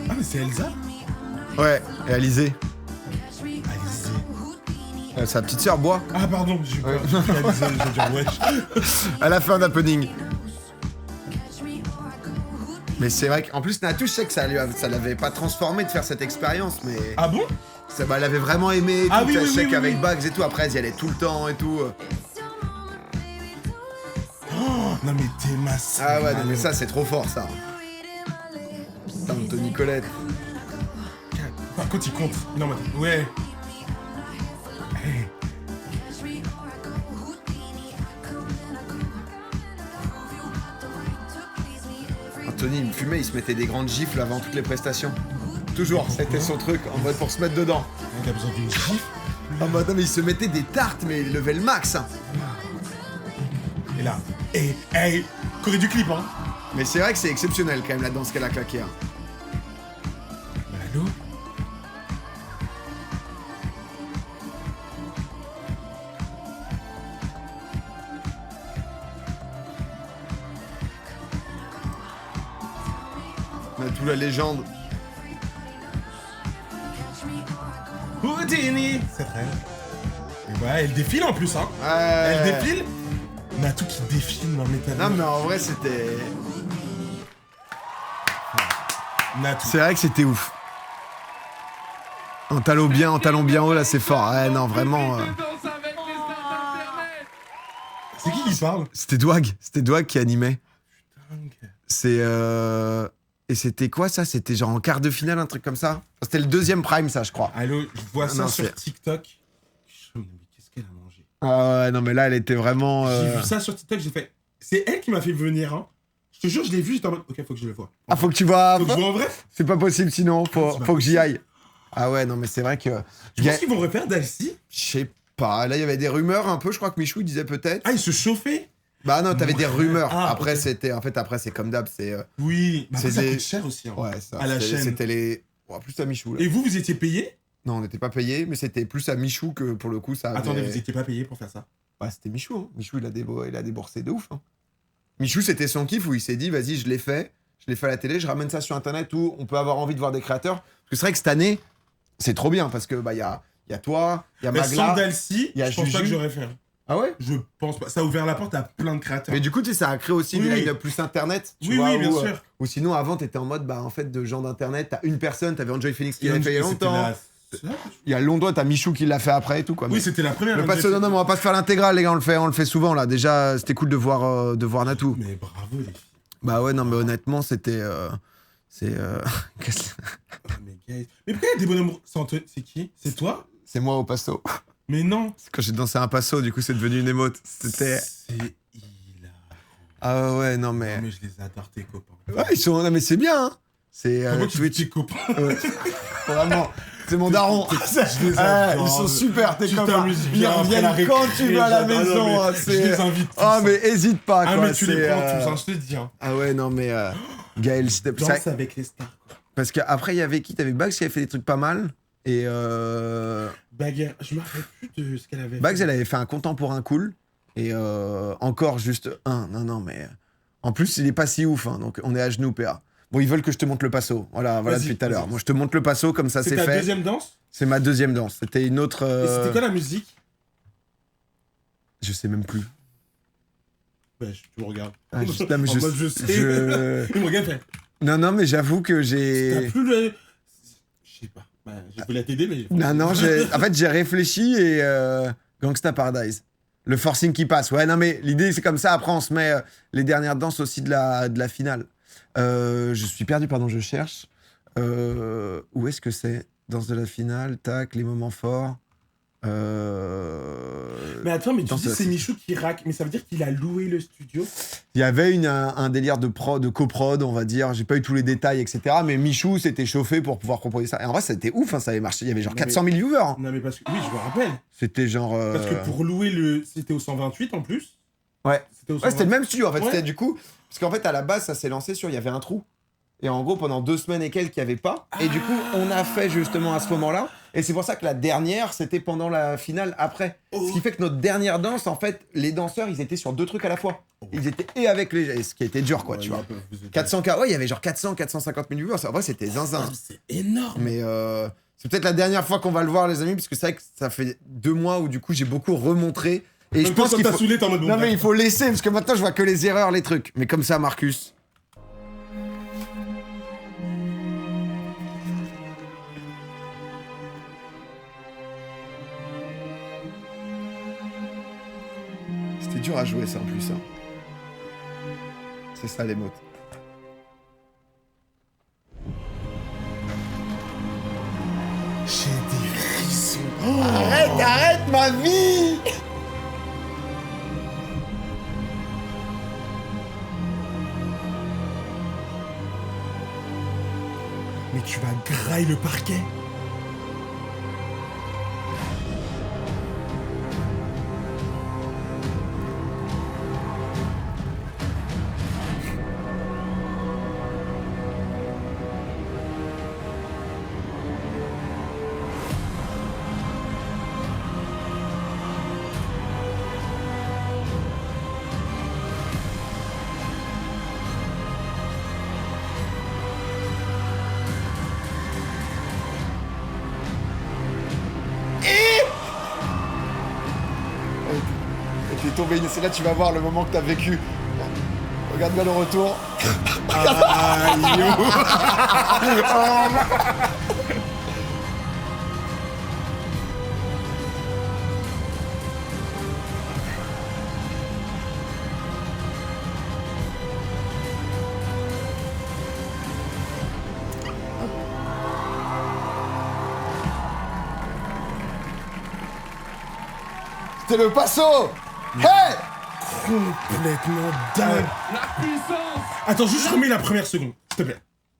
Ah, mais c'est Elsa? Ouais, et Alizé. Alizé. Sa petite sœur boit. Ah, pardon, j'ai peur. J'ai dit Alizé, j'ai dit wesh. Elle a fait un happening. Mais c'est vrai qu'en plus, Natou, je sais que ça l'avait pas transformé de faire cette expérience, mais... Ah bon? Elle avait vraiment aimé, et Ah tout, oui, je oui, sais oui, qu'avec oui. Bugs et tout, après, elle y allait tout le temps et tout. Oh, non, mais t'es masse. Ah ouais, non, mais ça, c'est trop fort, ça. Putain, Anthony Colette. Par contre, il compte. Non, mais... Ouais. Hey. Anthony, il me fumait, il se mettait des grandes gifles avant toutes les prestations. Toujours, c'était son truc, en mode pour se mettre dedans. Il a besoin d'une gifle. En mode, non, mais il se mettait des tartes, mais il levait le max. Hein. Et là, hey, Corée du clip, hein. Mais c'est vrai que c'est exceptionnel quand même la danse qu'elle a claquée. Hein. Bah, allô? Natou, la légende. Houdini. C'est vrai. Et ouais, elle défile en plus, hein. Ouais. Elle défile. Natou qui défile, non mais t'as... Non, mais en vrai, c'était... Natou. C'est vrai que c'était ouf. En talon bien haut, là, c'est fort. Ouais, non, vraiment... C'est qui se parle? C'était Dwag qui animait. Dingue. C'est... Et c'était quoi, ça? C'était genre en quart de finale, un truc comme ça? C'était le deuxième prime, ça, je crois. Allô, je vois ça Non, sur c'est- TikTok. Mais qu'est-ce qu'elle a mangé? Ah ouais, non, mais là, elle était vraiment... J'ai vu ça sur TikTok, j'ai fait... C'est elle qui m'a fait venir, hein. Je te jure, je l'ai vu, j'étais en mode... Ok, faut que je le vois. Ah, faut que tu vois... Faut que je vois en vrai? C'est pas possible, sinon, C'est pas faut que j'y aille. Ah ouais, non, mais c'est vrai que... Tu penses qu'ils vont refaire Dalcy? Je sais pas, là, il y avait des rumeurs un peu, je crois que Michou, il disait peut-être. Ah, ils se chauffaient? Bah non, t'avais des rumeurs. Ah, après, ok. c'était... En fait, après, c'est comme d'hab, c'est... Oui. Bah, C'est ça des- coûte cher aussi, hein. Ouais, ça. À la c'était- chaîne. C'était les... Oh, plus à Michou, là. Et vous étiez payé? Non, on n'était pas payé, mais c'était plus à Michou que pour le coup, ça avait... Attendez, vous étiez pas payé pour faire ça? Bah, c'était Michou, hein. Michou, il a déboursé de ouf, hein. Michou, c'était son kiff où il s'est dit, vas-y, je l'ai fait à la télé, je ramène ça sur Internet où on peut avoir envie de voir des créateurs. Parce que c'est vrai que cette année, c'est trop bien, parce que, bah, il y a toi, il y a Mais sans Magla... Dalcy, y a je pense pas Juju. que j'aurais fait. Ah ouais? Je pense pas. Ça a ouvert la porte à plein de créateurs. Mais du coup, tu sais, ça a créé aussi Oui, des oui. line-up plus Internet, tu Oui, vois, oui, bien où, sûr. ou sinon, avant, t'étais en mode, bah, en fait, de gens d'Internet, t'as une personne, t'avais Enjoy Phoenix qui Et l'a fait il y a c'était longtemps. la- Il y a longtemps, t'as Michou qui l'a fait après et tout, quoi. Oui, Mais- c'était la première. Le même passo, non, non, mais on va pas se faire l'intégrale, les gars, on le fait souvent, là. Déjà, c'était cool de voir Natou. Mais bravo, les filles. Bah ouais, non, mais honnêtement, c'était... c'est Mais pourquoi il y a des bonhommes... C'est qui? C'est toi? c'est moi au passo. Mais non. C'est quand j'ai dansé un passo, du coup, c'est devenu une émote. C'était... C'est hilarant. Ah ouais, non, mais... Non, mais je les adore, tes copains. Ouais, ils sont... Non, mais c'est bien, hein. C'est Comment tu dis Twitch. tes copains? Ouais. Vraiment, c'est mon daron. Je les Ah, adore. ils sont super, tes Tu copains. t'amuses Ils bien après la reviennent quand tu veux à la récré, maison. non, hein, mais c'est- je les invite tous, Ah, hein. mais hésite pas, Ah, quoi. mais tu les c'est, prends tous, hein, je te dis. Hein. Ah ouais, non, mais Gaël, c'était... Danse avec les stars, quoi. Parce qu'après, il y avait qui? T'avais Bags qui avait fait des trucs pas mal. Et Baguette, je me rappelle plus de ce qu'elle avait Bags, fait. elle avait fait un contemporain cool. Et encore juste un. Non, mais... En plus, il est pas si ouf, hein, donc on est à genoux, PA. Bon, ils veulent que je te montre le passo. Voilà Vas-y, depuis tout à l'heure. vas-y. Moi, je te montre le passo, comme ça, C'est c'est ta fait. deuxième danse? C'est ma deuxième danse. C'était une autre... Et c'était quoi la musique? Je sais même plus. Ouais, tu me regardes. Ah, non, mais En mode, je sais. Il me regarde, fait. Non, mais j'avoue que T'as j'ai... plus le... Je sais pas. Bah, je voulais t'aider, mais... Non, en fait, j'ai réfléchi et Gangsta Paradise. Le forcing qui passe. Ouais, non, mais l'idée, c'est comme ça. Après, on se met les dernières danses aussi de la finale. Je suis perdu, pardon, je cherche. Où est-ce que c'est? Danse de la finale, tac, les moments forts. Mais attends, mais tu Danse dis de la c'est finale. Michou qui rack, mais ça veut dire qu'il a loué le studio? Il y avait un délire de coprod, on va dire. J'ai pas eu tous les détails, etc. Mais Michou s'était chauffé pour pouvoir proposer ça. Et en vrai, c'était ouf, hein, ça avait marché. Il y avait genre Non, 400 000 viewers. hein. Non, mais parce que... Oui, je me rappelle. C'était genre... Parce que pour louer le... C'était au 128, en plus. Ouais. C'était au Ouais, c'était le même studio en fait. Ouais. C'était du coup. Parce qu'en fait, à la base, ça s'est lancé sur. Il y avait un trou. Et en gros, pendant 2 semaines et quelques, il n'y avait pas. Et du coup, on a fait justement à ce moment-là. Et c'est pour ça que la dernière, c'était pendant la finale après. Ce qui fait que notre dernière danse, en fait, les danseurs, ils étaient sur 2 trucs à la fois. Ils étaient et avec les... Ce qui était dur, quoi, tu vois. 400K, ouais, il y avait genre 450 000 viewers. En vrai, c'était zinzin. C'est énorme. Mais c'est peut-être la dernière fois qu'on va le voir, les amis, parce que c'est vrai que ça fait 2 mois où, du coup, j'ai beaucoup remontré. Et je pense qu'il faut... saoulé, t'es en mode Non, mais il faut laisser, parce que maintenant, je vois que les erreurs, les trucs. Mais comme ça, Marcus... C'était dur à jouer ça en plus. Hein. C'est ça l'émote. J'ai des frissons. Arrête ma vie! Mais tu vas grailler le parquet. T'es tombé, c'est là tu vas voir le moment que t'as vécu. Regarde bien le retour. C'était le passo. Hey! Complètement dingue. La puissance. Attends, juste remets la première seconde, s'il te plaît.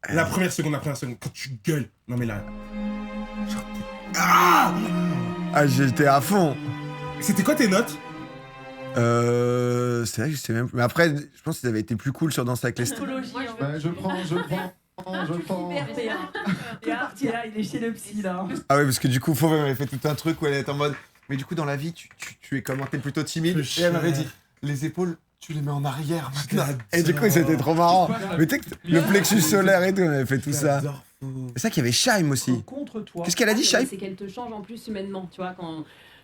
La première seconde, quand tu gueules. Non mais là... Ah, j'étais à fond. C'était quoi tes notes? C'est vrai que je sais même plus. Mais après, je pense qu'ils avaient été plus cool sur Danse avec les stars. Je prends. Il est parti là, il est chez le psy là. Ah ouais, parce que du coup, Fauve m'avait fait tout un truc où elle était en mode... Mais du coup, dans la vie, tu es comment? T'es plutôt timide. Et elle m'avait dit, les épaules, tu les mets en arrière maintenant. Et du coup, c'était trop marrant. Mais tu sais que le plexus solaire et tout, on avait fait tout ça. C'est ça qu'il y avait Shaim aussi. Contre toi. Qu'est-ce qu'elle a dit, Shaim? C'est qu'elle te change en plus humainement, tu vois,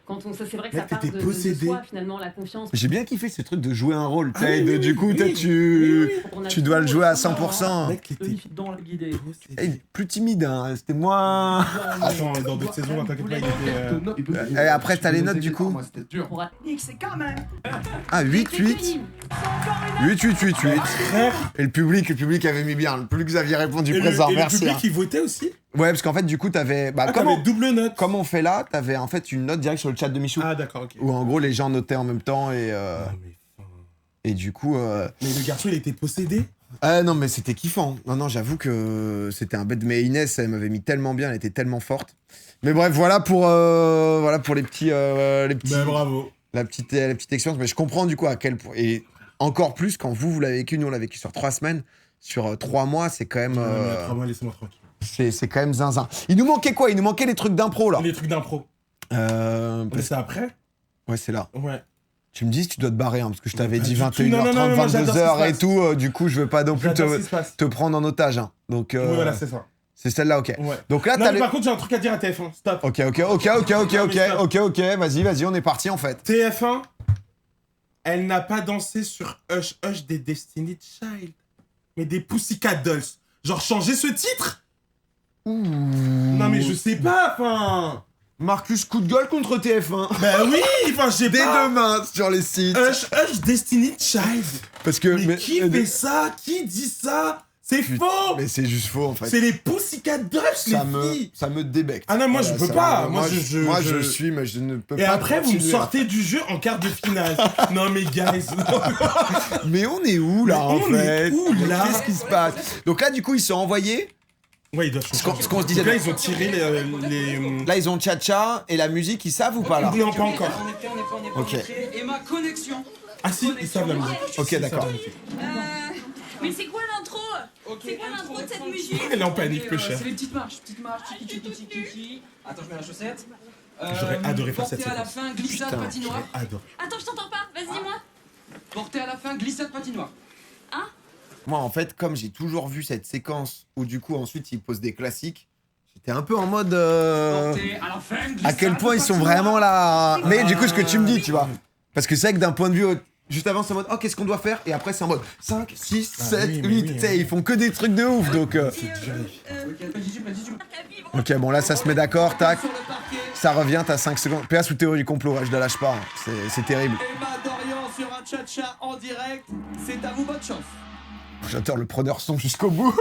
quand on, ça c'est vrai que Mec, ça part t'étais de possédé. soi finalement, la confiance. J'ai bien kiffé ce truc de jouer un rôle, tu sais, du coup, tu dois le jouer à 100%. Mec, t'étais dans le guidé. Plus timide, hein, c'était moins... Attends, dans d'autres saisons, t'inquiète pas, il était... Et après, t'as les notes, du coup? C'était dur. Nick, c'est quand même. Ah, 8. Et le public avait mis bien. Le public, vous aviez répondu présent, merci. Et le public, hein. il votait aussi? Ouais, parce qu'en fait, du coup, t'avais... Bah, t'avais double note. Comme on fait là, t'avais en fait une note directe sur le chat de Michou. Ah, d'accord, ok. Où en gros, les gens notaient en même temps et... Et du coup... Mais le garçon, il était possédé? Ah non, mais c'était kiffant. Non, j'avoue que c'était un bête. Mais Inès, elle m'avait mis tellement bien, elle était tellement forte. Mais bref, voilà pour les petits... Ben bravo. La petite expérience. Mais je comprends du coup à quel point... Et encore plus quand vous l'avez vécu, nous on l'a vécu sur 3 semaines. Sur 3 mois, c'est quand même... 3 mois, laissez-moi tranquille. C'est quand même zinzin. Il nous manquait quoi? Il nous manquait les trucs d'impro là. Les trucs d'impro. C'est après? Ouais, c'est là. Ouais. Tu me dis si tu dois te barrer, hein, parce que je t'avais dit Non, 21h30, 22h et tout. tout. Du coup, je veux pas non plus te prendre en otage. Hein. Donc, Ouais, voilà, c'est ça. C'est celle-là, ok. Ouais. Donc là, non, mais par contre, j'ai un truc à dire à TF1. Stop. Ok. Vas-y, on est parti en fait. TF1, elle n'a pas dansé sur Hush Hush des Destiny's Child, mais des Pussycat Dolls. Genre, changer ce titre? Ouh. Non, mais je sais pas, enfin. Marcus, coup de gueule contre TF1. Bah oui, enfin, j'ai Dès pas. demain sur les sites. Hush Hush Destiny's Child. Parce que. Mais qui fait ça? Qui dit ça? C'est faux. Mais c'est juste faux en fait. C'est les Pussycat Dolls, les filles. Ça me débecte. Ah non, moi je peux pas. Moi je suis, mais je ne peux pas. Et après, vous me continuer. sortez du jeu en quart de finale. Non mais guys. Mais on est où là en fait? Où là? Qu'est-ce qui se passe? Donc là, du coup, ils sont envoyés. Ouais, ils doivent changer. Ce qu'on se disait. Donc là, ils ont tiré les... Là, ils ont tcha-tcha et la musique, ils savent ou pas là? Non, pas encore. On est pas Ok. Et ma connexion. Ah si, ils savent la musique. Ok, d'accord. Mais c'est quoi l'intro? C'est quoi l'intro de cette musique? Elle est en panique, le chef. C'est les petites marches, tiki. Attends, je mets la chaussette. J'aurais adoré faire cette Porter à la séquence. fin, glissade Putain, patinoire. j'aurais adoré. Attends, je t'entends pas. Vas-y, dis-moi. Porter à la fin, glissade patinoire. Moi, en fait, comme j'ai toujours vu cette séquence où du coup, ensuite, ils posent des classiques, j'étais un peu en mode... Porter à la fin, à glissade quel point ils sont patinoire. vraiment là... Mais du coup, ce que tu me dis, tu vois. Parce que c'est vrai que d'un point de vue... Juste avant, c'est en mode, oh, qu'est-ce qu'on doit faire? Et après, c'est en mode 5, 6, 7, oui, mais 8. oui, Tu sais, oui. ils font que des trucs de ouf, donc... Ok, bon, là, ça se met d'accord, tac. Ça revient, t'as 5 secondes. PA sous théorie du complot, ouais, je la lâche pas. Hein. C'est terrible. Emma Dorian sur un cha-cha en direct. C'est à vous, bonne chance. J'adore le preneur son jusqu'au bout.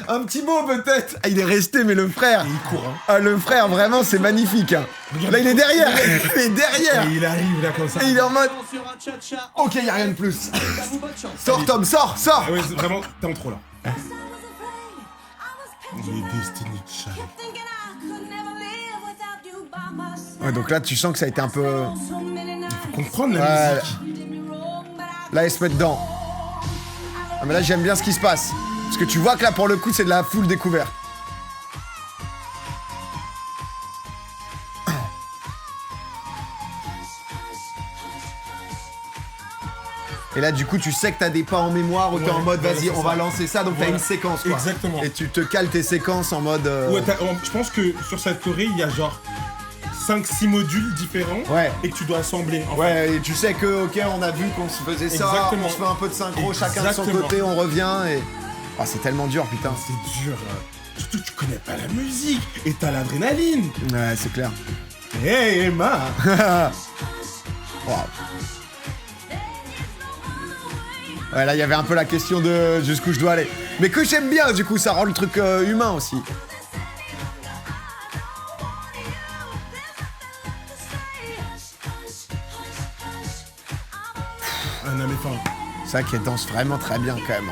Un petit mot peut-être. Ah, il est resté, mais le frère. Et il court, hein. Ah, le frère, vraiment, c'est magnifique. Hein. Là, il est derrière. Il est derrière. Et il arrive là comme ça. Et il est en mode. Sur un cha-cha. Ok, y a rien de plus. C'est à vous, bonne chance. Sors, Tom, sors, sors. Ah ouais, c'est vraiment, t'es en trop là. Les Destiny Child. Ouais, donc là, tu sens que ça a été un peu. Faut comprendre la Ouais. musique. Là, il se met dedans. Ah, mais là, j'aime bien ce qui se passe. Parce que tu vois que là, pour le coup, c'est de la full découverte. Et là, du coup, tu sais que t'as des pas en mémoire ou t'es en mode, voilà, vas-y, c'est on ça. va lancer ça, donc t'as Voilà. une séquence, quoi. Exactement. Et tu te cales tes séquences en mode. Ouais, je pense que sur cette choré, il y a genre 5-6 modules différents. Ouais. Et que tu dois assembler. En fait. Ouais, et tu sais que, ok, on a vu qu'on se faisait ça, Exactement. on se fait un peu de synchro, chacun de son Exactement. côté, on revient et. Ah, c'est tellement dur, putain. C'est dur. Surtout que tu connais pas la musique. Et t'as l'adrénaline. Ouais, c'est clair. Hey Emma. Wow. Ouais, là, il y avait un peu la question de jusqu'où je dois aller. Mais que j'aime bien, du coup, ça rend le truc humain aussi. Un âme fin. C'est vrai qu'elle danse vraiment très bien, quand même.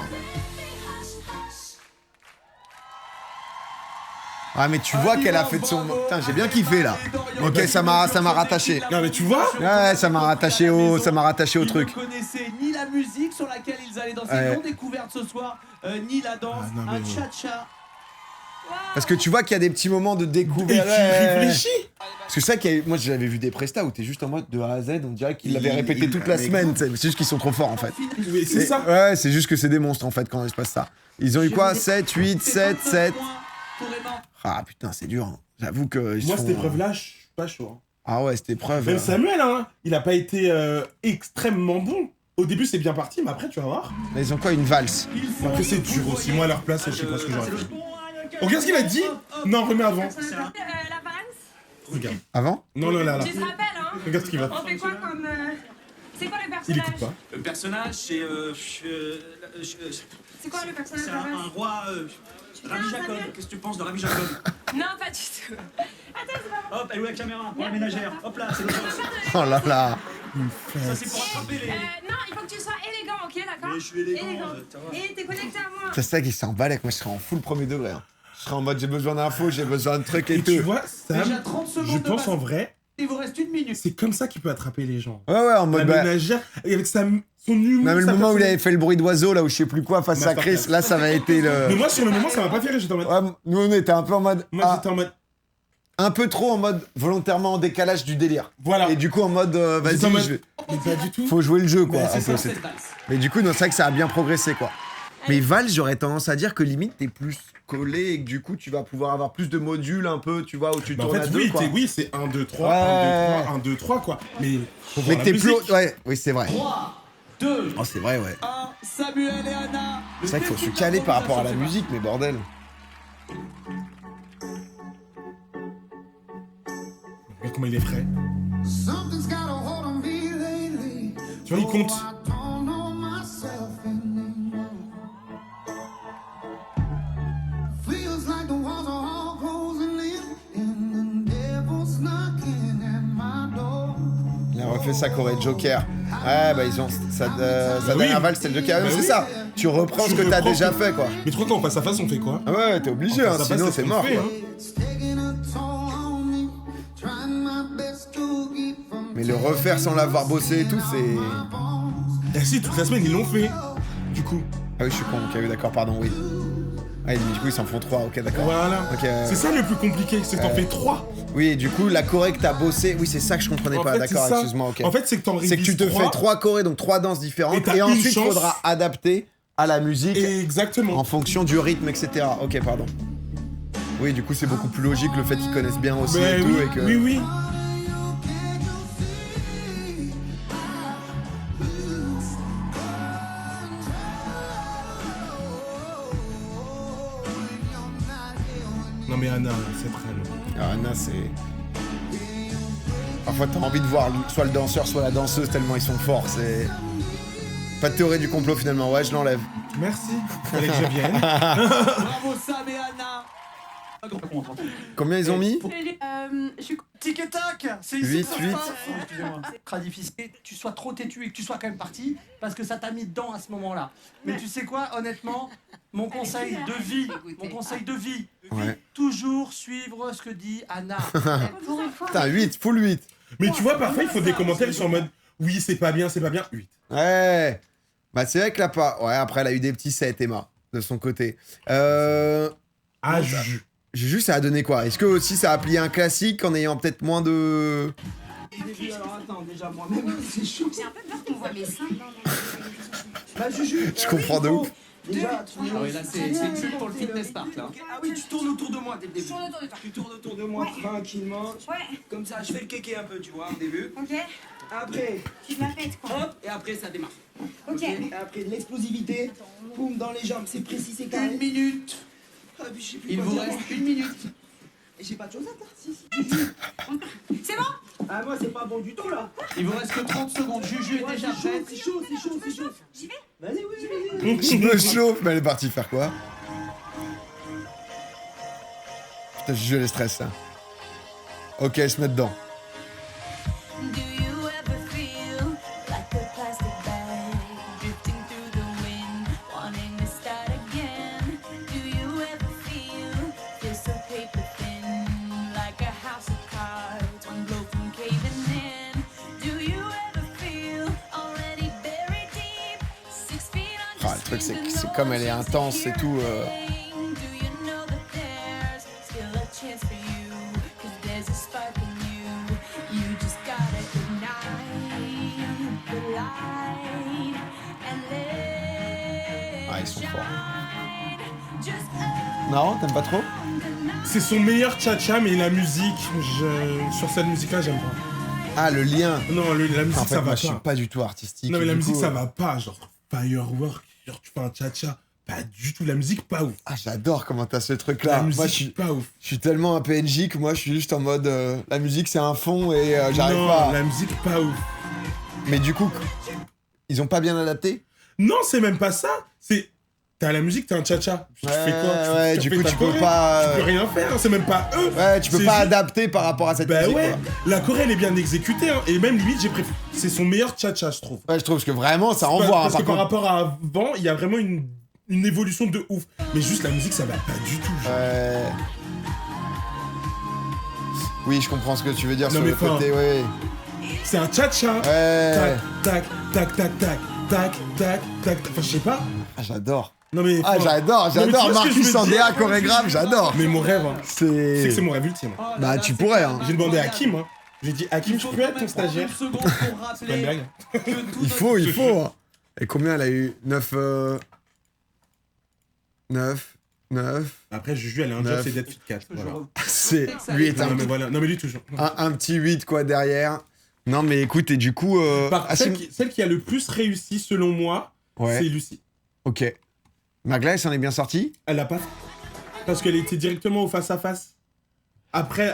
Ah, mais tu vois qu'elle a fait de son... Putain, j'ai bien kiffé, là. Ok, ça m'a rattaché. Non mais tu vois. Ouais, ça m'a rattaché au truc. Ils ne connaissaient ni la musique sur laquelle ils allaient danser, Ouais. non découverte ce soir, ni la danse, Ah, non, mais un ouais. cha-cha. Parce que tu vois qu'il y a des petits moments de Et découverte. tu réfléchis. Parce que c'est ça qu'il y a... Moi, j'avais vu des prestats où t'es juste en mode de A à Z, on dirait qu'ils l'avaient Il- répété il- toute la mais semaine. Tu sais. C'est juste qu'ils sont trop forts, en fait. Mais c'est Et- ça. Ouais, c'est juste que c'est des monstres, en fait, quand il se passe ça. Ils ont eu quoi? 7, 8, 7, 7. Ah, putain, c'est dur. Hein. J'avoue que... ils Moi sont- cette épreuve-là, je suis pas chaud. Hein. Ah ouais, cette épreuve... Même Samuel, hein, il a pas été extrêmement bon. Au début, c'est bien parti, mais après, tu vas voir. Mais ils ont quoi, une valse? Après, c'est dur aussi. Moi, à leur place, je sais pas ce que j'aurais fait. Regarde ce qu'il a dit. Non, remets avant. La valse. Regarde. Avant? Non, non, là. Tu te rappelles, hein? Regarde ce qu'il va faire. On fait quoi comme. C'est quoi le Il personnage? écoute pas. Le personnage, c'est. C'est quoi le personnage C'est de la un valse? roi. Rabbi Jacob. Qu'est-ce que tu penses de Rabbi Jacob? Non, pas du tout. Attends, c'est pas Hop, elle est où la caméra? Pour la ménagère. Hop là, c'est le boss. Oh là là. Ça, c'est pour attraper les. Non, il faut que tu sois élégant, ok, d'accord? Mais je suis élégant, ça va. Et t'es connecté à moi. C'est ça qui s'en balèque. Moi, je serais en full premier degré. Hein. Je serais en mode, j'ai besoin d'infos, j'ai besoin de trucs et Et tu tout. vois, Déjà Sam, 30 secondes je de pense base. en vrai, Il vous reste 1 minute. c'est comme ça qu'il peut attraper les gens. Ouais, ouais, en La mode... bah, ménagère, et avec son humour. non, mais le sa moment où il personnalité. avait fait le bruit d'oiseau, là, où je sais plus quoi, face à Masterclass. Chris, là, ça va été le... Mais moi, sur le moment, ça m'a pas fait rire. J'étais en mode. Ouais, nous, on était un peu en mode... Moi, ah, j'étais en mode. un peu trop en mode volontairement en décalage du délire. Voilà. Et du coup, en mode, vas-y, J'étais en mode- je vais- Mais pas du tout. faut jouer le jeu, quoi. Ouais, un c'est peu, ça, c'était- cette valse. Mais du coup, non, c'est vrai que ça a bien progressé, quoi. Mais Val, j'aurais tendance à dire que limite, t'es plus collé et que du coup, tu vas pouvoir avoir plus de modules un peu, tu vois, où tu Bah, en tournes à fait, deux, oui, quoi. oui, c'est 1, 2, 3, Ouais. 1, 2, 3, quoi. Mais faut Mais voir que la t'es plus... musique. Ouais, oui, c'est vrai. 3, 2, Oh, c'est vrai, ouais. 1, Samuel et Anna. C'est vrai qu'il faut se caler par rapport à la musique, mais bordel. Regarde comment il est frais. Tu vois, il compte. Il a refait sa choré de Joker. Ouais, bah ils ont... Sa oui. dernière valse, c'était le Joker. Bah c'est oui. ça. Tu reprends ce que t'as reprends déjà tout. fait, quoi. Mais tu crois qu'en face à face, on fait quoi? Ah ouais, t'es obligé, En hein, face à face, sinon c'est c'est ce mort, qu'on fait, quoi. Mais le refaire sans l'avoir bossé et tout, c'est... Eh si, toute la semaine, ils l'ont fait. Du coup. Ah oui, je suis con, ok, oui, d'accord, pardon, oui. Ah, et du coup, ils s'en font 3, ok, d'accord. Voilà. Ok, C'est ça le plus compliqué, c'est que t'en fais 3. Oui, et du coup, la choré que t'as bossé, oui, c'est ça que je comprenais En pas, fait, d'accord, c'est ça. excuse-moi, ok. En fait, c'est que t'en C'est que tu te révises fais 3 chorés, donc 3 danses différentes, t'as et une ensuite, il chance. faudra adapter à la musique Exactement. en fonction du rythme, etc. Ok, pardon. Oui, du coup, c'est beaucoup plus logique le fait qu'ils connaissent bien aussi Mais et tout, oui, et que... oui, oui. Non mais Anna, c'est très long. Ah, Anna, c'est... Parfois, t'as envie de voir soit le danseur, soit la danseuse, tellement ils sont forts, c'est... Pas de théorie du complot, finalement. Ouais, je l'enlève. Merci. Fallait que je vienne. Bravo Sam et Anna. Combien ils ont mis Je suis Tic et tac. C'est ici 8, que ça se 8. passe. Excusez-moi. C'est très difficile que tu sois trop têtu et que tu sois quand même parti parce que ça t'a mis dedans à ce moment-là. Mais tu sais quoi, honnêtement, mon conseil de vie, Ouais. toujours suivre ce que dit Anna. Putain, 8, full 8. Mais tu vois, parfois, il faut des commentaires qui sont en mode oui, c'est pas bien, 8. Ouais. Bah, c'est vrai que là, pas... Ouais, après, elle a eu des petits 7, Emma, de son côté. Ah, Juju. Juju, ça a donné quoi? Est-ce que aussi ça a plié un classique en ayant peut-être moins de... Alors attends, déjà moi-même, c'est chaud. J'ai un peu peur qu'on voit mes seins. Bah Juju. Je comprends de ouf. Déjà, tu Ah oui, là, c'est une pub pour le fitness park, là. Ah oui, tu tournes autour de moi dès le début. Je tourne autour de toi. Tu tournes autour de moi tranquillement. Ouais. Comme ça, je fais le kéké un peu, tu vois, au début. Ok. Après, Tu la pètes quoi. hop, et après ça démarre. Ok. Et après de l'explosivité, boum, dans les jambes, c'est précis, c'est carré. 1 minute. Ah, puis je sais plus Il quoi vous dire. reste 1 minute. Et j'ai pas de choses à faire, si. C'est bon. Ah, moi, c'est pas bon du tout, là. Il vous reste que 30 secondes. Juju est Ouais, déjà c'est chaud, prête. c'est chaud, c'est chaud, c'est chaud. J'y vais. Vas-y, oui, vas-y. Je me chauffe. Mais elle est partie faire quoi? Putain, Juju, elle est stress, là. Ok, elle se met dedans. Do you ever feel like a plastic bag drifting through the wind, wanting to start again? Do you ever feel so paper thin, like a house of cards, one blow from caving in? Do you ever feel already buried deep, 6 feet Ah, under le truc, c'est que c'est comme elle est intense et tout. Do you know that there's still a chance for you? 'Cause there's a spark in you. You just gotta ignite the light and let Ah, ils sont forts. just Non, t'aimes pas trop? C'est son meilleur cha-cha, mais la musique, sur cette musique-là, j'aime pas. Ah, le lien. Non, la musique, En fait, ça moi, va je suis pas. pas du tout artistique. Non, mais et la du musique, coup, ça va pas. Genre, firework, genre, tu fais un cha-cha. Pas du tout. La musique, pas ouf. Ah, j'adore comment t'as ce truc-là. La musique, Moi, je suis pas ouf. Je suis tellement un PNJ que moi je suis juste en mode la musique c'est un fond et j'arrive Non, pas. la musique, pas ouf. Mais du coup, ils ont pas bien adapté? Non, c'est même pas ça. C'est. T'as la musique, t'as un cha-cha. Tu fais quoi? Ouais, du coup tu peux pas. Tu peux rien faire, hein, c'est même pas eux. Ouais, tu peux C'est pas juste- adapter par rapport à cette Bah musique. ouais, quoi. la Corée elle est bien exécutée, hein, et même limite j'ai préféré. C'est son meilleur cha-cha, je trouve. Ouais, je trouve que vraiment ça Parce envoie. parce hein, que par par contre. rapport à avant, il y a vraiment une évolution de ouf. Mais juste la musique, ça va pas du tout. genre. Oui, je comprends ce que tu veux dire Non, sur mais le côté. Ouais. C'est un cha-cha. Ouais. Tac, tac, tac, tac, tac, tac, tac, tac. Enfin, je sais pas. Ah, j'adore. Non mais. Ah, j'adore, Non, mais tu vois ce que Marcus je veux en dire DA chorégraphe, j'adore. Mais mon rêve, hein. C'est que C'est. c'est mon rêve ultime. Bah, tu pourrais, hein. J'ai demandé à Kim, hein. J'ai dit, Hakim, je peux être ton stagiaire? Une seconde pour C'est pas une rappeler blague. que tout Il faut, il faut. hein. Et combien elle a eu 9. 9. Après, Juju, elle a un job, Neuf. c'est d'être Fit 4. Voilà. C'est 8. Non, mais voilà. Non, mais lui, toujours. Un petit 8 quoi derrière. Non mais écoute, et du coup... Celle qui a le plus réussi, selon moi, Ouais. c'est Lucie. Ok. Magla, elle s'en est bien sortie? Elle l'a pas fait. Parce qu'elle était directement au face-à-face. Après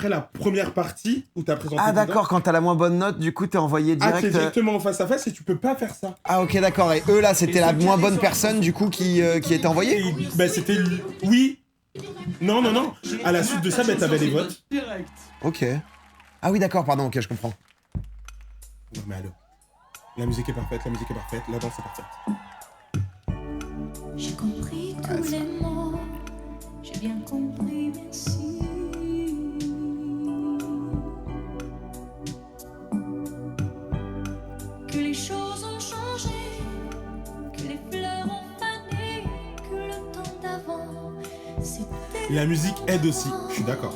la première partie où t'as présenté. Ah dedans, d'accord, quand t'as la moins bonne note, du coup t'es envoyé Ah, t'es direct... directement au face-à-face et tu peux pas faire ça. Ah ok d'accord, et eux là c'était Et la ceux qui moins étaient bonne sur- personne du coup qui était envoyée? Et, bah, c'était. Oui. Non. À la suite de ça, bah, t'avais les votes. direct. Ok. Ah oui d'accord, pardon, ok je comprends. Non, mais allô. La musique est parfaite, la danse est parfaite. J'ai compris tous les mots, j'ai bien compris, merci. Que les choses ont changé, que les fleurs La musique aide aussi, je suis d'accord.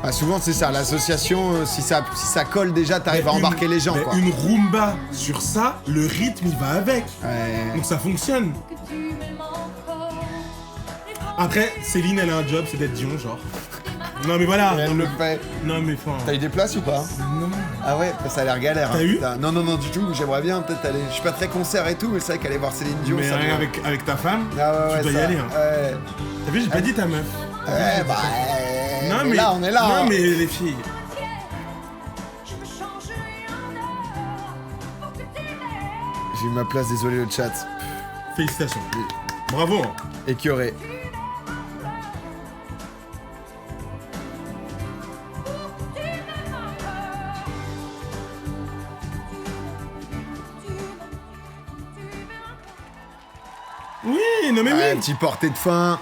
Ah, souvent, c'est ça, l'association, si ça colle déjà, t'arrives à embarquer les gens, quoi. Une rumba sur ça, le rythme, il va avec. Ouais. Donc ça fonctionne. Après, Céline, elle a un job, c'est d'être Dion, genre. Non mais voilà. Elle le fait. Non mais enfin... T'as eu des places ou pas? Non. Ah ouais, ça a l'air galère. T'as eu putain. Non, du tout. J'aimerais bien peut-être aller. Je suis pas très concert et tout, mais c'est vrai qu'aller voir Céline Dion, Mais ça rien doit- avec ta femme, Ah ouais, tu dois y ça- aller. Hein. Ouais. T'as vu, j'ai pas dit ta meuf. Ouais, bah. Non mais là, on est là. Non hein. mais les filles. J'ai eu ma place, désolé le chat. Félicitations. Bravo. Hein. Écœuré. Oui, non mais Ouais, oui. petit portée de fin.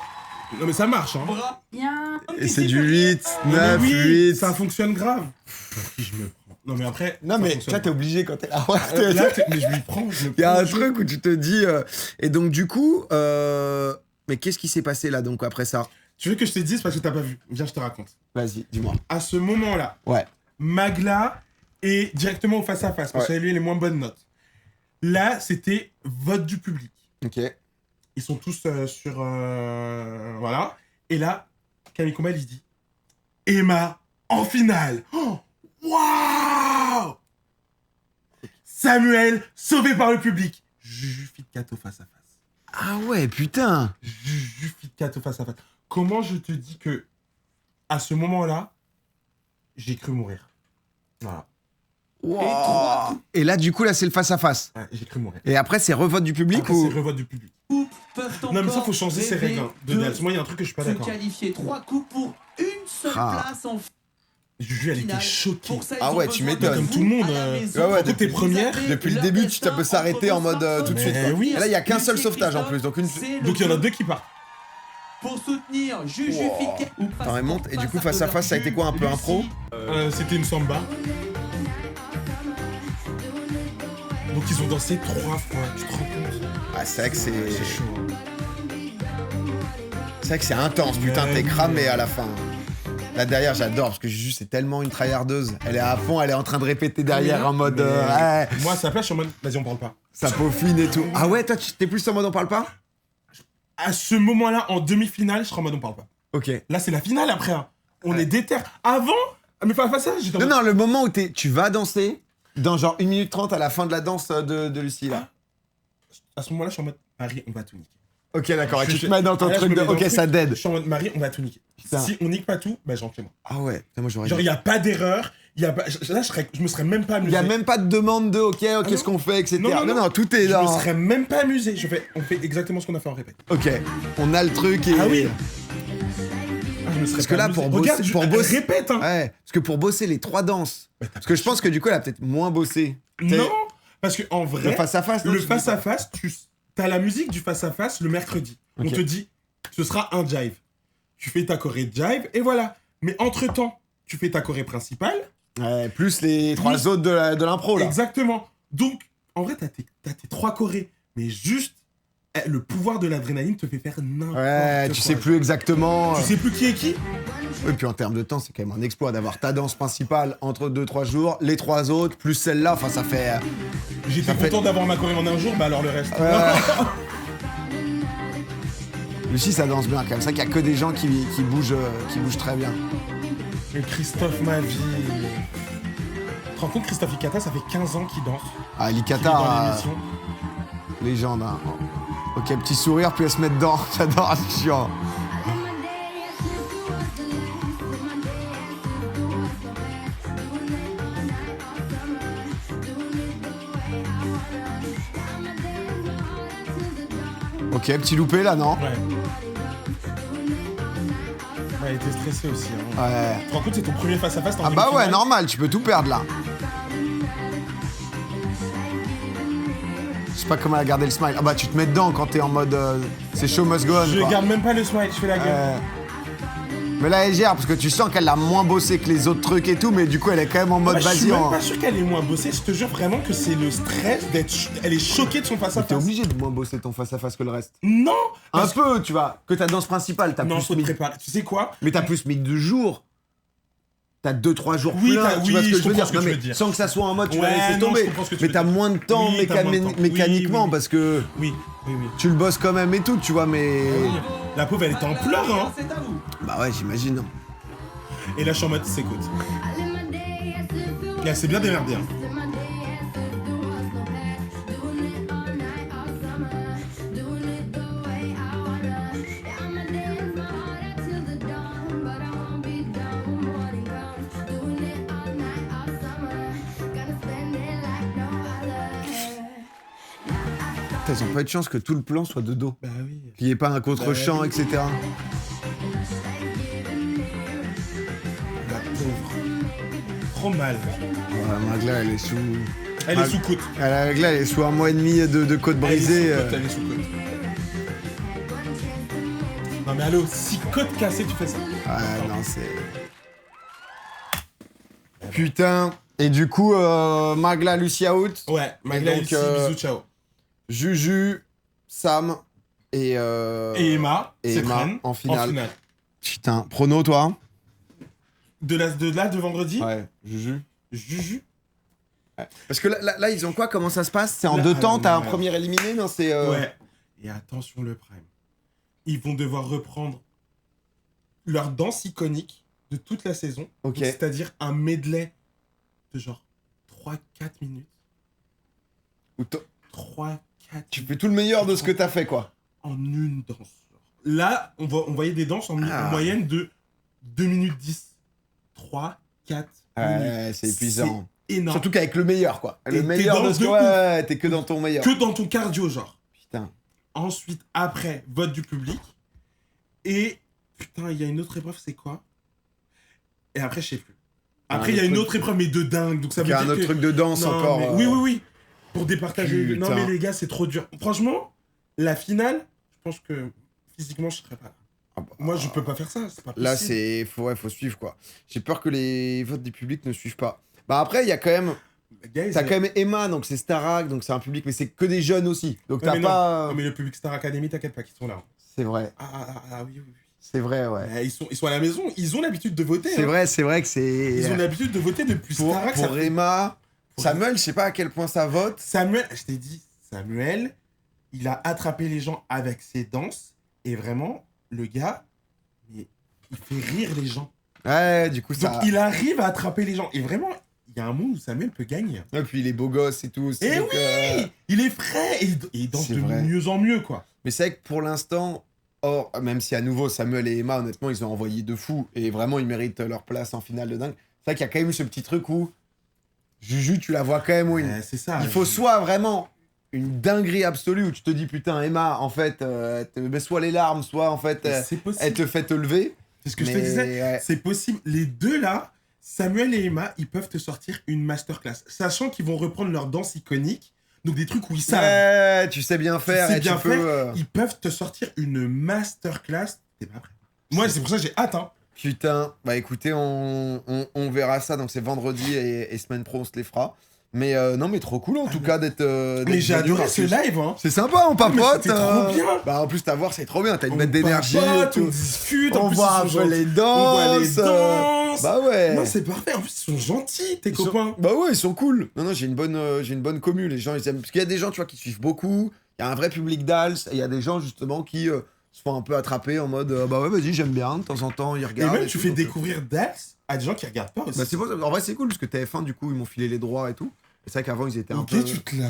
Non mais ça marche. Hein. Bien. Et c'est du 8, Non, mais 9, oui, 8. ça fonctionne grave. Pour qui je me prends. Non mais après. Non ça mais fonctionne. toi t'es obligé quand t'es là. Ouais, Là, mais je lui prends. Il y a un truc où tu te dis. Et donc du coup, mais qu'est-ce qui s'est passé là donc après ça? Tu veux que je te dise parce que t'as pas vu. Viens, je te raconte. Vas-y, dis-moi. À ce moment-là, Ouais. Magla est directement au face-à-face parce Ouais. qu'elle a eu les moins bonnes notes. Là, c'était vote du public. Ok. Ils sont tous sur... voilà. Et là, Camille Combal, il dit Emma, en finale. Oh, waouh. Samuel, sauvé par le public. Juju Fit Cat au face-à-face. Ah ouais, putain. Juju Fit Cat au face-à-face. Comment je te dis que, à ce moment-là, j'ai cru mourir. Voilà. Wow. Et là du coup là c'est le face à face. Ouais, j'ai cru mourir. Et après c'est revote du public Après, ou c'est revote du public. Peuvent Non, mais ça, encore faut changer ses rêver règles. Hein, de de Dals. Moi, il y a un truc que je suis pas se d'accord. qualifier 3 coups pour une seule Ah. place en Juju, elle était finale. choquée. Pour ça, ils Ah ont ouais, besoin tu de m'étonnes. vous Comme tout le monde, à la ouais, maison. ouais, Surtout tes premières. Vous avez Depuis le leur début tu destin peux s'arrêter en mode tout de suite. Mais Quoi. oui. Et là il y a qu'un Lucie seul et sauvetage en Christophe, plus donc une. c'est Donc, il y en a le deux qui partent. pour soutenir Juju Wow. Fit Cat. Attends, elle monte. Et du coup face à face ça a été quoi, un peu impro? C'était une samba. Donc, ils ont dansé 3 fois. Tu te rends compte? Ah c'est vrai que C'est c'est. chaud. C'est vrai que c'est intense, putain, Ouais, t'es oui. cramé à la fin. Là derrière, j'adore parce que Juju, c'est tellement une tryhardeuse. Elle est à fond, elle est en train de répéter derrière en mode. Mais Ouais, Moi, à sa place, je suis en mode, vas-y, on parle pas. ça peaufine et tout. Ah ouais, toi, t'es plus en mode on parle pas? À ce moment-là, en demi-finale, je serai en mode, on parle pas. Ok. Là, c'est la finale après. Hein. On Ouais. est déter. Avant, mais pas ça, j'étais en Non, mode, non, le moment où tu vas danser, dans genre 1 minute 30 à la fin de la danse de Lucie, là. À ce moment-là, je suis en mode, Marie, on va tout niquer. Ok, d'accord, et tu Je- te mets dans ton Ah, là, je truc me de. mets dans Ok, le ça truc. dead. Je suis en mode, Marie, on va tout niquer. Putain. Si on nique pas tout, bah, je rentre chez moi. Ah ouais, putain, moi j'aurais Genre, dit. il n'y a pas d'erreur. Y a pas... Là, je me serais même pas amusé. Il y a même pas de demande de ok, non. qu'est-ce qu'on fait, etc. Non, non, non. tout est Je dans. me serais même pas amusé. On fait exactement ce qu'on a fait en répète. Ok, on a le truc et. Ah oui. Je me serais Parce que pas là, amusé. pour Regarde, bosser. Pour bosser... Répète, hein. Ouais, parce que pour bosser les 3 danses. Ouais, t'as Parce que je pense que du coup, elle a peut-être moins bossé. Non, parce que en vrai, Le face-à-face, non, le tu dis pas. face-à-face, tu as la musique du face-à-face le mercredi. Ok. On te dit, ce sera un jive. Tu fais ta choré de jive et voilà. Mais entre-temps, tu fais ta choré principale. Ouais, plus les 3 autres de l'impro, là. Exactement. Donc, en vrai, t'as tes 3 chorés. Mais juste, le pouvoir de l'adrénaline te fait faire n'importe quoi. Ouais, tu sais plus exactement. Tu sais plus qui est qui. Et puis en termes de temps, c'est quand même un exploit d'avoir ta danse principale entre 2-3 jours, les 3 autres, plus celle-là, enfin ça fait. J'étais fait- content d'avoir ma choré en un jour, bah alors le reste. Lucie, ça danse bien quand même. C'est vrai qu'il y a que des gens qui bougent très bien. Et Christophe, ma vie. Tu te rends compte, Christophe Ikata, ça fait 15 ans qu'il danse. Ah, Qu'il est dans Likata, l'émission. légende. Hein. Ok, petit sourire, puis elle se met dedans. J'adore, c'est chiant. Ok, petit loupé là, non? Ouais. Ouais, elle était stressée aussi. Hein. Ouais. Tu te rends compte, c'est ton premier face-à-face. Ah bah ouais, normal, tu peux tout perdre là. Je sais pas comment elle a gardé le smile. Ah bah tu te mets dedans quand t'es en mode c'est show must go on. Je quoi. garde même pas le smile, je fais la gueule. Mais là, elle gère, parce que tu sens qu'elle a moins bossé que les autres trucs et tout, mais du coup, elle est quand même en mode Moi, je suis vas-y. même pas sûr qu'elle est moins bossée. Je te jure vraiment que c'est le stress d'être. Elle est choquée de son face à T'es face. obligé de moins bosser ton face-à-face que le reste. Non. Un peu, tu vois. Que ta danse principale, t'as Non, plus faut te mis... préparer. Tu sais quoi? Mais t'as plus mis 2 jours. T'as 2-3 jours Oui, pleins, tu vois ce que je je veux dire. comprends ce que Non, tu mais veux dire. sans que ça soit en mode tu vas Ouais, laisser non, tomber. je comprends ce que tu Mais veux t'as dire. moins de temps Oui, t'as moins de temps. mécaniquement Oui. parce que Oui. tu le bosses quand même et tout, tu vois, mais. La pauvre, elle était en pleurs, hein. C'est à vous. Bah ouais, j'imagine. Et là, je suis en mode, c'est écoute. Elle s'est bien démerdée, hein. Putain, ils ont pas eu de chance que tout le plan soit de dos. Bah oui. Qu'il n'y ait pas un contre-champ, etc. La pauvre. Trop mal. Ouais, Magla, elle est sous. Elle est sous côte. Magla, elle est sous 1 mois et demi de côte brisée. Elle est sous côte. Non mais allô, si côte cassée, tu fais ça. Ouais, non, c'est. Putain. Et du coup, Magla, Lucie out. Ouais, Magla, donc, Lucie, bisous, ciao. Juju, Sam et Emma, et c'est Emma Fran, en finale. Putain, prono toi? De là de vendredi. Ouais, Juju. Juju. Ouais. Parce que là, ils ont quoi? Comment ça se passe? C'est en Là, 2 temps, t'as un ouais. premier éliminé? Non, c'est. Ouais. Et attention le prime. Ils vont devoir reprendre leur danse iconique de toute la saison. Ok. Donc, c'est-à-dire un medley de genre 3-4 minutes. Ou 3-4 tu fais tout le meilleur de ce que t'as fait, quoi. En une danse. Là, on voyait des danses en moyenne de 2 minutes 10. 3, 4 minutes. Ouais, c'est épuisant. C'est énorme. Surtout qu'avec le meilleur, quoi. Et Le t'es meilleur dans de ce de que. ouf. Ouais, t'es que dans ton meilleur. Que dans ton cardio, genre. Putain. Ensuite, après, vote du public. Et putain, il y a une autre épreuve, c'est quoi? Et après, je sais plus. Après, il y a une autre épreuve, mais de dingue. Donc ça veut Il y a dire un autre que... truc de danse Non, encore. mais- Oui. Pour départager. Putain. Non, mais les gars, c'est trop dur. Franchement, la finale, je pense que physiquement, je serais pas là. Ah bah, Moi, je peux pas faire ça. C'est pas possible. là, c'est. Faut suivre, quoi. J'ai peur que les votes du public ne suivent pas. Bah après, il y a quand même. Guys, T'as quand même Emma, donc c'est Starac, donc c'est un public, mais c'est que des jeunes aussi. Donc t'as mais pas. non, mais le public Star Academy, t'inquiète pas, qu'ils sont là. C'est vrai. Ah, oui. C'est vrai, ouais. Ils sont à la maison, ils ont l'habitude de voter. C'est vrai que c'est. Ils ont l'habitude de voter depuis Pour Starac. ça fait- Emma, Samuel, je sais pas à quel point ça vote. Samuel, je t'ai dit, Samuel, il a attrapé les gens avec ses danses. Et vraiment, le gars, il fait rire les gens. Ouais, du coup, ça. Donc il arrive à attraper les gens. Et vraiment, il y a un monde où Samuel peut gagner. Et puis il est beau gosse et tout aussi. Et donc, oui Il est frais et il danse C'est de vrai. mieux en mieux, quoi. Mais c'est vrai que pour l'instant, même si à nouveau Samuel et Emma, honnêtement, ils ont envoyé de fou et vraiment ils méritent leur place en finale de dingue. C'est vrai qu'il y a quand même eu ce petit truc où Juju, tu la vois quand même où C'est ça. il faut soit vraiment une dinguerie absolue où tu te dis putain Emma, en fait, soit les larmes, soit en fait, C'est possible. elle te fait te lever. C'est ce que je te Mais, disais. ouais. C'est possible. Les deux là, Samuel et Emma, ils peuvent te sortir une masterclass. Sachant qu'ils vont reprendre leur danse iconique. Donc des trucs où ils savent. Ouais, tu sais bien faire. Tu sais et bien tu peux, faire. Ils peuvent te sortir une masterclass. T'es pas prêt. Moi, c'est pour ça que j'ai hâte. Hein. Putain, bah écoutez, on verra ça, donc c'est vendredi et semaine pro, on se les fera. Mais non, mais trop cool en tout cas d'être. Mais j'ai venu, adoré ce Marcus. live. Hein. C'est sympa, on papote. c'était trop bien. Bah en plus, t'avoir, c'est trop bien, t'as une On bête d'énergie. papote, et on tout. discute. en On plus, voit un ils sont peu gentils. les On voit les danses. danses. Bah ouais. Non, c'est parfait. En plus, ils sont gentils, tes Ils sont- copains. Bah ouais, ils sont cool. Non, j'ai une bonne commu. Les gens, ils aiment. Parce qu'il y a des gens, tu vois, qui suivent beaucoup. Il y a un vrai public d'Als. Et il y a des gens, justement, qui se font un peu attraper en mode bah ouais, vas-y, j'aime bien. De temps en temps, ils Et regardent. même, et tu tout, fais donc, découvrir Dax à des gens qui regardent pas aussi. Bah, c'est pour ça. En vrai, c'est cool parce que TF1, du coup, ils m'ont filé les droits et tout. Et c'est vrai qu'avant, ils étaient un Ok, peu. tu te la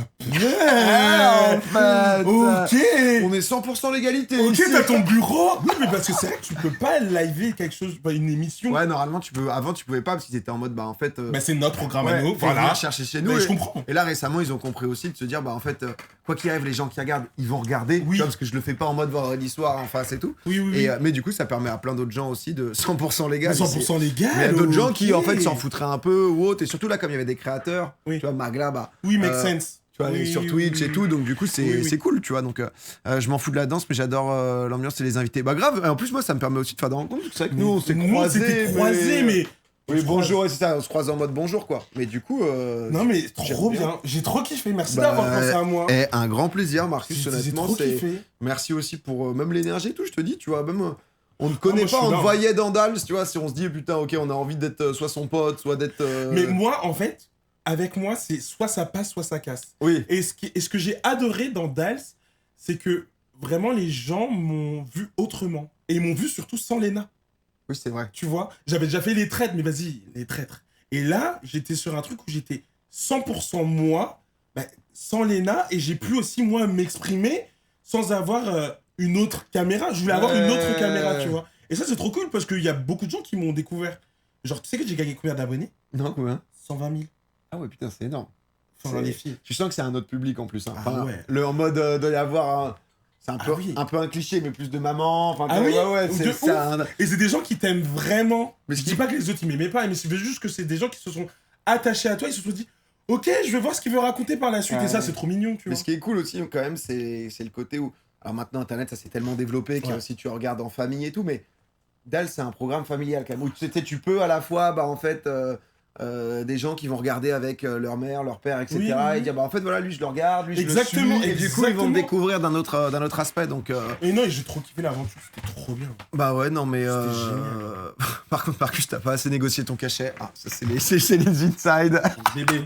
Ah, en fait. Ok. On est 100% l'égalité. Ok, ici. t'as ton bureau. Oui, mais parce que c'est vrai que tu peux pas liver quelque chose, une émission. Ouais, normalement, avant, tu pouvais pas parce qu'ils étaient en mode, bah en fait. Bah, c'est notre programme à ouais, nous. faut Voilà. venir chercher chez nous. Mais et, je comprends. et là, récemment, ils ont compris aussi de se dire, bah en fait, quoi qu'il arrive, les gens qui regardent, ils vont regarder. Oui. Tu vois, parce que je le fais pas en mode vendredi soir en face et tout. Oui, oui, Et, oui. mais du coup, ça permet à plein d'autres gens aussi de 100% légal. 100% légal. Mais il y a d'autres gens ok. qui, en fait, s'en foutraient un peu ou autre. Et surtout là, comme il y avait des créateurs, Oui. tu vois, Magla, bah. Oui, make sense. Tu tu vois, sur Twitch et tout, donc du coup c'est cool, tu vois. Donc je m'en fous de la danse, mais j'adore l'ambiance et les invités. Bah grave, en plus moi ça me permet aussi de faire des rencontres, parce que c'est vrai que nous on s'est croisés, mais... Oui, bonjour, c'est ça, on se croise en mode bonjour, quoi. Mais du coup... non, mais trop bien. J'ai trop kiffé, merci d'avoir pensé à moi. Et un grand plaisir, Marcus, honnêtement. J'ai trop kiffé. Merci aussi pour même l'énergie et tout, je te dis, tu vois, même... On ne connaît pas, on te voyait dans Dals, tu vois, si on se dit, putain, ok, on a envie d'être soit son pote, soit d'être... Mais moi, en fait, avec moi, c'est soit ça passe, soit ça casse. Oui. Et ce que j'ai adoré dans Dals, c'est que vraiment, les gens m'ont vu autrement. Et ils m'ont vu surtout sans Léna. Oui, c'est vrai. Tu vois, j'avais déjà fait les traîtres, mais vas-y, les traîtres. Et là, j'étais sur un truc où j'étais 100% moi, sans Léna, et j'ai pu aussi, moi, m'exprimer sans avoir une autre caméra. Je voulais avoir une autre caméra, tu vois. Et ça, c'est trop cool, parce qu'il y a beaucoup de gens qui m'ont découvert. Genre, tu sais que j'ai gagné combien d'abonnés? Non, combien? 120 000. Ah ouais, putain, c'est énorme. Enfin, les filles. Tu sens que c'est un autre public, en plus. Hein. Ah ouais. En mode, doit y avoir c'est un peu un cliché, mais plus de maman. Enfin, ah oui, ouais, c'est ça. Et c'est des gens qui t'aiment vraiment. Mais je dis pas que les autres ils m'aimaient pas, mais c'est juste que c'est des gens qui se sont attachés à toi, ils se sont dit ok, je vais voir ce qu'il veut raconter par la suite. Et ça, c'est trop mignon, tu vois. Mais ce qui est cool aussi, quand même, c'est le côté où. Alors maintenant, Internet, ça s'est tellement développé qu'il y a aussi, tu regardes en famille et tout, mais Dals, c'est un programme familial quand même. Où tu peux à la fois, en fait. Des gens qui vont regarder avec leur mère, leur père, etc. Et dire, en fait, voilà, lui, je le regarde, lui, je le suis. Et du coup, ils vont me découvrir d'un autre aspect. Donc, Et non, j'ai trop kiffé l'aventure, c'était trop bien. Bah ouais, non, mais... Par contre, Marcus, t'as pas assez négocié ton cachet. Ah, ça, c'est les inside. Bébé.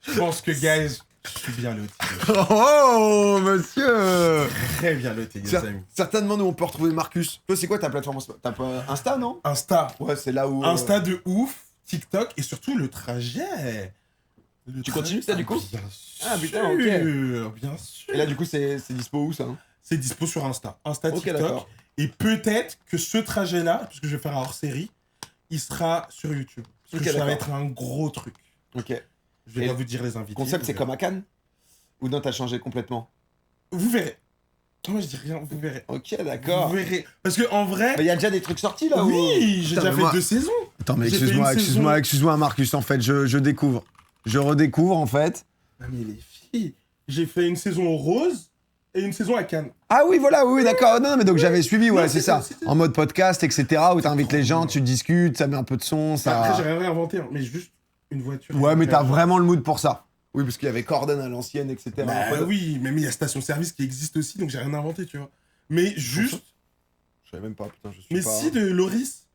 Je pense que, guys, je suis bien loté. Oh, monsieur. Très bien loté, les amis. Certainement, nous, on peut retrouver Marcus. Toi, c'est quoi ta plateforme? T'as pas Insta, non? Insta. Ouais, c'est là où... Insta de ouf. TikTok et surtout le trajet. Tu continues ça du coup? Bien sûr. Ah putain, ok. Bien sûr. Et là du coup c'est dispo où ça? C'est dispo sur Insta. TikTok. D'accord. Et peut-être que ce trajet-là, puisque je vais faire un hors-série, il sera sur YouTube. Parce que ça va être un gros truc. Ok. Je vais pas vous dire les invités. Le concept c'est comme à Cannes? Ou non, t'as changé complètement? Vous verrez. Moi je dis rien, vous verrez. Ok, d'accord. Vous verrez. Parce que en vrai... Il y a déjà des trucs sortis là? Oui, j'ai déjà fait 2 saisons. Attends, mais excuse-moi, Marcus, en fait, je découvre. Je redécouvre, en fait. Ah, mais les filles, j'ai fait une saison au Rose et une saison à Cannes. Ah oui, voilà, oui, d'accord. Non, mais donc j'avais suivi, ouais, c'est ça. En mode podcast, etc., où t'invites les gens, tu discutes, ça met un peu de son, ça... Après, j'ai rien inventé, hein, mais juste une voiture. Ouais, mais t'as vraiment le mood pour ça. Oui, parce qu'il y avait Corden à l'ancienne, etc. Oui, mais il y a station-service qui existe aussi, donc j'ai rien inventé, tu vois. Mais juste... Je savais même pas, putain, je suis mais pas... si, de Loris.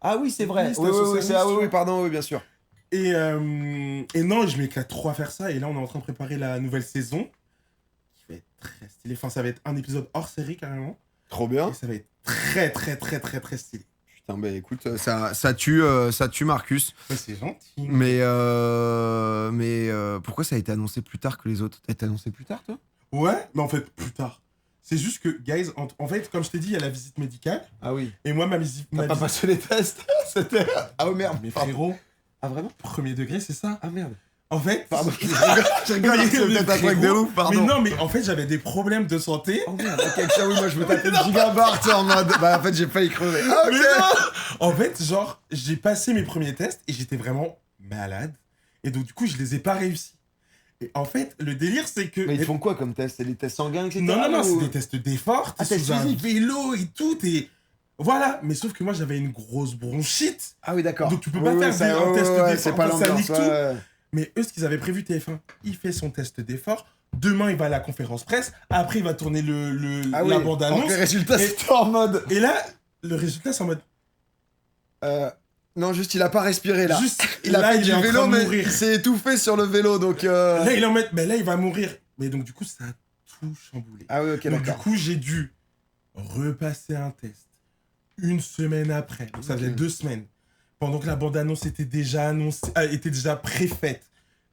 Ah oui, c'est vrai. Oui, pardon, oui, bien sûr. Et non, je m'éclate trop à faire ça. Et là, on est en train de préparer la nouvelle saison. Qui va être très stylé. Enfin, ça va être un épisode hors série, carrément. Trop bien. Et ça va être très, très, très, très, très stylé. Putain, bah écoute, ça tue Marcus. Ouais, c'est gentil. Mais pourquoi ça a été annoncé plus tard que les autres? T'as été annoncé plus tard, toi? Ouais, mais en fait, plus tard. C'est juste que, guys, en fait, comme je t'ai dit, il y a la visite médicale. Ah oui. Et moi, ma visite... T'as pas passé les tests? C'était... Ah oh merde. Mais frérot... Ah vraiment? Premier degré, c'est ça? Ah merde. En fait... Pardon, je rigole, c'est peut-être un truc de ouf, pardon. Mais non, mais en fait, j'avais des problèmes de santé. Oh merde, ok, ça oui, moi je me tapais le gigabar, en mode... Bah en fait, j'ai failli crever. Ah ok. Mais non. En fait, genre, j'ai passé mes premiers tests et j'étais vraiment malade. Et donc, du coup, je les ai pas réussis. Et en fait, le délire, c'est que... Mais ils font quoi comme test? C'est des tests sanguins, etc. Non, c'est des tests d'effort. Ah, t'es sous un vélo et tout, et... Voilà, mais sauf que moi, j'avais une grosse bronchite. Ah oui, d'accord. Donc, tu peux pas faire un test d'effort, c'est pas ça nique tout. Ouais. Mais eux, ce qu'ils avaient prévu, TF1, il fait son test d'effort. Demain, il va à la conférence presse. Après, il va tourner la bande-annonce. Le résultat, c'était en mode... Et là, le résultat, c'est en mode... Non, juste, il a pas respiré, là. Juste, il a fait du vélo, mais mourir. il s'est étouffé sur le vélo, donc... Là, il en met... Mais là, il va mourir. Mais donc, du coup, ça a tout chamboulé. Ah oui, ok, d'accord. Donc, du coup, j'ai dû repasser un test. Une semaine après. Donc, ça faisait 2 semaines. Pendant que la bande-annonce était déjà annoncée, était déjà préfaite.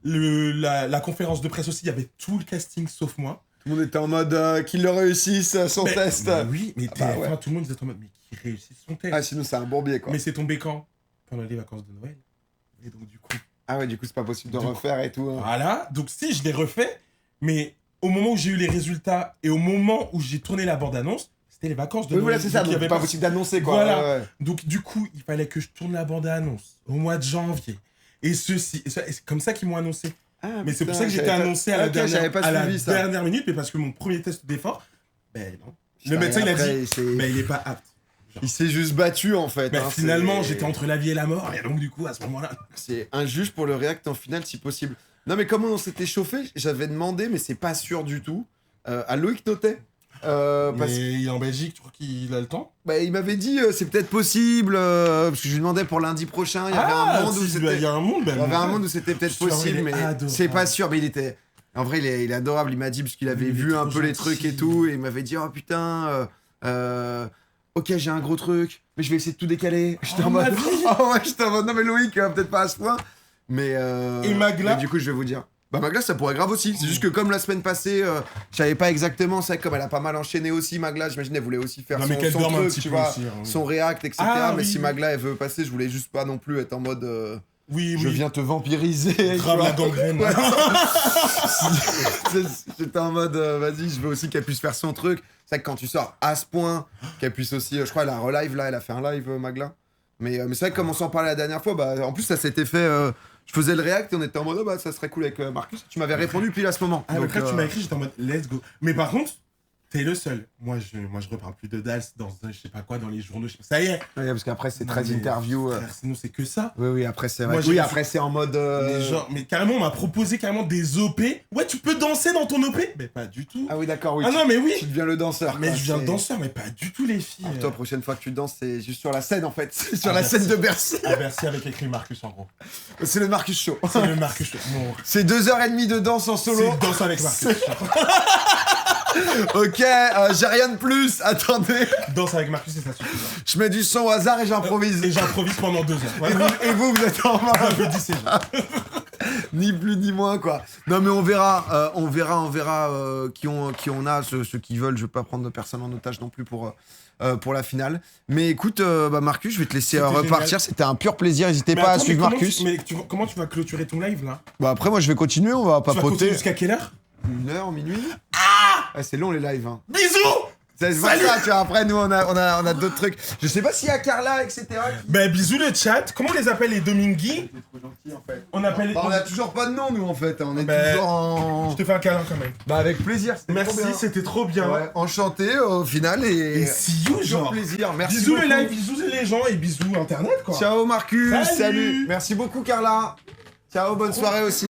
La conférence de presse aussi, il y avait tout le casting sauf moi. Tout le monde était en mode qu'il le réussisse son test. Mais oui, mais TF1, tout le monde était en mode mais qui réussit son test. Ah, sinon c'est un bourbier quoi. Mais c'est tombé quand? Pendant les vacances de Noël. Et donc du coup. Ah ouais, du coup c'est pas possible de refaire et tout. Hein. Voilà, donc si je l'ai refait, mais au moment où j'ai eu les résultats et au moment où j'ai tourné la bande-annonce, c'était les vacances de Noël. Oui, voilà, c'est ça, donc il pas possible d'annoncer quoi. Voilà. Ouais. Donc du coup, il fallait que je tourne la bande-annonce au mois de janvier. Et ceci, et c'est comme ça qu'ils m'ont annoncé. Ah, Mais c'est pour putain, ça que j'étais j'avais pas- annoncé à la, Ok, dernière, j'avais pas à la suivi ça. dernière minute, mais parce que mon premier test d'effort, ben non. Putain, Le médecin, et il a après, dit, ben il est pas apte. Il s'est juste battu en fait. Ben hein, finalement, c'est- j'étais entre la vie et la mort, et donc du coup, à ce moment-là... C'est un juge pour le react en finale si possible. Non mais comment on s'était chauffé, j'avais demandé, mais c'est pas sûr du tout, à Loïc Notet. Parce... Mais il est en Belgique, tu crois qu'il a le temps? Bah, il m'avait dit c'est peut-être possible, parce que je lui demandais pour lundi prochain, il y avait un monde où c'était... Il y a un monde, ben, Il y avait un monde où c'était peut-être possible, mais c'est pas sûr. Mais il était... En vrai, il est adorable, il m'a dit, parce qu'il avait vu un peu les trucs et tout, et il m'avait dit, oh putain, ok, j'ai un gros truc, mais je vais essayer de tout décaler. J'étais en mode, oh ouais, j'étais en mode, non mais Loïc, peut-être pas à ce point. Mais Et Magla mais du coup, je vais vous dire. Bah Magla, ça pourrait grave aussi. C'est juste que comme la semaine passée, je savais pas exactement, c'est vrai que comme elle a pas mal enchaîné aussi, Magla, j'imagine elle voulait aussi faire Non, mais qu'elle son dorme un truc, petit tu peu vois, aussi, hein, oui. son react, etc. Ah, mais oui, si oui. Magla, elle veut passer, je voulais juste pas non plus être en mode... Oui, je viens te vampiriser. Grave tu vois. la gangrène. Ouais. J'étais en mode, vas-y, je veux aussi qu'elle puisse faire son truc. C'est vrai que quand tu sors à ce point, qu'elle puisse aussi, je crois, elle a relive là, elle a fait un live, Magla. Mais c'est vrai que comme on s'en parlait la dernière fois, bah, en plus, ça s'était fait. Je faisais le react et on était en mode, bah, ça serait cool avec Marcus. Tu m'avais répondu pile à ce moment. Ah, Donc, donc là, tu m'as écrit, j'étais en mode, let's go. Mais par contre, t'es le seul. Moi, je reparle plus de Dals dans je sais pas quoi, dans les journaux. Ça y est. Ouais, parce qu'après, c'est Non, 13 mais interviews. frère, sinon, c'est que ça. Oui, après, c'est Moi, vrai. j'ai Oui, reçu- après, c'est en mode. Mais carrément, on m'a proposé carrément des OP. Ouais, tu peux danser dans ton OP? Mais pas du tout. Ah oui, d'accord, oui. Ah non, mais oui. Tu deviens le danseur. Mais quoi, je viens c'est- danseur, mais pas du tout les filles. Toi, prochaine fois que tu danses, c'est juste sur la scène en fait. C'est sur À la Bercy. scène de Bercy. À Bercy avec écrit Marcus en gros. C'est le Marcus Show. C'est le Marcus Show. Bon. C'est 2h30 de danse en solo. C'est danse avec Marcus. Ok, j'ai rien de plus. Attendez. Danse avec Marcus et ça suffit. Je mets du son au hasard et j'improvise. Et j'improvise pendant 2 heures. Et Voilà. vous êtes en mode. Applaudissez. Ni plus ni moins quoi. Non mais on verra qui on a, ceux qui veulent. Je veux pas prendre personne en otage non plus pour la finale. Mais écoute, Marcus, je vais te laisser C'était repartir. génial. C'était un pur plaisir. N'hésitez Mais pas à attends, suivre mais comment Marcus. comment tu vas clôturer ton live là? Bah après moi je vais continuer. On va Tu vas continuer papoter. jusqu'à quelle heure? 1h, minuit. C'est long les lives. Hein. Bisous! C'est pour ça, tu vois, après nous on a d'autres trucs. Je sais pas s'il y a Carla, etc. Ben bisous le chat. Comment on les appelle les Domingui? Trop gentil en fait. On appelle. Bah, on a toujours pas de nom nous en fait. On est Ben, toujours en. Je te fais un câlin quand même. Bah avec plaisir. C'était trop Merci, bien. c'était trop bien. Ouais, enchanté au final et. Et see you, toujours genre. plaisir. Merci Bisous beaucoup. le live, bisous les gens et bisous internet quoi. Ciao Marcus. Salut. Salut. Merci beaucoup Carla. Ciao, bonne soirée aussi.